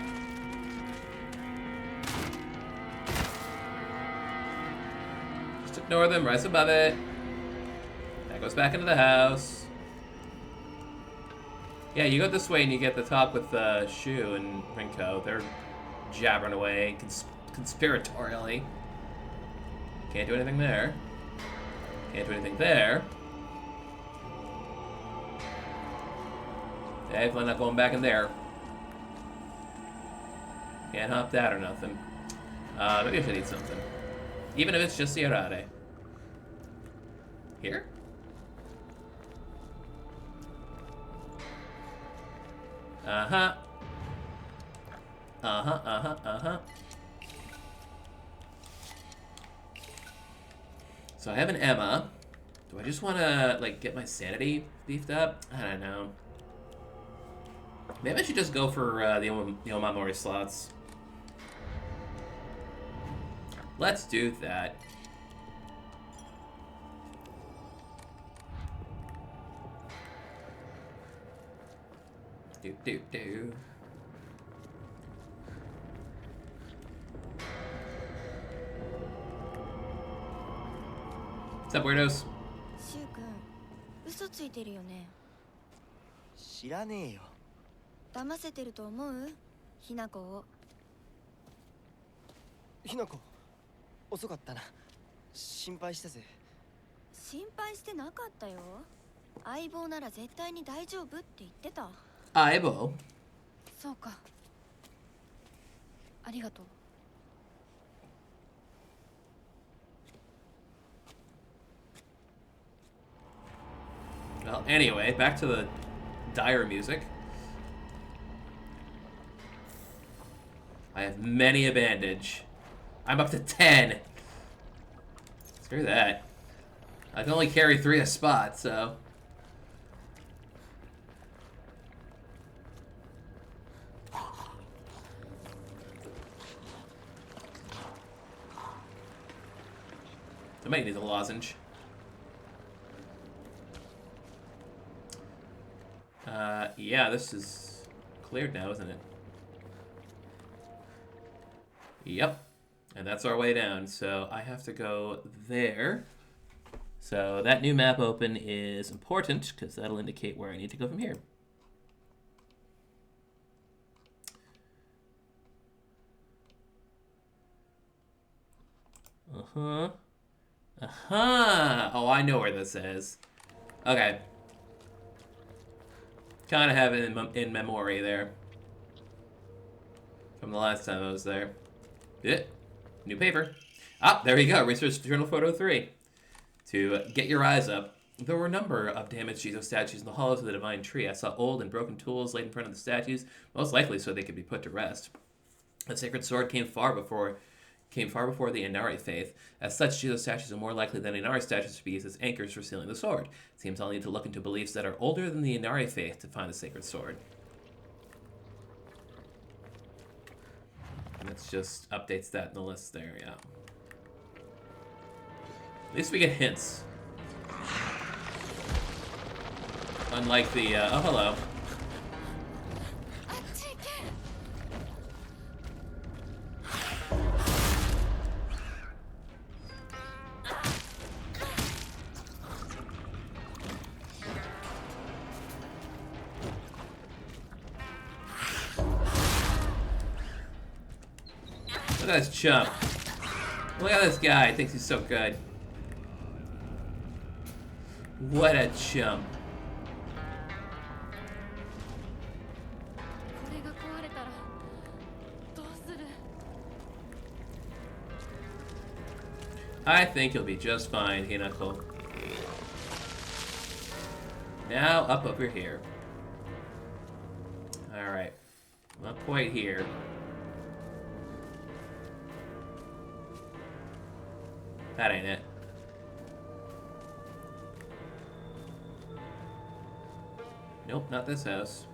Just ignore them, rise above it. That goes back into the house. Yeah, you go this way and you get the top with Shu and Rinko. They're jabbering away conspiratorially. Can't do anything there. Can't do anything there. Definitely not going back in there. Can't hop that or nothing. Maybe I should eat something. Even if it's just Sierrare. Here? Uh-huh. Uh-huh, uh-huh, uh-huh. So I have an Emma. Do I just want to, like, get my sanity beefed up? I don't know. Maybe I should just go for the Omamori slots. Let's do that. Do. What's up, weirdos? シュウ君、嘘ついてるよね。知らねえよ。騙せてると思う？ひなこを。ひなこ、遅かったな。心配したぜ。心配してなかったよ。相棒なら絶対に大丈夫って言ってた。相棒？そうか。ありがとう。Well, anyway, back to the dire music. I have many a bandage. I'm up to 10. Screw that. I can only carry 3 a spot, so... Somebody needs a lozenge. Yeah, this is cleared now, isn't it? Yep. And that's our way down, so I have to go there. So that new map open is important, because that'll indicate where I need to go from here. Uh-huh. Uh-huh! Oh, I know where this is. Okay. Kind of have it in memory there. From the last time I was there. Yeah. New paper. Ah, there you go. Research Journal Photo 3. To get your eyes up. There were a number of damaged Jesus statues in the hollows of the Divine Tree. I saw old and broken tools laid in front of the statues, most likely so they could be put to rest. The sacred sword came far before the Inari faith. As such, Jesus statues are more likely than Inari statues to be used as anchors for sealing the sword. It seems I'll need to look into beliefs that are older than the Inari faith to find the sacred sword. And that's just updates that in the list there, yeah. At least we get hints. Unlike the, oh, hello. Look at this chump. Look at this guy. He thinks he's so good. What a chump. これが壊れたら I think you'll be just fine, Hinako. Now, up over here. Alright. Not quite here. That ain't it. Nope, not this house.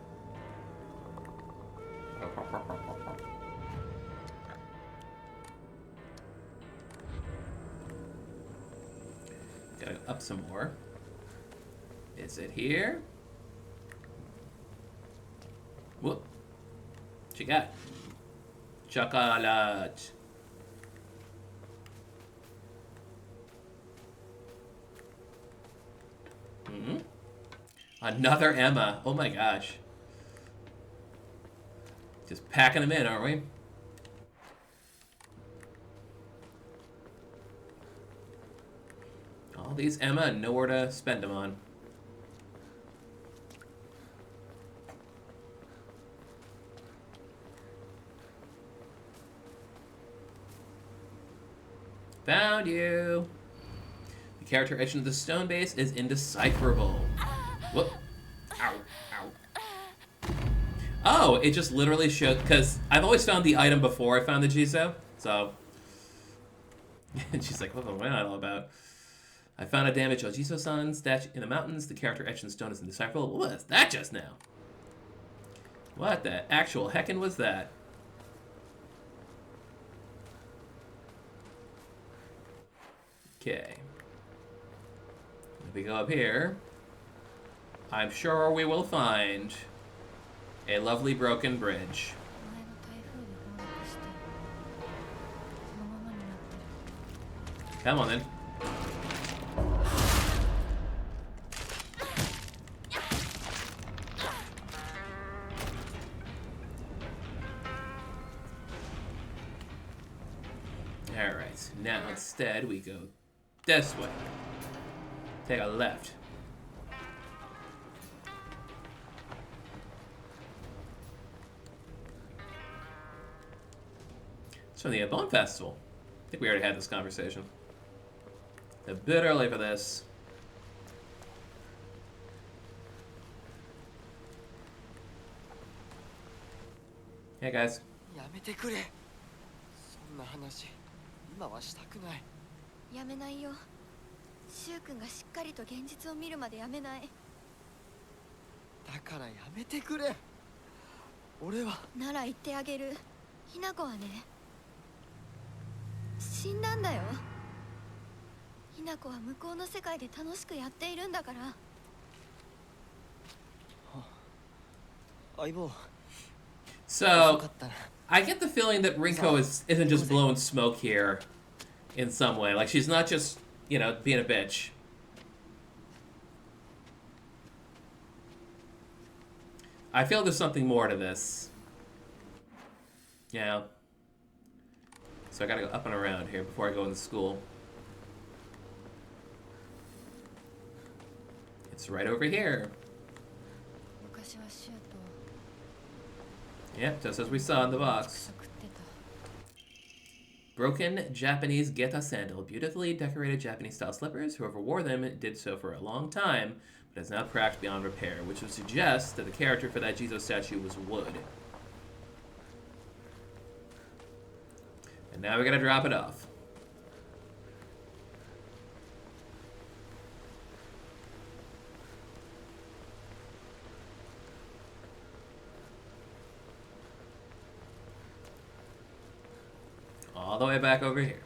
Gotta go up some more. Is it here? Whoop. What you got? Chocolate. Mm-hmm. Another Emma. Oh my gosh. Just packing them in, aren't we? All these Emma and nowhere to spend them on. Found you. The character etched into the stone base is indecipherable. Whoop. Ow. Ow. Oh, it just literally showed, because I've always found the item before I found the Jizo, so. And she's like, what am I all about? I found a damaged Ojiso-san statue in the mountains. The character etched in stone is indecipherable. What was that just now? What the actual heckin' was that? Okay. If we go up here, I'm sure we will find a lovely broken bridge. Come on then. Alright, now instead we go this way. Take a left. It's from the Bone Festival. I think we already had this conversation. A bit early for this. Hey guys. やめてくれ。そんな話今はしたくない。やめないよ。シュウ君がしっかりと現実を見るまでやめない。だからやめてくれ。俺はなら言ってあげる。ひな子はね、死んだんだよ。ひな子は向こうの世界で楽しくやっているんだから。相棒。 So, I get the feeling that Rinko isn't just blowing smoke here in some way. Like, she's not just, you know, being a bitch. I feel there's something more to this. Yeah. So I gotta go up and around here before I go into school. It's right over here. Yep, just as we saw in the box. Broken Japanese geta sandal. Beautifully decorated Japanese-style slippers. Whoever wore them did so for a long time, but is now cracked beyond repair, which would suggest that the character for that Jizo statue was wood. And now we gotta drop it off. All the way back over here.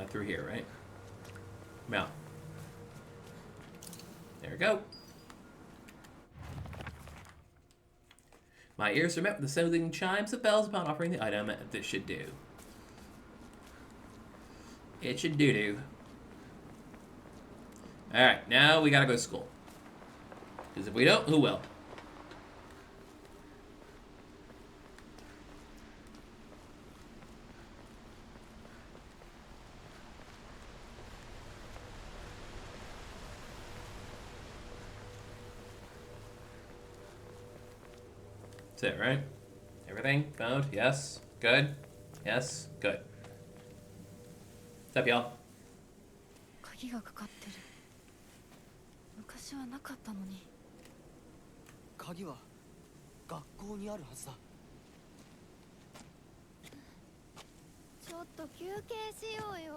Through here, right? Now. There we go. My ears are met with the soothing chimes of bells upon offering the item. This should do. It should do. Alright, now we gotta go to school. Because if we don't, who will? That's it, right? Everything found? Yes. Good. Yes. Good. What's up, y'all? 鍵がかかってる。昔はなかったのに。鍵は学校にあるはずだ。ちょっと休憩しようよ。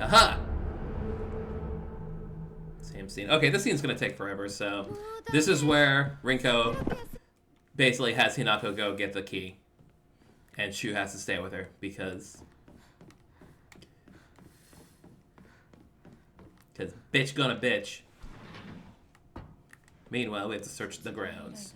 Aha! Same scene. Okay, this scene's gonna take forever, so this is where Rinko basically has Hinako go get the key. And Shu has to stay with her because bitch gonna bitch. Meanwhile, we have to search the grounds.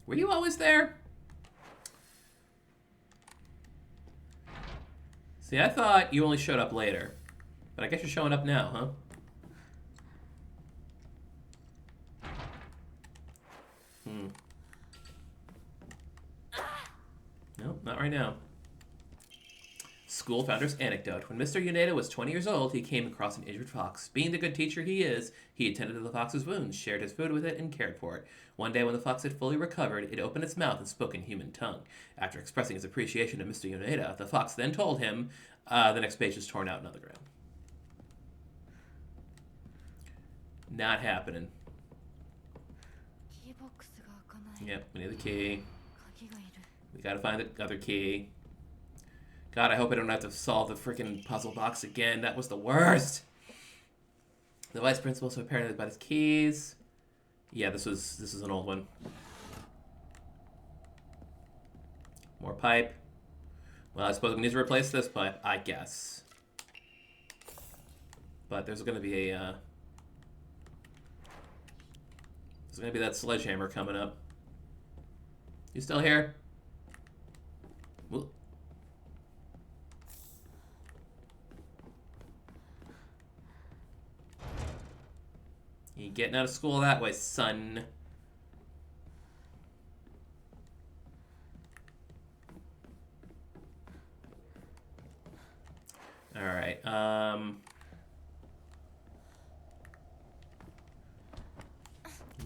Were you always there? See, I thought you only showed up later. But I guess you're showing up now, huh? No, not right now. School founder's anecdote. When Mr. Yuneda was 20 years old, he came across an injured fox. Being the good teacher he is, he attended to the fox's wounds, shared his food with it, and cared for it. One day when the fox had fully recovered, it opened its mouth and spoke in human tongue. After expressing his appreciation of Mr. Yuneda, the fox then told him, the next page is torn out and on the ground. Not happening. Yep, we need the key. We gotta find the other key. God, I hope I don't have to solve the freaking puzzle box again. That was the worst. The vice principal so paranoid about his keys. Yeah, this is an old one. More pipe. Well, I suppose we need to replace this pipe, I guess. But there's gonna be a there's gonna be that sledgehammer coming up. You still here? Ooh. You getting out of school that way, son. Alright,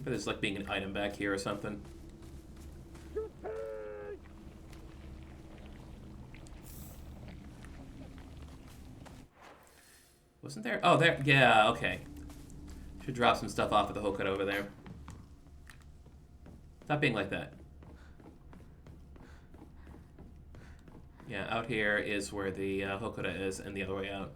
there's like being an item back here or something. Wasn't there? Oh, there. Yeah, okay. Should drop some stuff off at the Hokuto over there. Stop being like that. Yeah, out here is where the Hokuto is, and the other way out.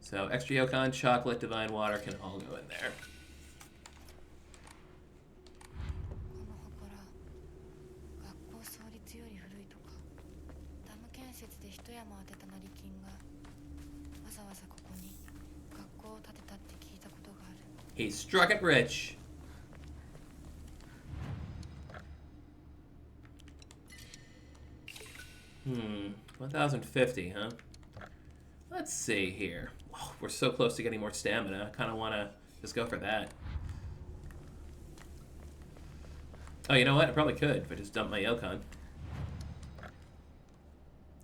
So, extra Yokon, chocolate, divine water can all go in there. He struck it rich. Hmm, 1,050, huh? Let's see here. Oh, we're so close to getting more stamina. I kind of want to just go for that. Oh, you know what? I probably could if I just dumped my Yokon.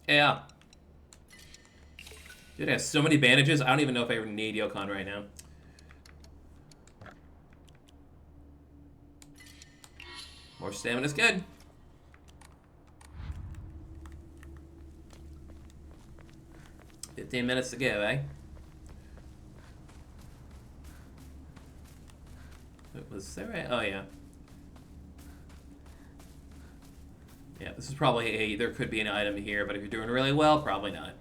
Yeah. Dude, I have so many bandages. I don't even know if I ever need Yokon right now. More stamina's good. $15 to go, eh? Was there a... Oh, yeah. Yeah, this is probably a... There could be an item here, but if you're doing really well, probably not.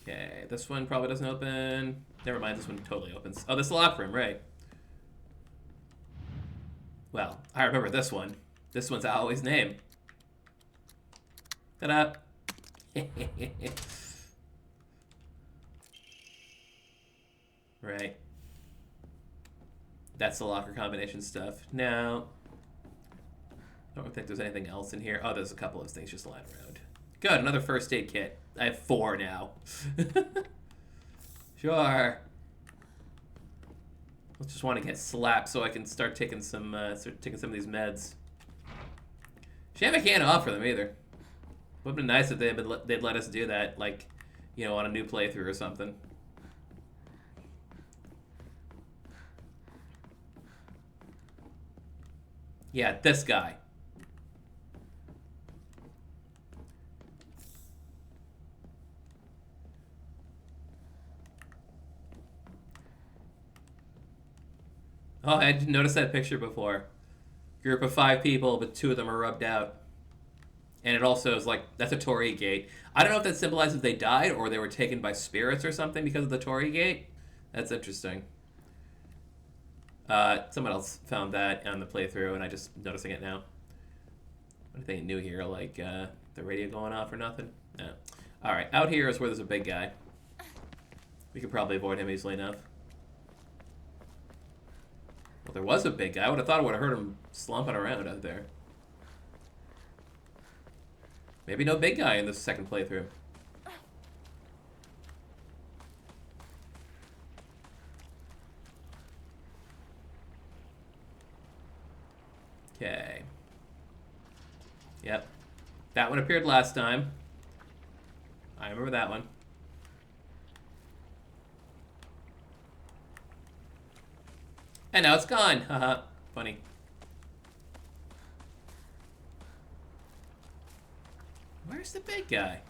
Okay, this one probably doesn't open. Never mind, this one totally opens. Oh, this locker room, right. Well, I remember this one. This one's Aoi's name. Ta-da! Right. That's the locker combination stuff. Now, I don't think there's anything else in here. Oh, there's a couple of things just lying around. Good, another first aid kit. I have 4 now. Sure. I just want to get slapped so I can start taking some of these meds. Shame I can't offer them either. Would have been nice if they'd let us do that, like, you know, on a new playthrough or something. Yeah, this guy. Oh, I didn't notice that picture before. Group of 5 people, but 2 of them are rubbed out. And it also is like, that's a Torii gate. I don't know if that symbolizes they died or they were taken by spirits or something because of the Torii gate. That's interesting. Someone else found that on the playthrough and I just noticing it now. Anything new here, like the radio going off or nothing? No. Alright, out here is where there's a big guy. We could probably avoid him easily enough. Well, there was a big guy. I would have thought I would have heard him slumping around out there. Maybe no big guy in this second playthrough. Okay. Yep. That one appeared last time. I remember that one. And now it's gone. Haha. Funny. Where's the big guy?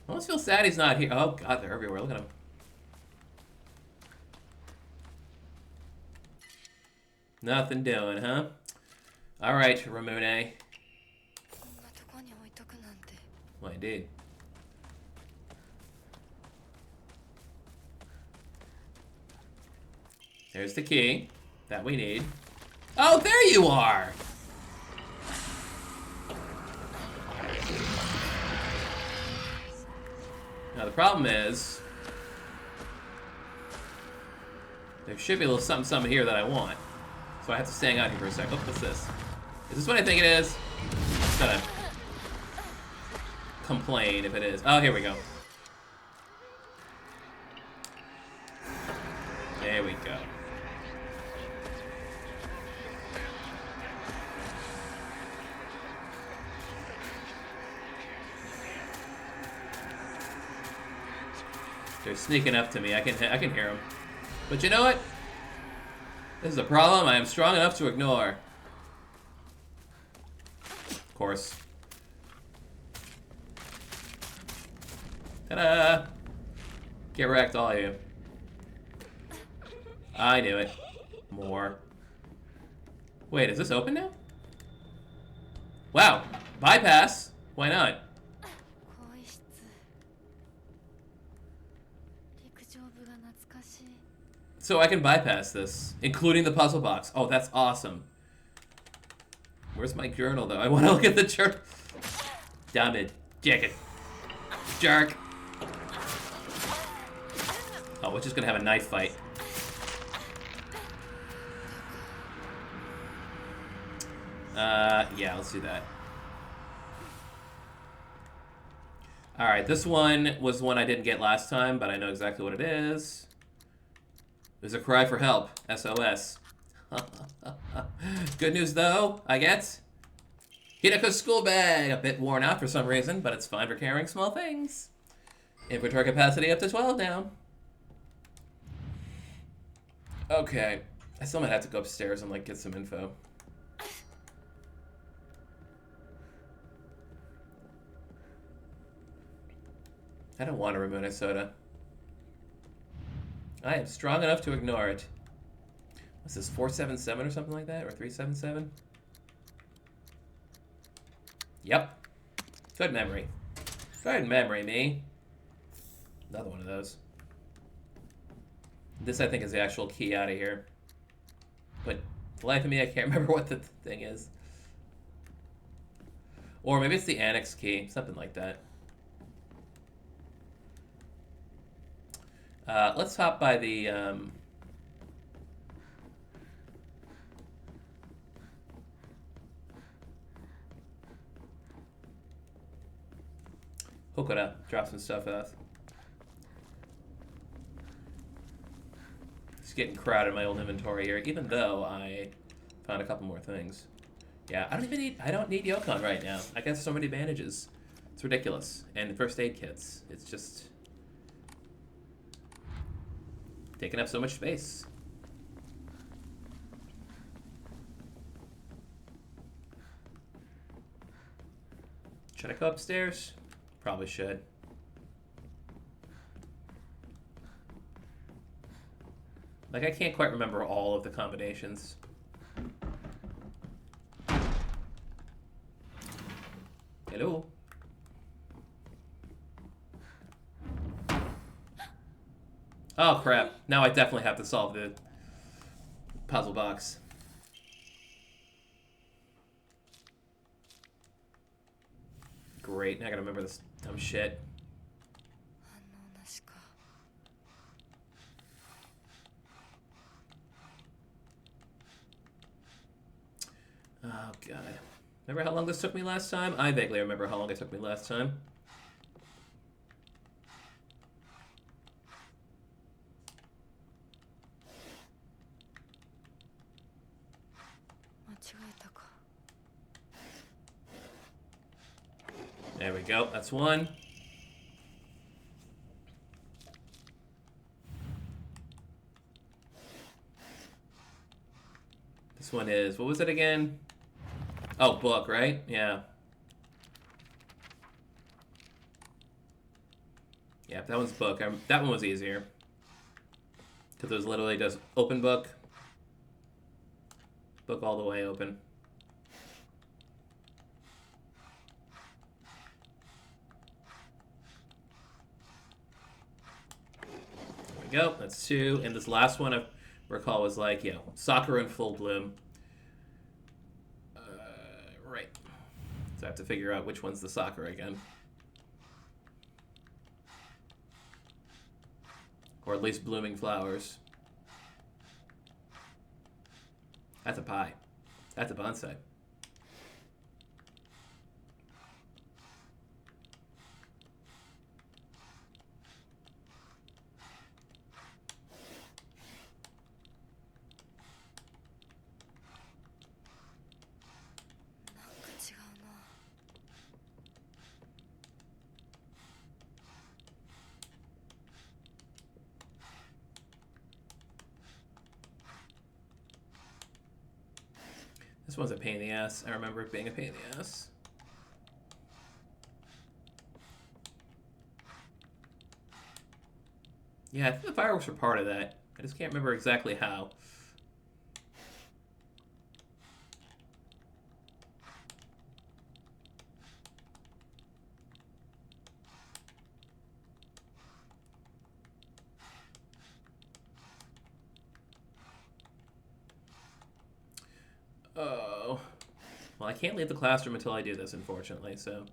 I almost feel sad he's not here. Oh god, they're everywhere. Look at him. Nothing doing, huh? Alright, Ramune. Well, indeed. There's the key that we need. Oh, there you are! Now the problem is, there should be a little something here that I want. So I have to hang out here for a sec. Oh, what's this? Is this what I think it is? Just gotta complain if it is. Oh, here we go. There we go. They're sneaking up to me. I can hear them. But you know what? This is a problem I am strong enough to ignore. Of course. Ta-da! Get wrecked, all of you. I knew it. More. Wait, is this open now? Wow. Bypass? Why not? So I can bypass this, including the puzzle box. Oh, that's awesome. Where's my journal, though? I want to look at the journal. Damn it. Jack it. Jerk. Oh, we're just going to have a knife fight. Yeah, let's do that. Alright, this one was one I didn't get last time, but I know exactly what it is. There's a cry for help. SOS. Good news, though, I get. Hinako's school bag. A bit worn out for some reason, but it's fine for carrying small things. Inventory capacity up to 12 now. Okay. I still might have to go upstairs and, like, get some info. I don't want a Ramune soda. I am strong enough to ignore it. What's this, 477 or something like that? Or 377? Yep. Good memory. Good memory, me. Another one of those. This, I think, is the actual key out of here. But for the life of me, I can't remember what the thing is. Or maybe it's the annex key. Something like that. Let's hop by the... Hokura. Drop some stuff off. It's getting crowded in my old inventory here, even though I found a couple more things. Yeah, I don't need Yokon right now. I got so many bandages. It's ridiculous. And first aid kits. It's just taking up so much space. Should I go upstairs? Probably should. Like, I can't quite remember all of the combinations. Hello? Oh, crap. Now I definitely have to solve the puzzle box. Great, now I gotta remember this dumb shit. Oh, God. Remember how long this took me last time? I vaguely remember how long it took me last time. There we go. That's one. This one is... What was it again? Oh, book, right? Yeah. Yeah, that one's book. That one was easier. Because it was literally just open book. Book all the way open. There we go. That's two. And this last one I recall was like, you know, Sakura in full bloom. Right. So I have to figure out which one's the Sakura again. Or at least blooming flowers. That's a pie. That's a bonsai. This one's a pain in the ass. I remember it being a pain in the ass. Yeah, I think the fireworks were part of that. I just can't remember exactly how. Oh. Well, I can't leave the classroom until I do this, unfortunately, so...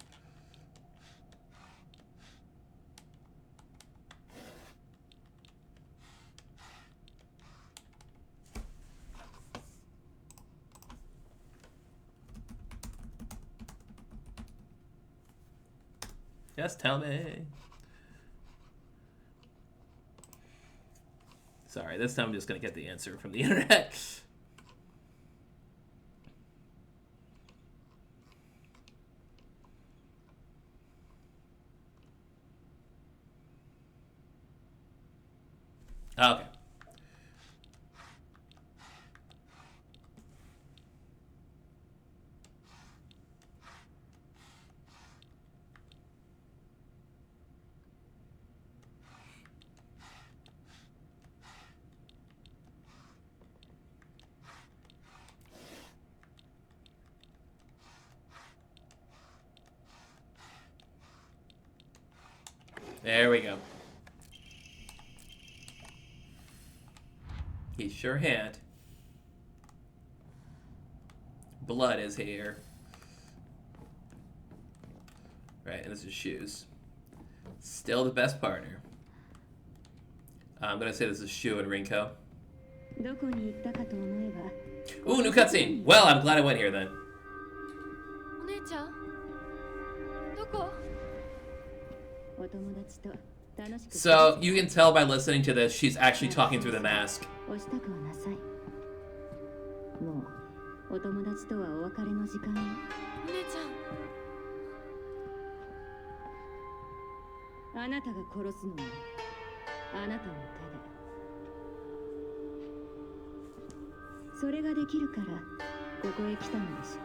Just tell me. Sorry, this time I'm just gonna get the answer from the internet. Okay. There we go. He sure had. Blood is here. Right, and this is shoes. Still the best partner. I'm gonna say this is Shu and Rinko. Ooh, new cutscene. Well, I'm glad I went here then. お姉ちゃんどこ So you can tell by listening to this, she's actually talking through the mask. お支度はなさいもうお友達とはお別れの時間よお姉ちゃんあなたが殺すのよあなたの手でそれができるからここへ来たのでしょ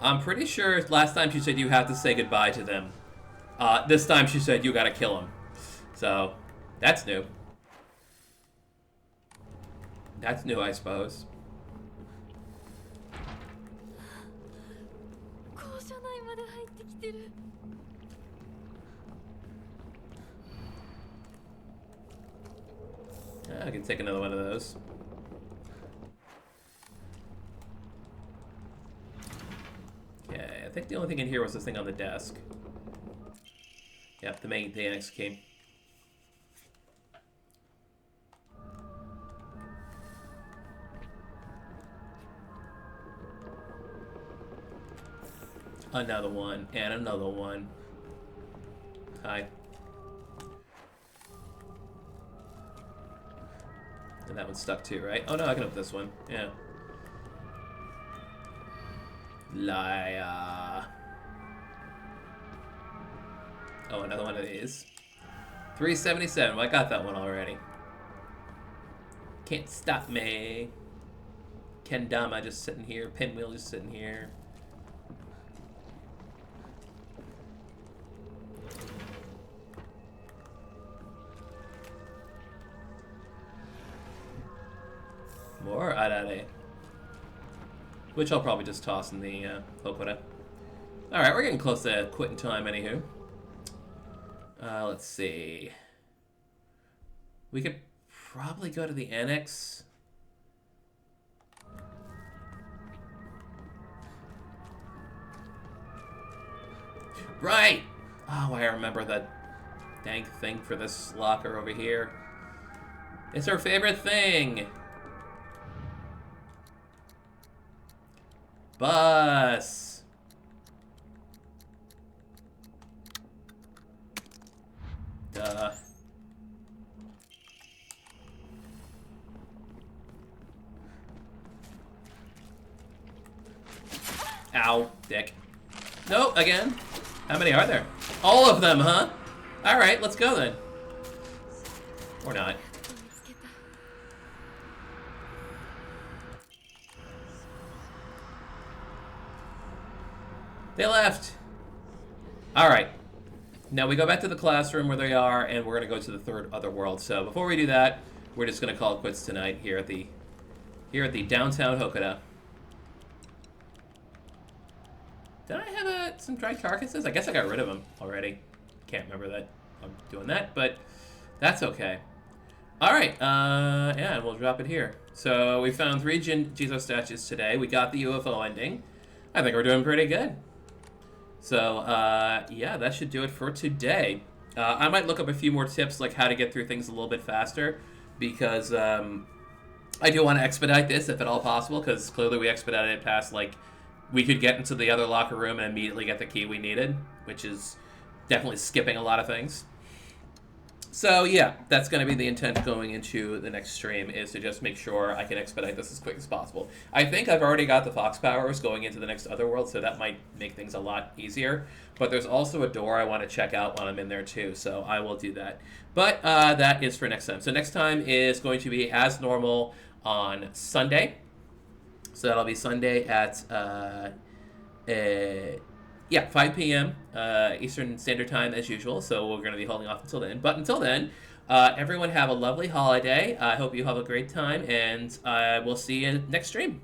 I'm pretty sure last time she said you have to say goodbye to them. This time she said you gotta kill them. So, that's new. That's new, I suppose. I can take another one of those. Okay, I think the only thing in here was this thing on the desk. Yep, the annex key. Another one, and another one. Hi. And that one's stuck too, right? Oh no, I can open this one. Yeah. Liar. Oh, another one of these. 377. Well, I got that one already. Can't stop me. Kendama just sitting here. Pinwheel just sitting here. More arare. Which I'll probably just toss in the Hokura. Alright, we're getting close to quitting time, anywho. Let's see. We could probably go to the annex. Right! Oh, I remember that dang thing for this locker over here. It's her favorite thing! Bus! Duh. Ow, dick. Nope, again. How many are there? All of them, huh? Alright, let's go then. Or not. They left. Alright. Now we go back to the classroom where they are, and we're going to go to the third other world. So before we do that, we're just going to call it quits tonight here at the downtown Hokura. Did I have some dried carcasses? I guess I got rid of them already. Can't remember that I'm doing that, but that's okay. Alright, yeah, we'll drop it here. So we found 3 Jizo statues today. We got the UFO ending. I think we're doing pretty good. So, yeah, that should do it for today. I might look up a few more tips, like how to get through things a little bit faster, because I do want to expedite this, if at all possible, because clearly we expedited it past, like, we could get into the other locker room and immediately get the key we needed, which is definitely skipping a lot of things. So, yeah, that's going to be the intent going into the next stream, is to just make sure I can expedite this as quick as possible. I think I've already got the Fox powers going into the next other world, so that might make things a lot easier. But there's also a door I want to check out while I'm in there, too, so I will do that. But that is for next time. So next time is going to be, as normal, on Sunday. So that'll be Sunday at 5 p.m. Eastern Standard Time as usual. So we're going to be holding off until then. But until then, Everyone have a lovely holiday. I hope you have a great time, and we'll see you next stream.